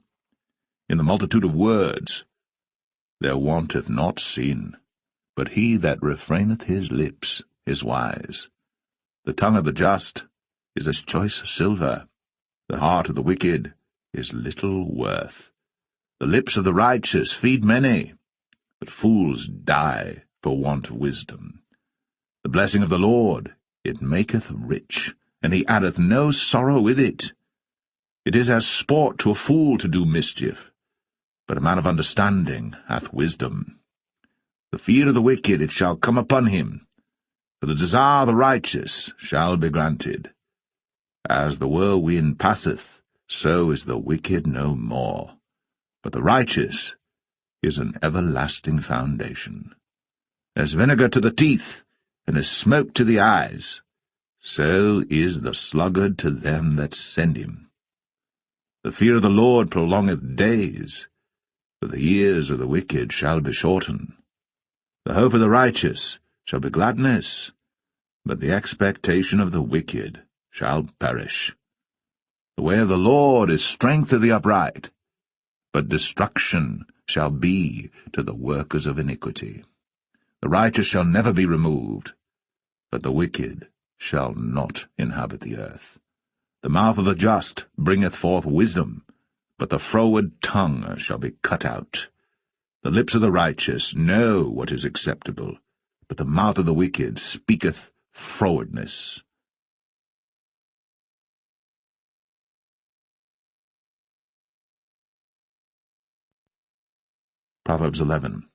In the multitude of words there wanteth not sin, but he that refraineth his lips is wise. The tongue of the just is as choice silver, the heart of the wicked is little worth. The lips of the righteous feed many, but fools die for want of wisdom. The blessing of the Lord, it maketh rich, and he addeth no sorrow with it. It is as sport to a fool to do mischief, but a man of understanding hath wisdom. The fear of the wicked it shall come upon him, for the desire of the righteous shall be granted. As the whirlwind passeth, so is the wicked no more, but the righteous is an everlasting foundation. As vinegar to the teeth, and as smoke to the eyes, so is the sluggard to them that send him. The fear of the Lord prolongeth days, but the years of the wicked shall be shortened. The hope of the righteous shall be gladness, but the expectation of the wicked shall perish. The way of the Lord is strength to the upright, but destruction shall be to the workers of iniquity. The righteous shall never be removed, but the wicked shall not inhabit the earth. The mouth of the just bringeth forth wisdom, but the froward tongue shall be cut out. The lips of the righteous know what is acceptable, but the mouth of the wicked speaketh frowardness. Proverbs 11.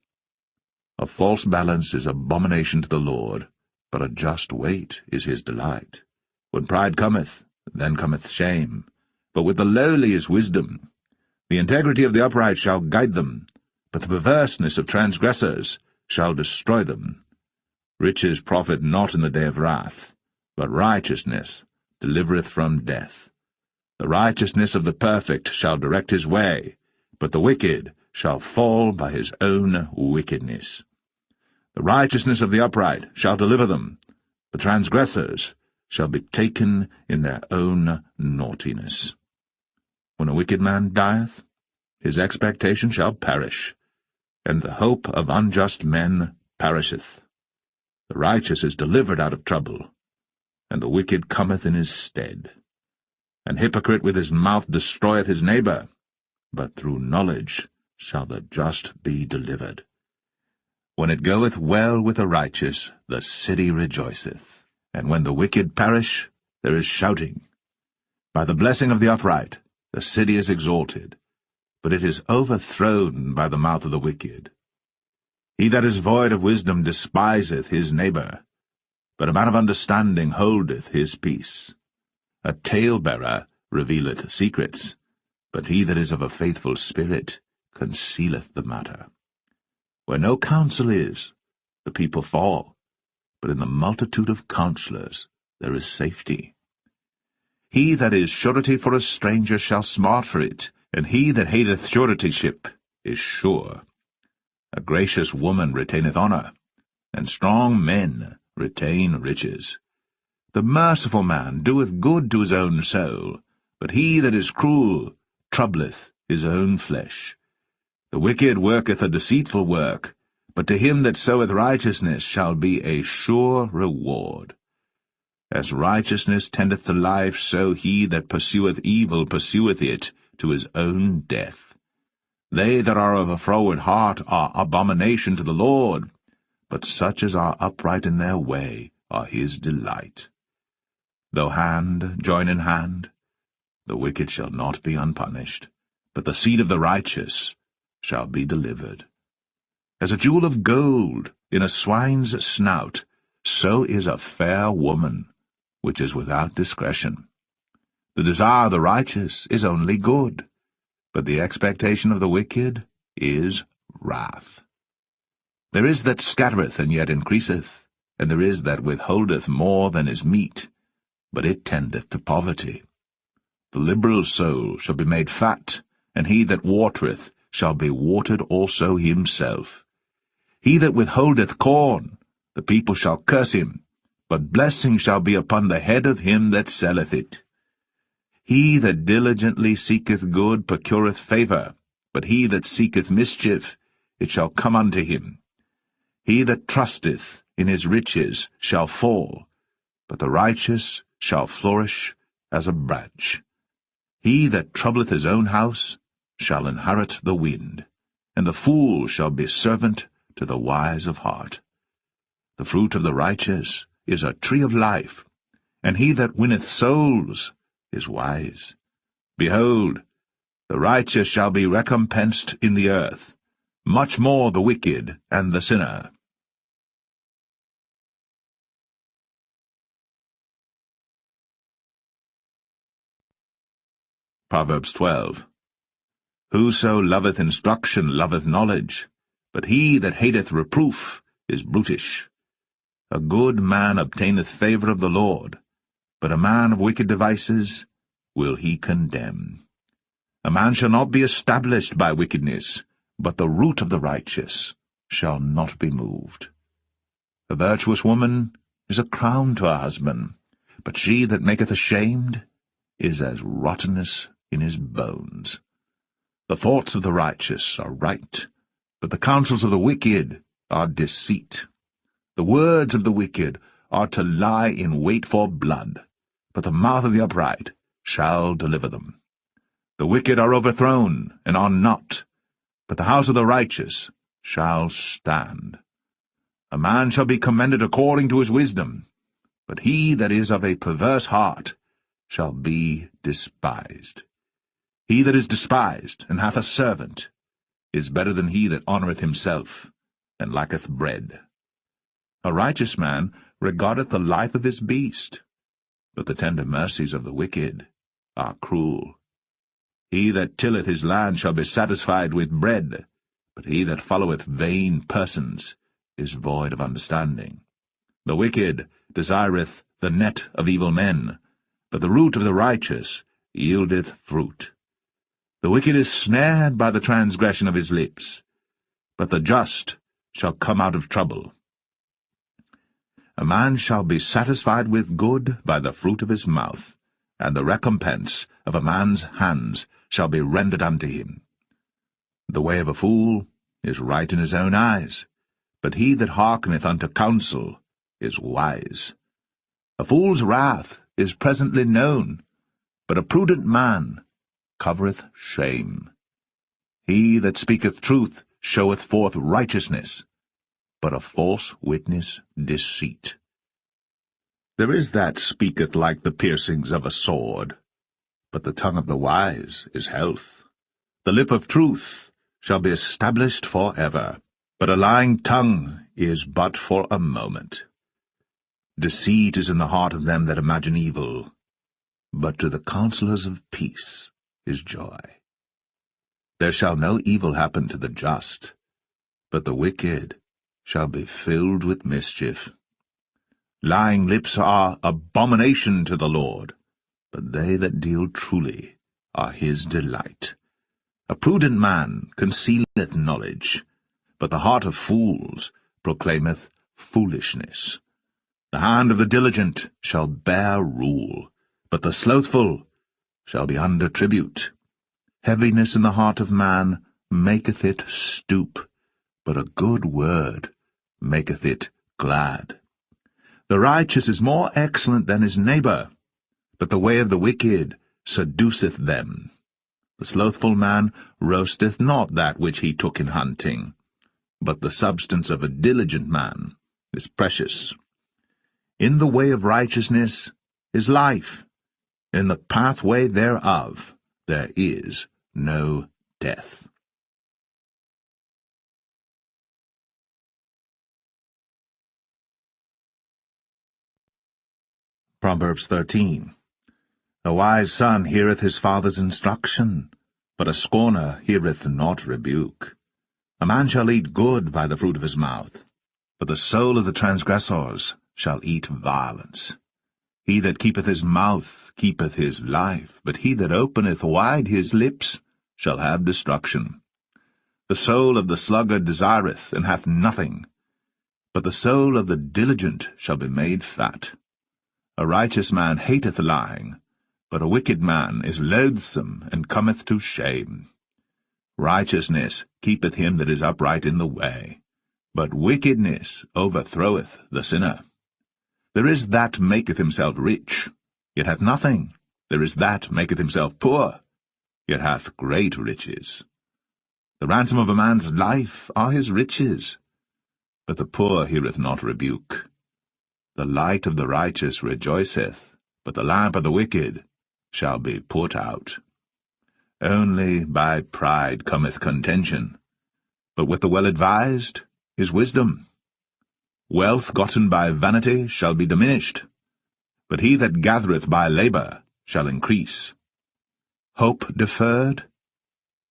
A false balance is abomination to the Lord, but a just weight is his delight. When pride cometh, then cometh shame, but with the lowly is wisdom. The integrity of the upright shall guide them, but the perverseness of transgressors shall destroy them. Riches profit not in the day of wrath, but righteousness delivereth from death. The righteousness of the perfect shall direct his way, but the wicked shall fall by his own wickedness. The righteousness of the upright shall deliver them, the transgressors shall be taken in their own naughtiness. When a wicked man dieth, his expectation shall perish, and the hope of unjust men perisheth. The righteous is delivered out of trouble, and the wicked cometh in his stead. An hypocrite with his mouth destroyeth his neighbor, but through knowledge shall the just be delivered. When it goeth well with the righteous, the city rejoiceth, and when the wicked perish, there is shouting. By the blessing of the upright, the city is exalted, but it is overthrown by the mouth of the wicked. He that is void of wisdom despiseth his neighbor, but a man of understanding holdeth his peace. A talebearer revealeth secrets, but he that is of a faithful spirit concealeth the matter. Where no counsel is, the people fall, but in the multitude of counselors there is safety. He that is surety for a stranger shall smart for it, and he that hateth suretyship is sure. A gracious woman retaineth honour, and strong men retain riches. The merciful man doeth good to his own soul, but he that is cruel troubleth his own flesh. The wicked worketh a deceitful work, but to him that soweth righteousness shall be a sure reward. As righteousness tendeth to life, so he that pursueth evil pursueth it to his own death. They that are of a froward heart are abomination to the Lord, but such as are upright in their way are his delight. Though hand join in hand, the wicked shall not be unpunished, but the seed of the righteous shall be delivered. As a jewel of gold in a swine's snout, so is a fair woman, which is without discretion. The desire of the righteous is only good, but the expectation of the wicked is wrath. There is that scattereth and yet increaseth, and there is that withholdeth more than is meet, but it tendeth to poverty. The liberal soul shall be made fat, and he that watereth shall be watered also himself. He that withholdeth corn, the people shall curse him, but blessing shall be upon the head of him that selleth it. He that diligently seeketh good procureth favour, but he that seeketh mischief, it shall come unto him. He that trusteth in his riches shall fall, but the righteous shall flourish as a branch. He that troubleth his own house shall inherit the wind, and the fool shall be servant to the wise of heart. The fruit of the righteous is a tree of life, and he that winneth souls is wise. Behold, the righteous shall be recompensed in the earth, much more the wicked and the sinner. Proverbs 12. Whoso loveth instruction loveth knowledge, but he that hateth reproof is brutish. A good man obtaineth favour of the Lord, but a man of wicked devices will he condemn. A man shall not be established by wickedness, but the root of the righteous shall not be moved. A virtuous woman is a crown to her husband, but she that maketh ashamed is as rottenness in his bones. The thoughts of the righteous are right, but the counsels of the wicked are deceit. The words of the wicked are to lie in wait for blood, but the mouth of the upright shall deliver them. The wicked are overthrown and are not, but the house of the righteous shall stand. A man shall be commended according to his wisdom, but he that is of a perverse heart shall be despised. He that is despised and hath a servant is better than he that honoureth himself and lacketh bread. A righteous man regardeth the life of his beast, but the tender mercies of the wicked are cruel. He that tilleth his land shall be satisfied with bread, but he that followeth vain persons is void of understanding. The wicked desireth the net of evil men, but the root of the righteous yieldeth fruit. The wicked is snared by the transgression of his lips, but the just shall come out of trouble. A man shall be satisfied with good by the fruit of his mouth, and the recompense of a man's hands shall be rendered unto him. The way of a fool is right in his own eyes, but he that hearkeneth unto counsel is wise. A fool's wrath is presently known, but a prudent man covereth shame. He that speaketh truth showeth forth righteousness, but a false witness deceit. There is that speaketh like the piercings of a sword, but the tongue of the wise is health. The lip of truth shall be established for ever, but a lying tongue is but for a moment. Deceit is in the heart of them that imagine evil, but to the counselors of peace is joy. There shall no evil happen to the just, but the wicked shall be filled with mischief. Lying lips are abomination to the Lord, but they that deal truly are his delight. A prudent man concealeth knowledge, but the heart of fools proclaimeth foolishness. The hand of the diligent shall bear rule, but the slothful shall be under tribute. Heaviness in the heart of man maketh it stoop, but a good word maketh it glad. The righteous is more excellent than his neighbour, but the way of the wicked seduceth them. The slothful man roasteth not that which he took in hunting, but the substance of a diligent man is precious. In the way of righteousness is life, in the pathway thereof there is no death. Proverbs 13. A wise son heareth his father's instruction, but a scorner heareth not rebuke. A man shall eat good by the fruit of his mouth, but the soul of the transgressors shall eat violence. He that keepeth his mouth keepeth his life, but he that openeth wide his lips shall have destruction. The soul of the sluggard desireth, and hath nothing, but the soul of the diligent shall be made fat. A righteous man hateth lying, but a wicked man is loathsome, and cometh to shame. Righteousness keepeth him that is upright in the way, but wickedness overthroweth the sinner. There is that maketh himself rich, yet hath nothing. There is that maketh himself poor, yet hath great riches. The ransom of a man's life are his riches, but the poor heareth not rebuke. The light of the righteous rejoiceth, but the lamp of the wicked shall be put out. Only by pride cometh contention, but with the well-advised is wisdom. Wealth gotten by vanity shall be diminished, but he that gathereth by labour shall increase. Hope deferred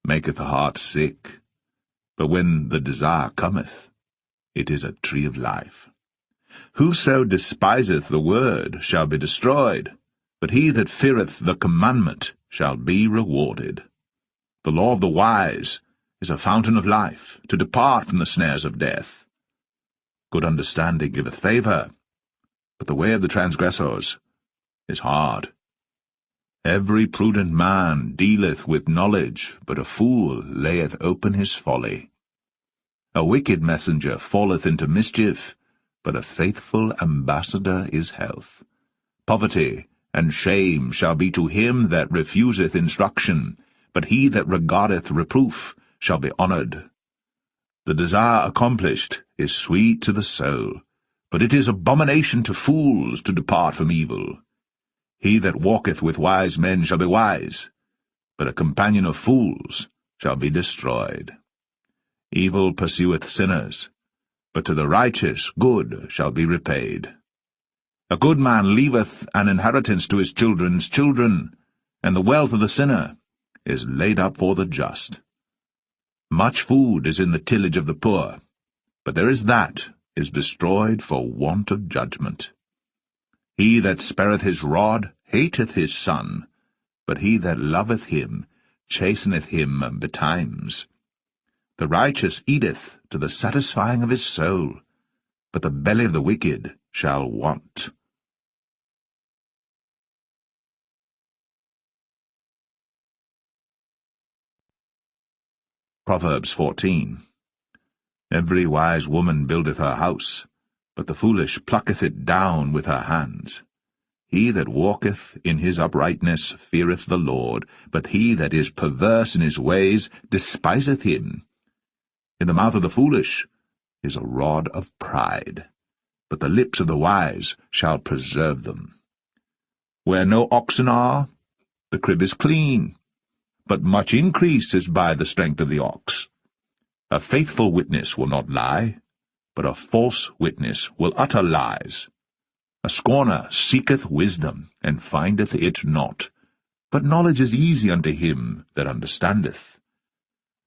maketh the heart sick, but when the desire cometh, it is a tree of life. Whoso despiseth the word shall be destroyed, but he that feareth the commandment shall be rewarded. The law of the wise is a fountain of life, to depart from the snares of death. Good understanding giveth favour, but the way of the transgressors is hard. Every prudent man dealeth with knowledge, but a fool layeth open his folly. A wicked messenger falleth into mischief, but a faithful ambassador is health. Poverty and shame shall be to him that refuseth instruction, but he that regardeth reproof shall be honoured. The desire accomplished is sweet to the soul, but it is abomination to fools to depart from evil. He that walketh with wise men shall be wise, but a companion of fools shall be destroyed. Evil pursueth sinners, but to the righteous good shall be repaid. A good man leaveth an inheritance to his children's children, and the wealth of the sinner is laid up for the just. Much food is in the tillage of the poor, but there is that is destroyed for want of judgment. He that spareth his rod hateth his son, but he that loveth him chasteneth him betimes. The righteous eateth to the satisfying of his soul, but the belly of the wicked shall want. Proverbs 14. Every wise woman buildeth her house, but the foolish plucketh it down with her hands. He that walketh in his uprightness feareth the Lord, but he that is perverse in his ways despiseth him. In the mouth of the foolish is a rod of pride, but the lips of the wise shall preserve them. Where no oxen are, the crib is clean, but much increase is by the strength of the ox. A faithful witness will not lie, but a false witness will utter lies. A scorner seeketh wisdom, and findeth it not, but knowledge is easy unto him that understandeth.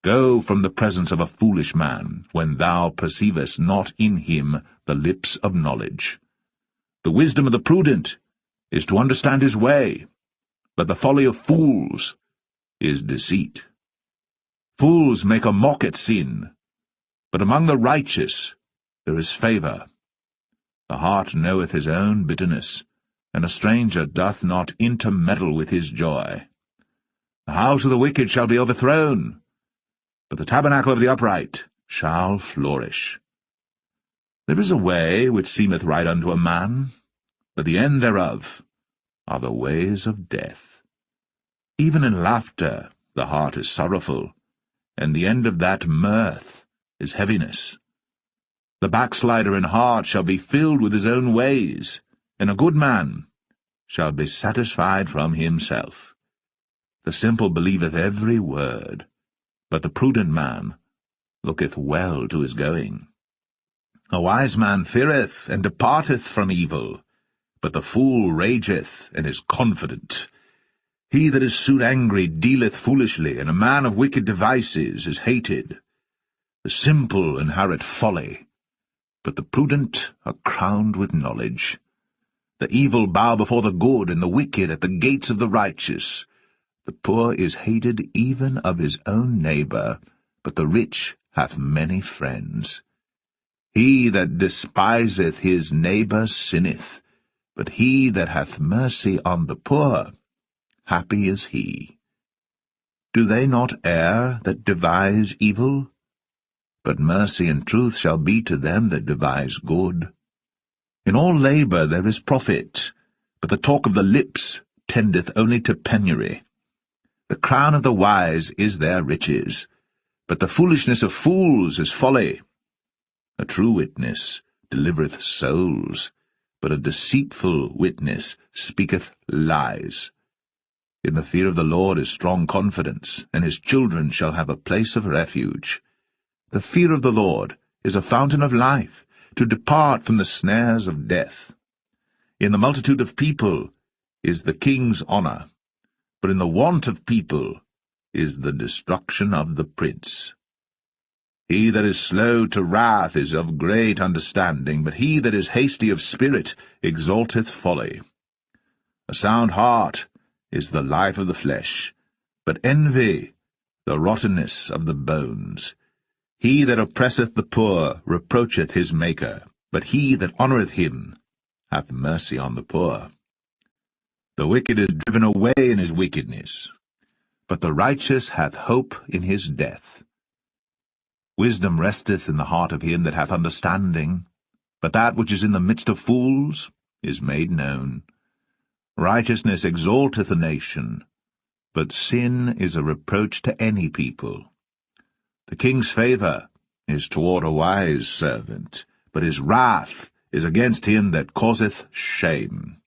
Go from the presence of a foolish man, when thou perceivest not in him the lips of knowledge. The wisdom of the prudent is to understand his way, but the folly of fools is deceit. Fools make a mock at sin, but among the righteous there is favour. The heart knoweth his own bitterness, and a stranger doth not intermeddle with his joy. The house of the wicked shall be overthrown, but the tabernacle of the upright shall flourish. There is a way which seemeth right unto a man, but the end thereof are the ways of death. Even in laughter the heart is sorrowful, and the end of that mirth is heaviness. The backslider in heart shall be filled with his own ways, and a good man shall be satisfied from himself. The simple believeth every word, but the prudent man looketh well to his going. A wise man feareth and departeth from evil, but the fool rageth and is confident. He that is soon angry dealeth foolishly, and a man of wicked devices is hated. The simple inherit folly, but the prudent are crowned with knowledge. The evil bow before the good, and the wicked at the gates of the righteous. The poor is hated even of his own neighbour, but the rich hath many friends. He that despiseth his neighbour sinneth, but he that hath mercy on the poor, happy is he. Do they not err that devise evil? But mercy and truth shall be to them that devise good. In all labour there is profit, but the talk of the lips tendeth only to penury. The crown of the wise is their riches, but the foolishness of fools is folly. A true witness delivereth souls, but a deceitful witness speaketh lies. In the fear of the Lord is strong confidence, and his children shall have a place of refuge. The fear of the Lord is a fountain of life, to depart from the snares of death. In the multitude of people is the king's honour, but in the want of people is the destruction of the prince. He that is slow to wrath is of great understanding, but he that is hasty of spirit exalteth folly. A sound heart is the life of the flesh, but envy the rottenness of the bones. He that oppresseth the poor reproacheth his Maker, but he that honoureth him hath mercy on the poor. The wicked is driven away in his wickedness, but the righteous hath hope in his death. Wisdom resteth in the heart of him that hath understanding, but that which is in the midst of fools is made known. Righteousness exalteth a nation, but sin is a reproach to any people. The king's favour is toward a wise servant, but his wrath is against him that causeth shame.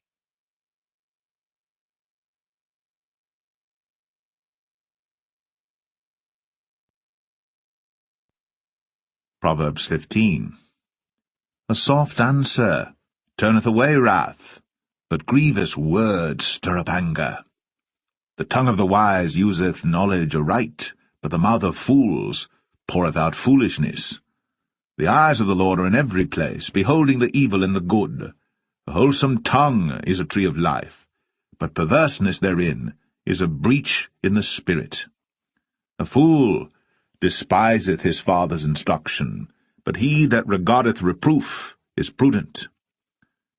Proverbs 15. A soft answer turneth away wrath, but grievous words stir up anger. The tongue of the wise useth knowledge aright, but the mouth of fools poureth out foolishness. The eyes of the Lord are in every place, beholding the evil and the good. A wholesome tongue is a tree of life, but perverseness therein is a breach in the spirit. A fool despiseth his father's instruction, but he that regardeth reproof is prudent.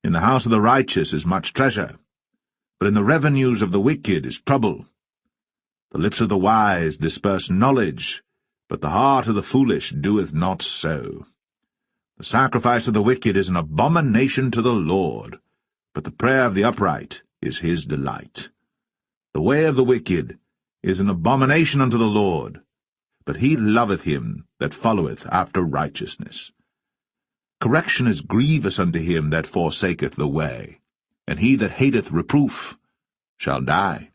In the house of the righteous is much treasure, but in the revenues of the wicked is trouble. The lips of the wise disperse knowledge, but the heart of the foolish doeth not so. The sacrifice of the wicked is an abomination to the Lord, but the prayer of the upright is his delight. The way of the wicked is an abomination unto the Lord, but he loveth him that followeth after righteousness. Correction is grievous unto him that forsaketh the way, and he that hateth reproof shall die.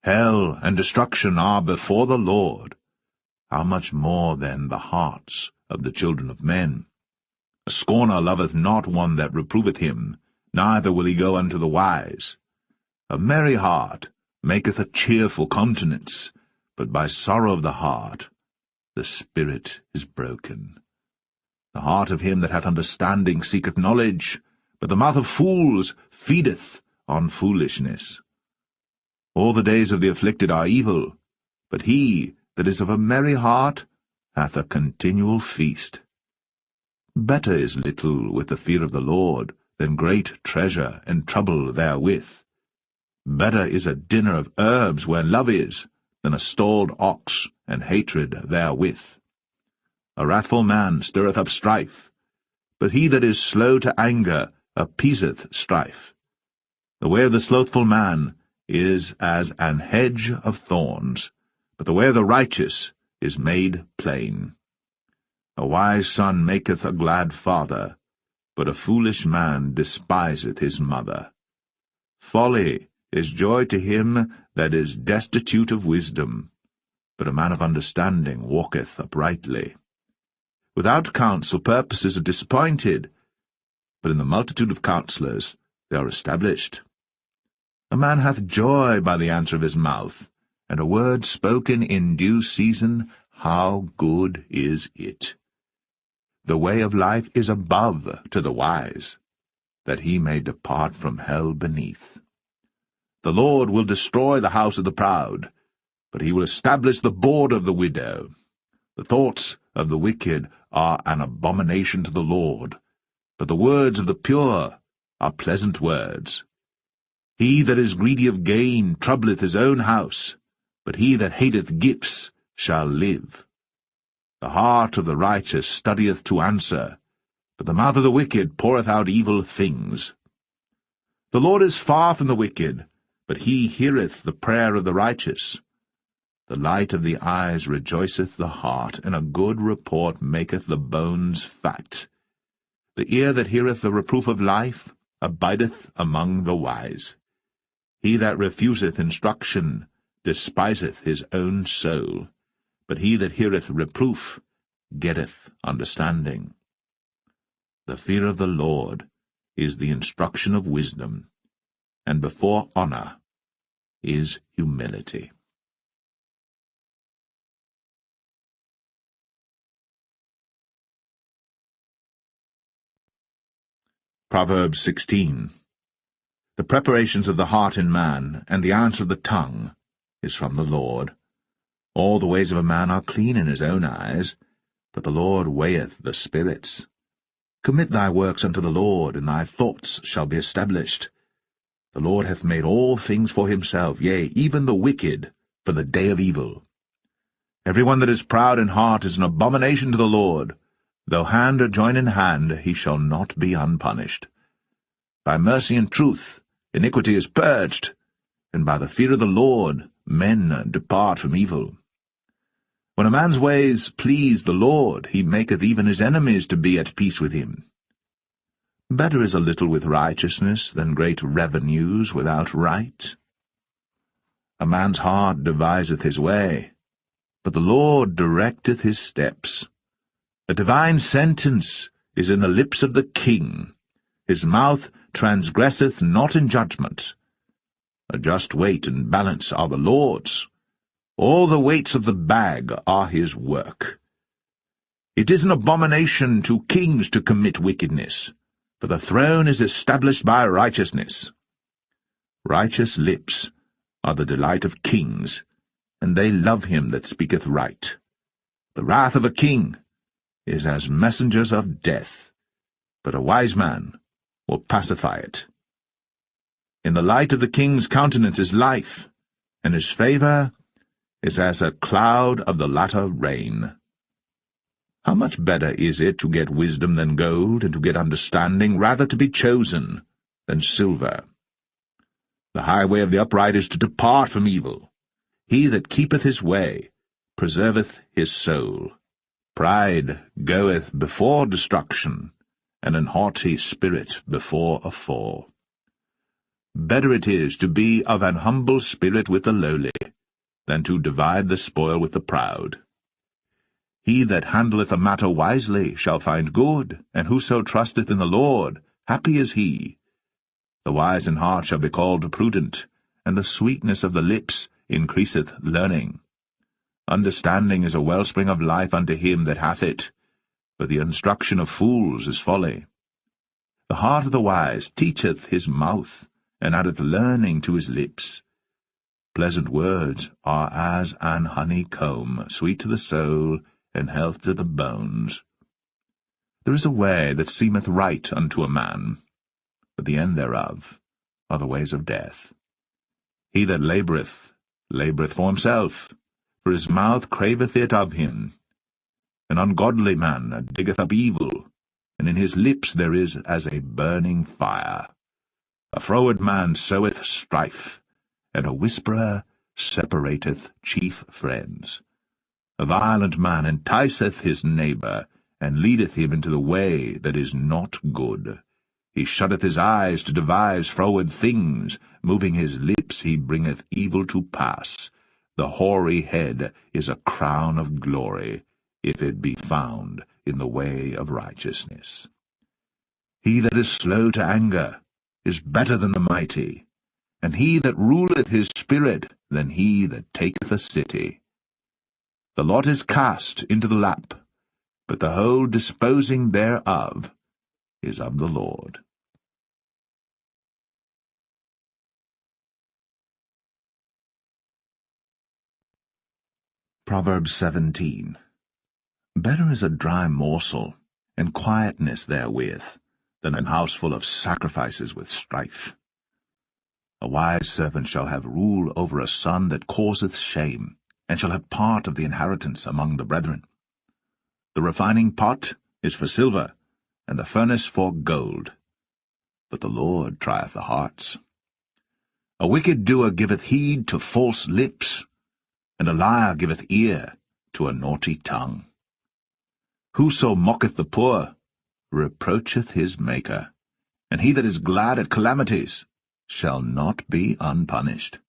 Hell and destruction are before the Lord. How much more then the hearts of the children of men? A scorner loveth not one that reproveth him, neither will he go unto the wise. A merry heart maketh a cheerful countenance, but by sorrow of the heart the spirit is broken. The heart of him that hath understanding seeketh knowledge, but the mouth of fools feedeth on foolishness. All the days of the afflicted are evil, but he that is of a merry heart hath a continual feast. Better is little with the fear of the Lord than great treasure and trouble therewith. Better is a dinner of herbs where love is, than a stalled ox and hatred therewith. A wrathful man stirreth up strife, but he that is slow to anger appeaseth strife. The way of the slothful man is as an hedge of thorns, but the way of the righteous is made plain. A wise son maketh a glad father, but a foolish man despiseth his mother. Folly is joy to him that is destitute of wisdom, but a man of understanding walketh uprightly. Without counsel purposes are disappointed, but in the multitude of counselors they are established. A man hath joy by the answer of his mouth, and a word spoken in due season, how good is it! The way of life is above to the wise, that he may depart from hell beneath. The Lord will destroy the house of the proud, but he will establish the board of the widow. The thoughts of the wicked are an abomination to the Lord, but the words of the pure are pleasant words. He that is greedy of gain troubleth his own house, but he that hateth gifts shall live. The heart of the righteous studieth to answer, but the mouth of the wicked poureth out evil things. The Lord is far from the wicked, but he heareth the prayer of the righteous. The light of the eyes rejoiceth the heart, and a good report maketh the bones fat. The ear that heareth the reproof of life abideth among the wise. He that refuseth instruction despiseth his own soul, but he that heareth reproof getteth understanding. The fear of the Lord is the instruction of wisdom, and before honor is humility. Proverbs 16. The preparations of the heart in man, and the answer of the tongue, is from the Lord. All the ways of a man are clean in his own eyes, but the Lord weigheth the spirits. Commit thy works unto the Lord, and thy thoughts shall be established. The Lord hath made all things for himself, yea, even the wicked, for the day of evil. Every one that is proud in heart is an abomination to the Lord, Though hand or join in hand, he shall not be unpunished. By mercy and truth iniquity is purged, and by the fear of the Lord men depart from evil. When a man's ways please the Lord, he maketh even his enemies to be at peace with him. Better is a little with righteousness than great revenues without right. A man's heart deviseth his way, but the Lord directeth his steps. A divine sentence is in the lips of the king. His mouth transgresseth not in judgment. A just weight and balance are the Lord's. All the weights of the bag are his work. It is an abomination to kings to commit wickedness, for the throne is established by righteousness. Righteous lips are the delight of kings, and they love him that speaketh right. The wrath of a king is as messengers of death, but a wise man will pacify it. In the light of the king's countenance is life, and his favour is as a cloud of the latter rain. How much better is it to get wisdom than gold, and to get understanding rather to be chosen than silver? The highway of the upright is to depart from evil. He that keepeth his way preserveth his soul. Pride goeth before destruction, and an haughty spirit before a fall. Better it is to be of an humble spirit with the lowly, than to divide the spoil with the proud. He that handleth a matter wisely shall find good, and whoso trusteth in the Lord, happy is he. The wise in heart shall be called prudent, and the sweetness of the lips increaseth learning. Understanding is a wellspring of life unto him that hath it, but the instruction of fools is folly. The heart of the wise teacheth his mouth, and addeth learning to his lips. Pleasant words are as an honeycomb, sweet to the soul, and health to the bones. There is a way that seemeth right unto a man, but the end thereof are the ways of death. He that laboureth for himself, for his mouth craveth it of him. An ungodly man diggeth up evil, and in his lips there is as a burning fire. A froward man soweth strife, and a whisperer separateth chief friends. A violent man enticeth his neighbour, and leadeth him into the way that is not good. He shutteth his eyes to devise froward things, moving his lips he bringeth evil to pass. The hoary head is a crown of glory, if it be found in the way of righteousness. He that is slow to anger is better than the mighty, and he that ruleth his spirit than he that taketh a city. The lot is cast into the lap, but the whole disposing thereof is of the Lord. Proverbs 17. Better is a dry morsel, and quietness therewith, than an house full of sacrifices with strife. A wise servant shall have rule over a son that causeth shame, and shall have part of the inheritance among the brethren. The refining pot is for silver, and the furnace for gold, but the Lord trieth the hearts. A wicked doer giveth heed to false lips, and a liar giveth ear to a naughty tongue. Whoso mocketh the poor reproacheth his Maker, and he that is glad at calamities shall not be unpunished.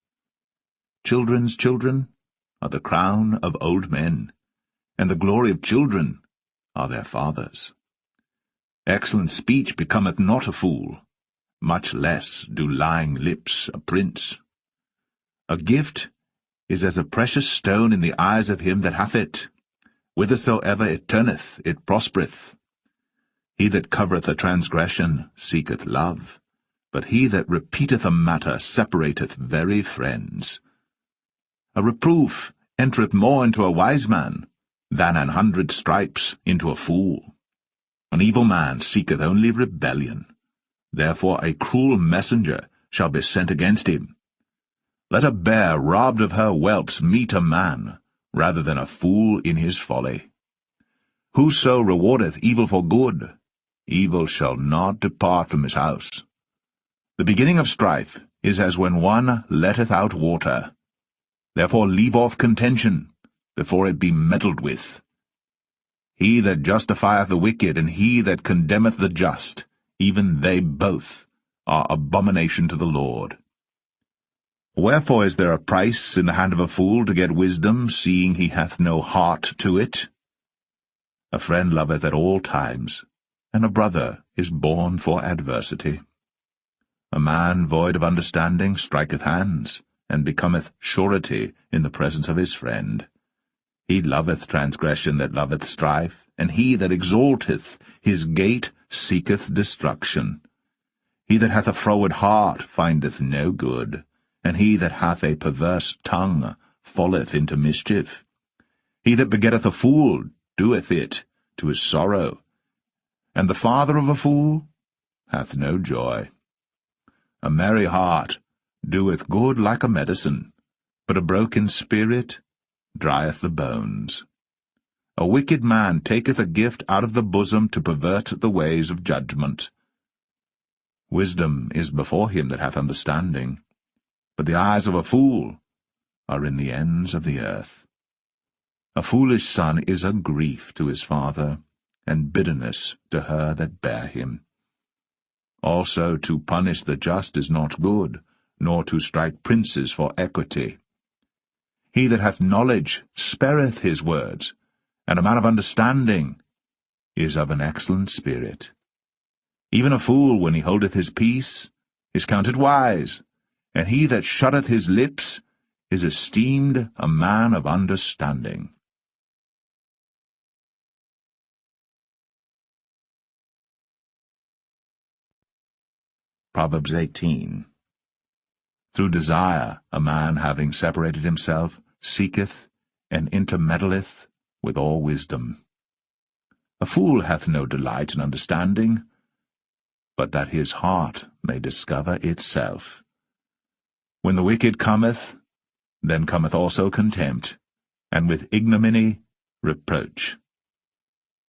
Children's children are the crown of old men, and the glory of children are their fathers. Excellent speech becometh not a fool, much less do lying lips a prince. A gift is as a precious stone in the eyes of him that hath it. Whithersoever it turneth, it prospereth. He that covereth a transgression seeketh love, but he that repeateth a matter separateth very friends. A reproof entereth more into a wise man than 100 stripes into a fool. An evil man seeketh only rebellion, therefore a cruel messenger shall be sent against him. Let a bear robbed of her whelps meet a man, rather than a fool in his folly. Whoso rewardeth evil for good, evil shall not depart from his house. The beginning of strife is as when one letteth out water. Therefore leave off contention, before it be meddled with. He that justifieth the wicked, and he that condemneth the just, even they both are abomination to the Lord. Wherefore is there a price in the hand of a fool to get wisdom, seeing he hath no heart to it? A friend loveth at all times, and a brother is born for adversity. A man void of understanding striketh hands, and becometh surety in the presence of his friend. He loveth transgression that loveth strife, and he that exalteth his gate seeketh destruction. He that hath a froward heart findeth no good, and he that hath a perverse tongue falleth into mischief. He that begetteth a fool doeth it to his sorrow, and the father of a fool hath no joy. A merry heart doeth good like a medicine, but a broken spirit drieth the bones. A wicked man taketh a gift out of the bosom to pervert the ways of judgment. Wisdom is before him that hath understanding, but the eyes of a fool are in the ends of the earth. A foolish son is a grief to his father, and bitterness to her that bare him. Also to punish the just is not good, nor to strike princes for equity. He that hath knowledge spareth his words, and a man of understanding is of an excellent spirit. Even a fool, when he holdeth his peace, is counted wise, and he that shutteth his lips is esteemed a man of understanding. Proverbs 18. Through desire a man, having separated himself, seeketh and intermeddleth with all wisdom. A fool hath no delight in understanding, but that his heart may discover itself. When the wicked cometh, then cometh also contempt, and with ignominy reproach.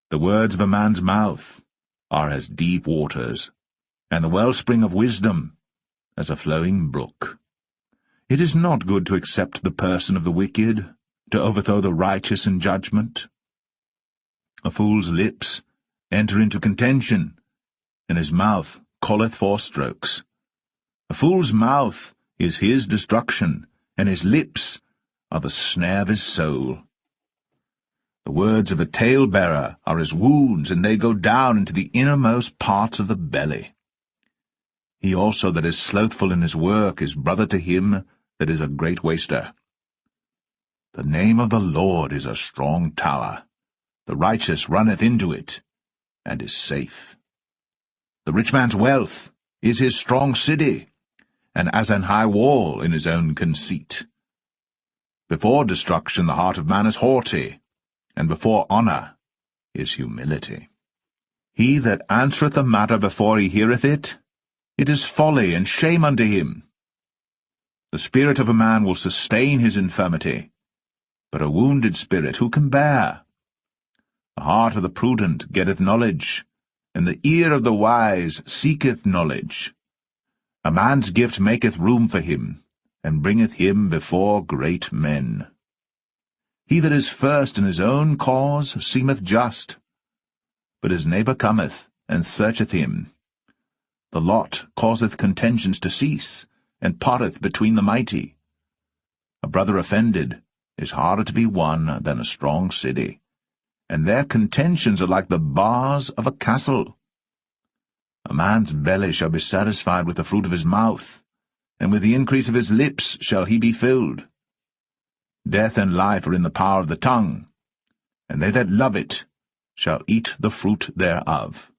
The words of a man's mouth are as deep waters, and the wellspring of wisdom as a flowing brook. It is not good to accept the person of the wicked, to overthrow the righteous in judgment. A fool's lips enter into contention, and his mouth calleth for strokes. A fool's mouth is his destruction, and his lips are the snare of his soul. The words of a talebearer are as wounds, and they go down into the innermost parts of the belly. He also that is slothful in his work is brother to him that is a great waster. The name of the Lord is a strong tower. The righteous runneth into it, and is safe. The rich man's wealth is his strong city, and as an high wall in his own conceit. Before destruction the heart of man is haughty, and before honour is humility. He that answereth a matter before he heareth it, it is folly and shame unto him. The spirit of a man will sustain his infirmity, but a wounded spirit who can bear? The heart of the prudent getteth knowledge, and the ear of the wise seeketh knowledge. A man's gift maketh room for him, and bringeth him before great men. He that is first in his own cause seemeth just, but his neighbour cometh, and searcheth him. The lot causeth contentions to cease, and parteth between the mighty. A brother offended is harder to be won than a strong city, and their contentions are like the bars of a castle. A man's belly shall be satisfied with the fruit of his mouth, and with the increase of his lips shall he be filled. Death and life are in the power of the tongue, and they that love it shall eat the fruit thereof.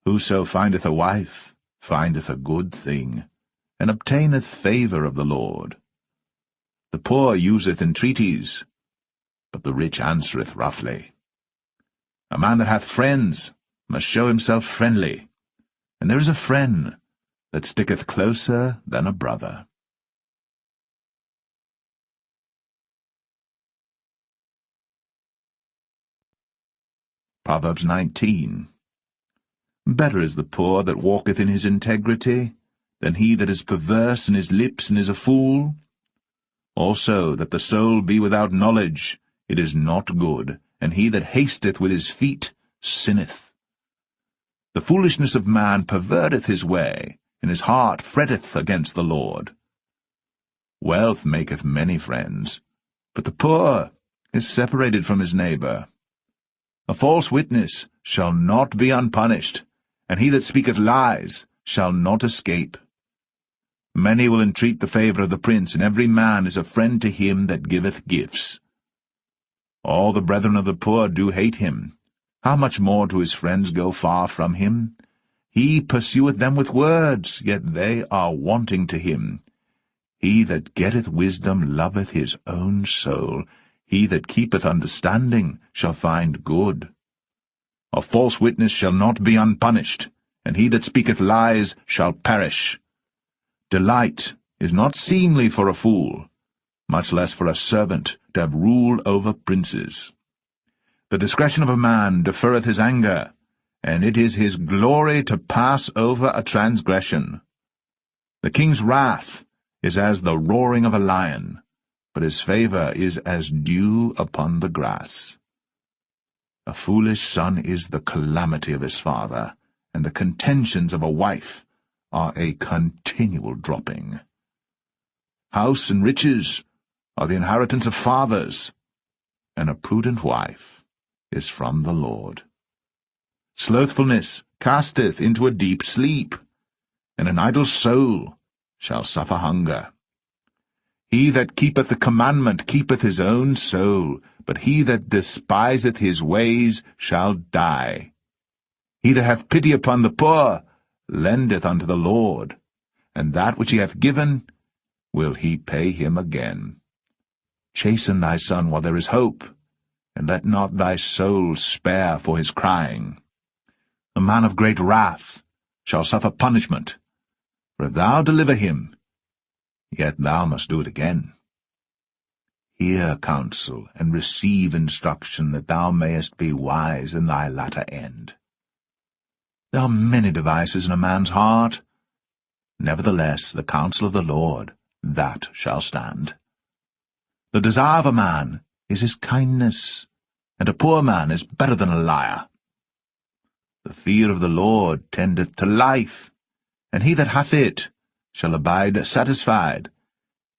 Whoso findeth a wife findeth a good thing, and obtaineth favour of the Lord. The poor useth entreaties, but the rich answereth roughly. A man that hath friends must show himself friendly, and there is a friend that sticketh closer than a brother. Proverbs 19. Better is the poor that walketh in his integrity, than he that is perverse in his lips and is a fool. Also that the soul be without knowledge, it is not good, and he that hasteth with his feet sinneth. The foolishness of man perverteth his way, and his heart fretteth against the Lord. Wealth maketh many friends, but the poor is separated from his neighbor. A false witness shall not be unpunished, and he that speaketh lies shall not escape. Many will entreat the favour of the prince, and every man is a friend to him that giveth gifts. All the brethren of the poor do hate him. How much more do his friends go far from him? He pursueth them with words, yet they are wanting to him. He that getteth wisdom loveth his own soul. He that keepeth understanding shall find good. A false witness shall not be unpunished, and he that speaketh lies shall perish. Delight is not seemly for a fool, much less for a servant to have rule over princes. The discretion of a man deferreth his anger, and it is his glory to pass over a transgression. The king's wrath is as the roaring of a lion, but his favour is as dew upon the grass. A foolish son is the calamity of his father, and the contentions of a wife are a continual dropping. House and riches are the inheritance of fathers, and a prudent wife is from the Lord. Slothfulness casteth into a deep sleep, and an idle soul shall suffer hunger. He that keepeth the commandment keepeth his own soul, but he that despiseth his ways shall die. He that hath pity upon the poor lendeth unto the Lord, and that which he hath given will he pay him again. Chasten thy son while there is hope, and let not thy soul spare for his crying. A man of great wrath shall suffer punishment, for if thou deliver him, yet thou must do it again. Hear counsel, and receive instruction, that thou mayest be wise in thy latter end. There are many devices in a man's heart. Nevertheless, the counsel of the Lord, that shall stand. The desire of a man is his kindness, and a poor man is better than a liar. The fear of the Lord tendeth to life, and he that hath it shall abide satisfied.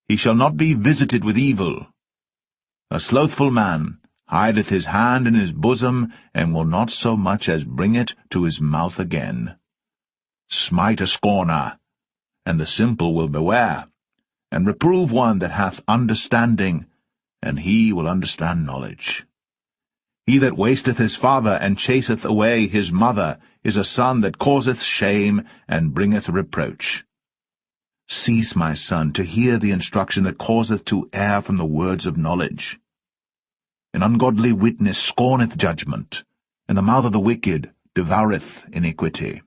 He shall not be visited with evil. A slothful man hideth his hand in his bosom, and will not so much as bring it to his mouth again. Smite a scorner, and the simple will beware, and reprove one that hath understanding, and he will understand knowledge. He that wasteth his father, and chaseth away his mother, is a son that causeth shame, and bringeth reproach. Cease, my son, to hear the instruction that causeth to err from the words of knowledge. An ungodly witness scorneth judgment, and the mouth of the wicked devoureth iniquity.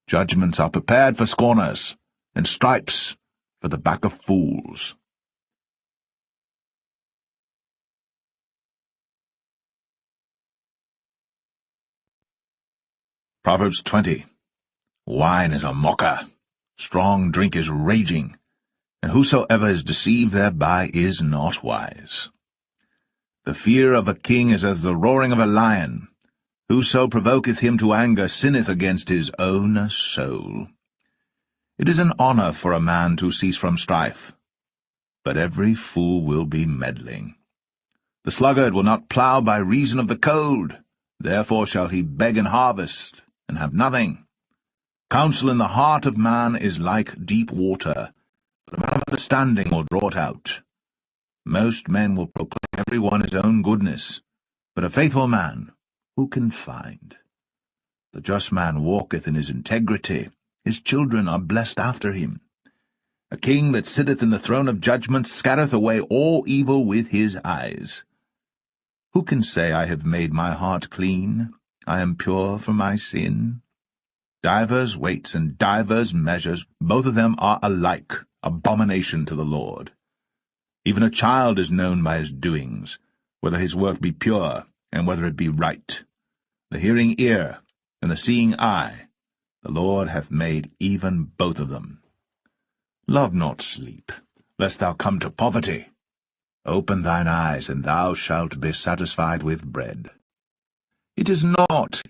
Judgments are prepared for scorners, and stripes for the back of fools. Proverbs 20. Wine is a mocker, strong drink is raging, and whosoever is deceived thereby is not wise. The fear of a king is as the roaring of a lion. Whoso provoketh him to anger sinneth against his own soul. It is an honour for a man to cease from strife, but every fool will be meddling. The sluggard will not plough by reason of the cold, therefore shall he beg in harvest, and have nothing. Counsel in the heart of man is like deep water, but a man of understanding will draw it out. Most men will proclaim every one his own goodness, but a faithful man who can find? The just man walketh in his integrity, his children are blessed after him. A king that sitteth in the throne of judgment scattereth away all evil with his eyes. Who can say, I have made my heart clean, I am pure from my sin? Divers weights and divers measures, both of them are alike, abomination to the Lord. Even a child is known by his doings, whether his work be pure, and whether it be right. the hearing ear, and the seeing eye, the Lord hath made even both of them. Love not sleep, lest thou come to poverty. Open thine eyes, and thou shalt be satisfied with bread. It is not,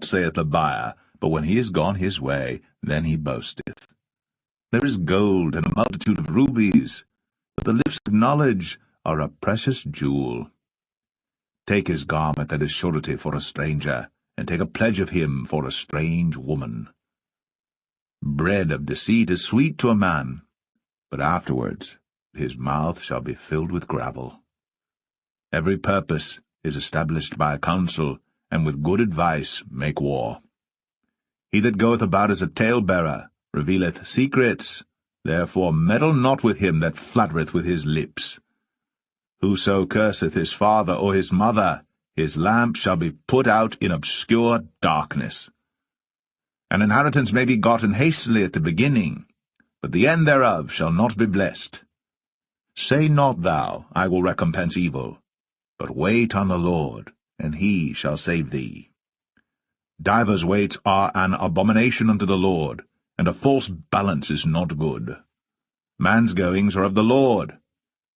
saith the buyer, but when he is gone his way, then he boasteth. There is gold and a multitude of rubies, but the lips of knowledge are a precious jewel. Take his garment that is surety for a stranger, and take a pledge of him for a strange woman. Bread of deceit is sweet to a man, but afterwards his mouth shall be filled with gravel. Every purpose is established by counsel, and with good advice make war. He that goeth about as a talebearer revealeth secrets, therefore meddle not with him that flattereth with his lips. Whoso curseth his father or his mother, his lamp shall be put out in obscure darkness. An inheritance may be gotten hastily at the beginning, but the end thereof shall not be blessed. Say not thou, I will recompense evil, but wait on the Lord, and he shall save thee. Divers weights are an abomination unto the Lord, and a false balance is not good. Man's goings are of the Lord.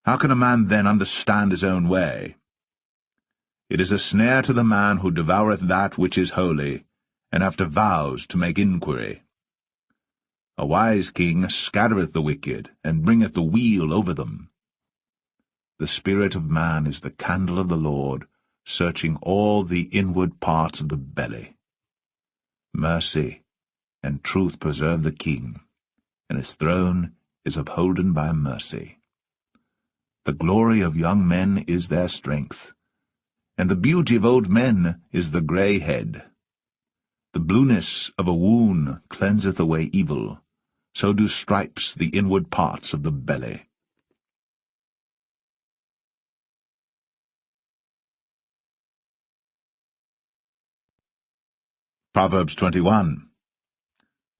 How can a man then understand his own way? It is a snare to the man who devoureth that which is holy, and after vows to make inquiry. A wise king scattereth the wicked, and bringeth the weal over them. The spirit of man is the candle of the Lord, searching all the inward parts of the belly. Mercy and truth preserve the king, and his throne is upholden by mercy. The glory of young men is their strength, and the beauty of old men is the grey head. The blueness of a wound cleanseth away evil, so do stripes the inward parts of the belly. Proverbs 21.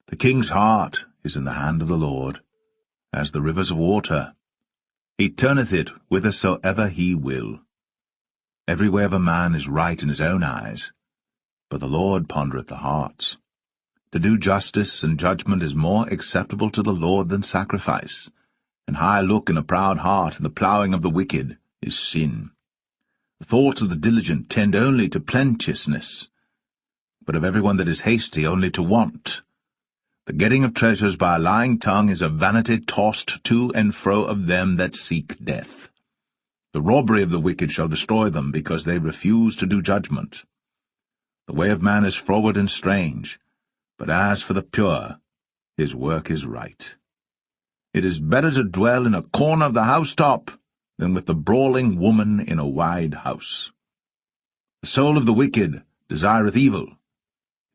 The king's heart is in the hand of the Lord, as the rivers of water. He turneth it whithersoever he will. Every way of a man is right in his own eyes, but the Lord pondereth the hearts. To do justice and judgment is more acceptable to the Lord than sacrifice, and high look in a proud heart, and the ploughing of the wicked is sin. The thoughts of the diligent tend only to plenteousness, but of every one that is hasty only to want. The getting of treasures by a lying tongue is a vanity tossed to and fro of them that seek death. The robbery of the wicked shall destroy them, because they refuse to do judgment. The way of man is froward and strange, but as for the pure, his work is right. It is better to dwell in a corner of the housetop than with the brawling woman in a wide house. The soul of the wicked desireth evil.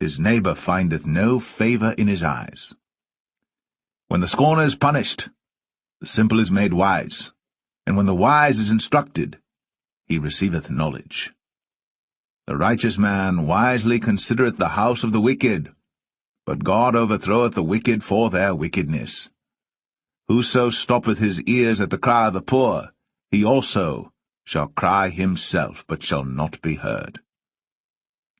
His neighbour findeth no favour in his eyes. When the scorner is punished, the simple is made wise, and when the wise is instructed, he receiveth knowledge. The righteous man wisely considereth the house of the wicked, but God overthroweth the wicked for their wickedness. Whoso stoppeth his ears at the cry of the poor, he also shall cry himself, but shall not be heard.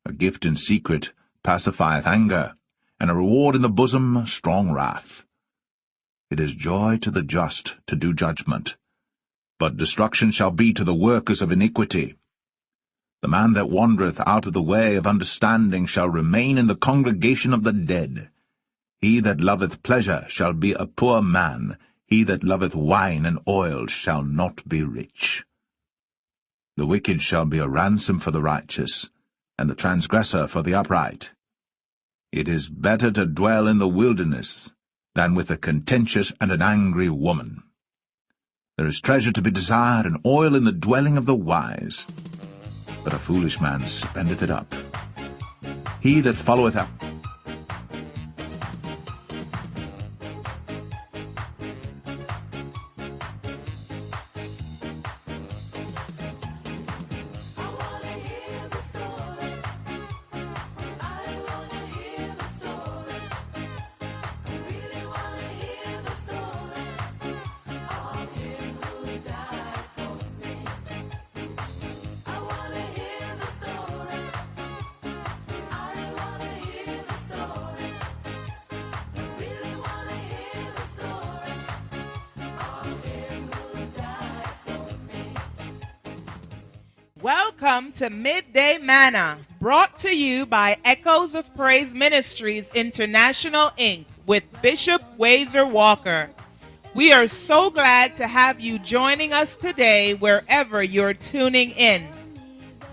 A gift in secret pacifieth anger, and a reward in the bosom strong wrath. It is joy to the just to do judgment, but destruction shall be to the workers of iniquity. The man that wandereth out of the way of understanding shall remain in the congregation of the dead. He that loveth pleasure shall be a poor man. He that loveth wine and oil shall not be rich. The wicked shall be a ransom for the righteous, and the transgressor for the upright. It is better to dwell in the wilderness than with a contentious and an angry woman. There is treasure to be desired and oil in the dwelling of the wise, but a foolish man spendeth it up. He that followeth after Welcome to Midday Manna, brought to you by Echoes of Praise Ministries International, Inc., with Bishop WazerWalker. We are so glad to have you joining us today wherever you're tuning in.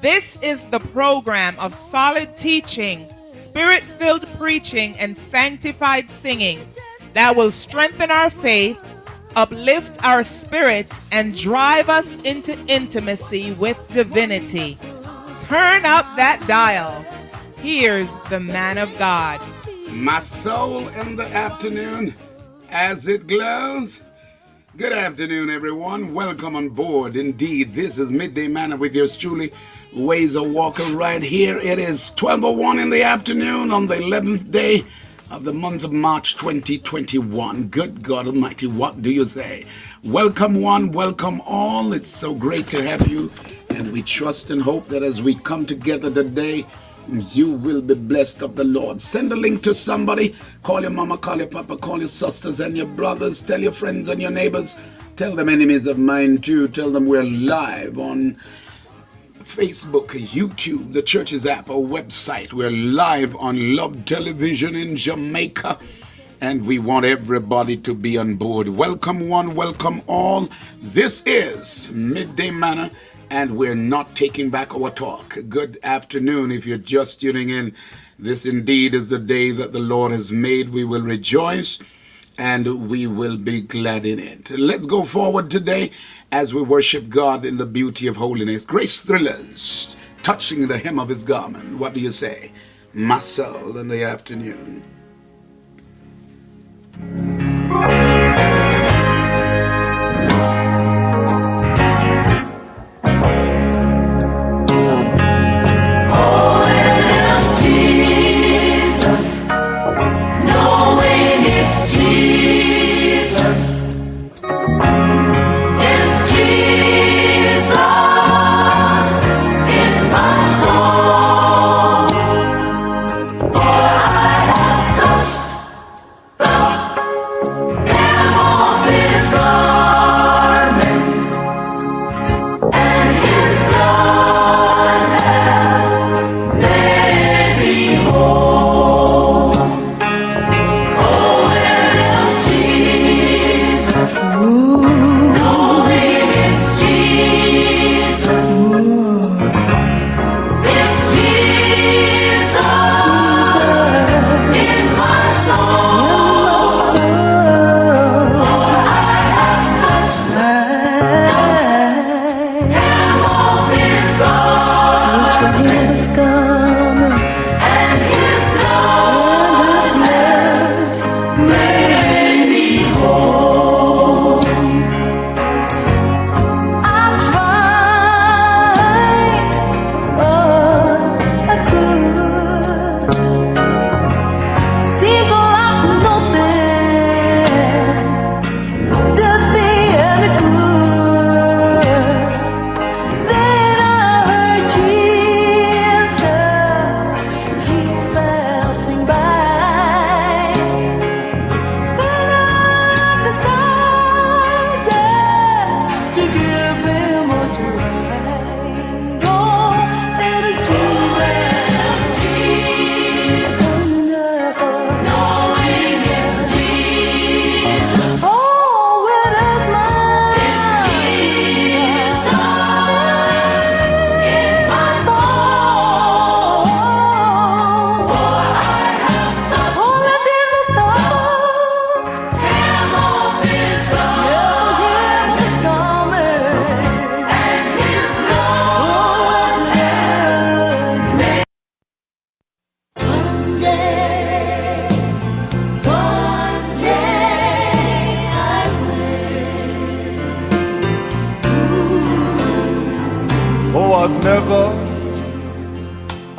This is the program of solid teaching, spirit-filled preaching, and sanctified singing that will strengthen our faith, uplift our spirits, and drive us into intimacy with divinity. Turn up that dial. Here's the man of God. My soul in the afternoon as it glows. Good afternoon, everyone. Welcome on board. Indeed, this is Midday Manna with yours truly, WazerWalker, right here. It is 12:01 in the afternoon on the 11th day of the month of March 2021. Good God Almighty, what do you say? Welcome one, welcome all. It's so great to have you, and we trust and hope that as we come together today, you will be blessed of the Lord. Send a link to somebody. Call your mama, call your papa, call your sisters and your brothers. Tell your friends and your neighbors. Tell them enemies of mine too. Tell them we're live on Facebook, YouTube, the church's app, or website. We're live on Love Television in Jamaica, and we want everybody to be on board. Welcome one, welcome all. This is Midday Manna, and we're not taking back our talk. Good afternoon. If you're just tuning in, this indeed is the day that the Lord has made. We will rejoice and we will be glad in it. Let's go forward today as we worship God in the beauty of holiness. Grace Thrillers, touching the hem of his garment. What do you say? My soul in the afternoon.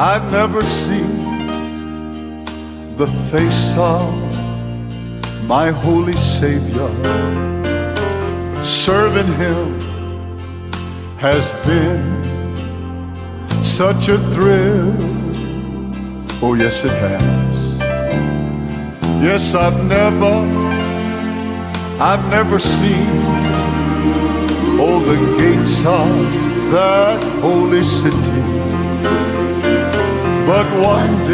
I've never seen the face of my holy Savior. Serving him has been such a thrill. Oh yes it has. Yes, I've never seen all the gates of that holy city. But one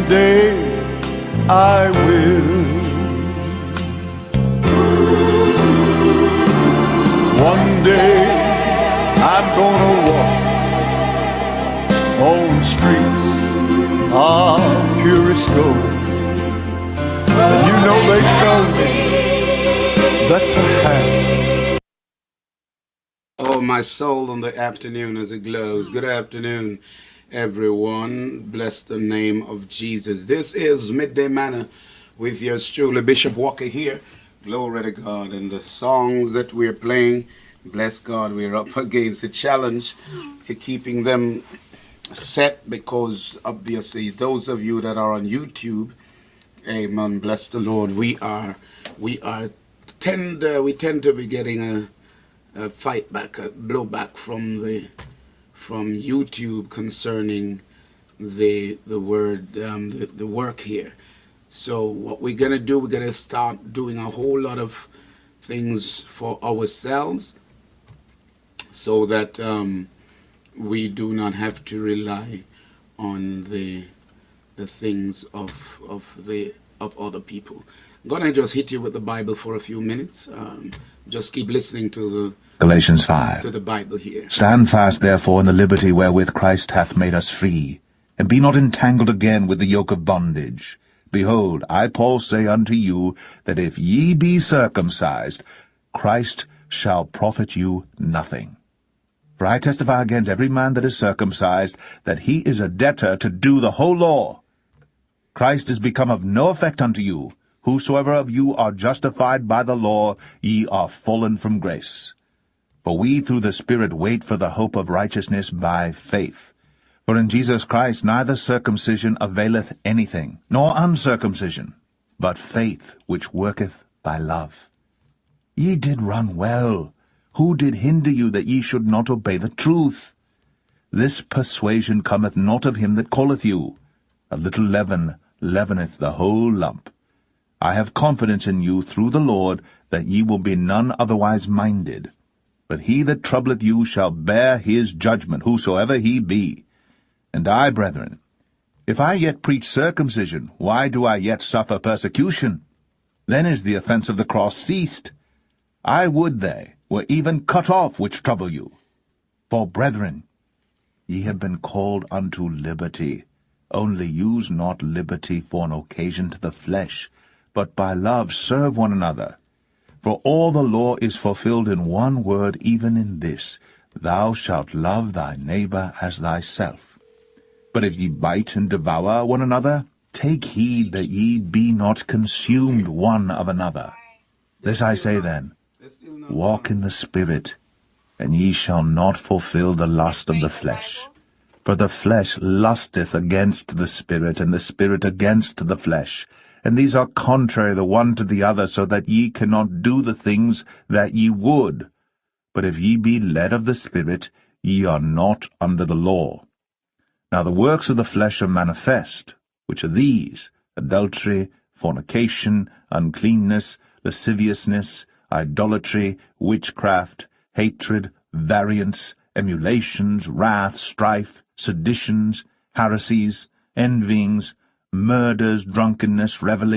day I will. One day I'm gonna walk on streets of purest gold. And you know they tell me that perhaps. Oh, my soul on the afternoon as it glows. Good afternoon, everyone. Bless the name of Jesus. This is Midday Manna with yours truly, Bishop Walker here. Glory to God. And the songs that we're playing, bless God, we're up against a challenge for keeping them set, because obviously those of you that are on YouTube, amen, bless the Lord, we tend to be getting a fight back, a blowback from YouTube concerning the work here. So what we're gonna do, we're gonna start doing a whole lot of things for ourselves, so that we do not have to rely on the things of other people. I'm gonna just hit you with the Bible for a few minutes. Just keep listening to Galatians 5. the Bible here. Stand fast, therefore, in the liberty wherewith Christ hath made us free, and be not entangled again with the yoke of bondage. Behold, I, Paul, say unto you, that if ye be circumcised, Christ shall profit you nothing. For I testify against every man that is circumcised, that he is a debtor to do the whole law. Christ is become of no effect unto you. Whosoever of you are justified by the law, ye are fallen from grace. For we through the Spirit wait for the hope of righteousness by faith. For in Jesus Christ neither circumcision availeth anything, nor uncircumcision, but faith which worketh by love. Ye did run well. Who did hinder you that ye should not obey the truth? This persuasion cometh not of him that calleth you. A little leaven leaveneth the whole lump. I have confidence in you through the Lord, that ye will be none otherwise minded. But he that troubleth you shall bear his judgment, whosoever he be. And I, brethren, if I yet preach circumcision, why do I yet suffer persecution? Then is the offense of the cross ceased. I would they were even cut off which trouble you. For, brethren, ye have been called unto liberty. Only use not liberty for an occasion to the flesh, but by love serve one another. For all the law is fulfilled in one word, even in this, Thou shalt love thy neighbor as thyself. But if ye bite and devour one another, take heed that ye be not consumed one of another. This I say then, walk in the Spirit, and ye shall not fulfill the lust of the flesh. For the flesh lusteth against the Spirit, and the Spirit against the flesh. And these are contrary the one to the other, so that ye cannot do the things that ye would. But if ye be led of the Spirit, ye are not under the law. Now the works of the flesh are manifest, which are these: adultery, fornication, uncleanness, lasciviousness, idolatry, witchcraft, hatred, variance, emulations, wrath, strife, seditions, heresies, envyings, murders, drunkenness, revelling,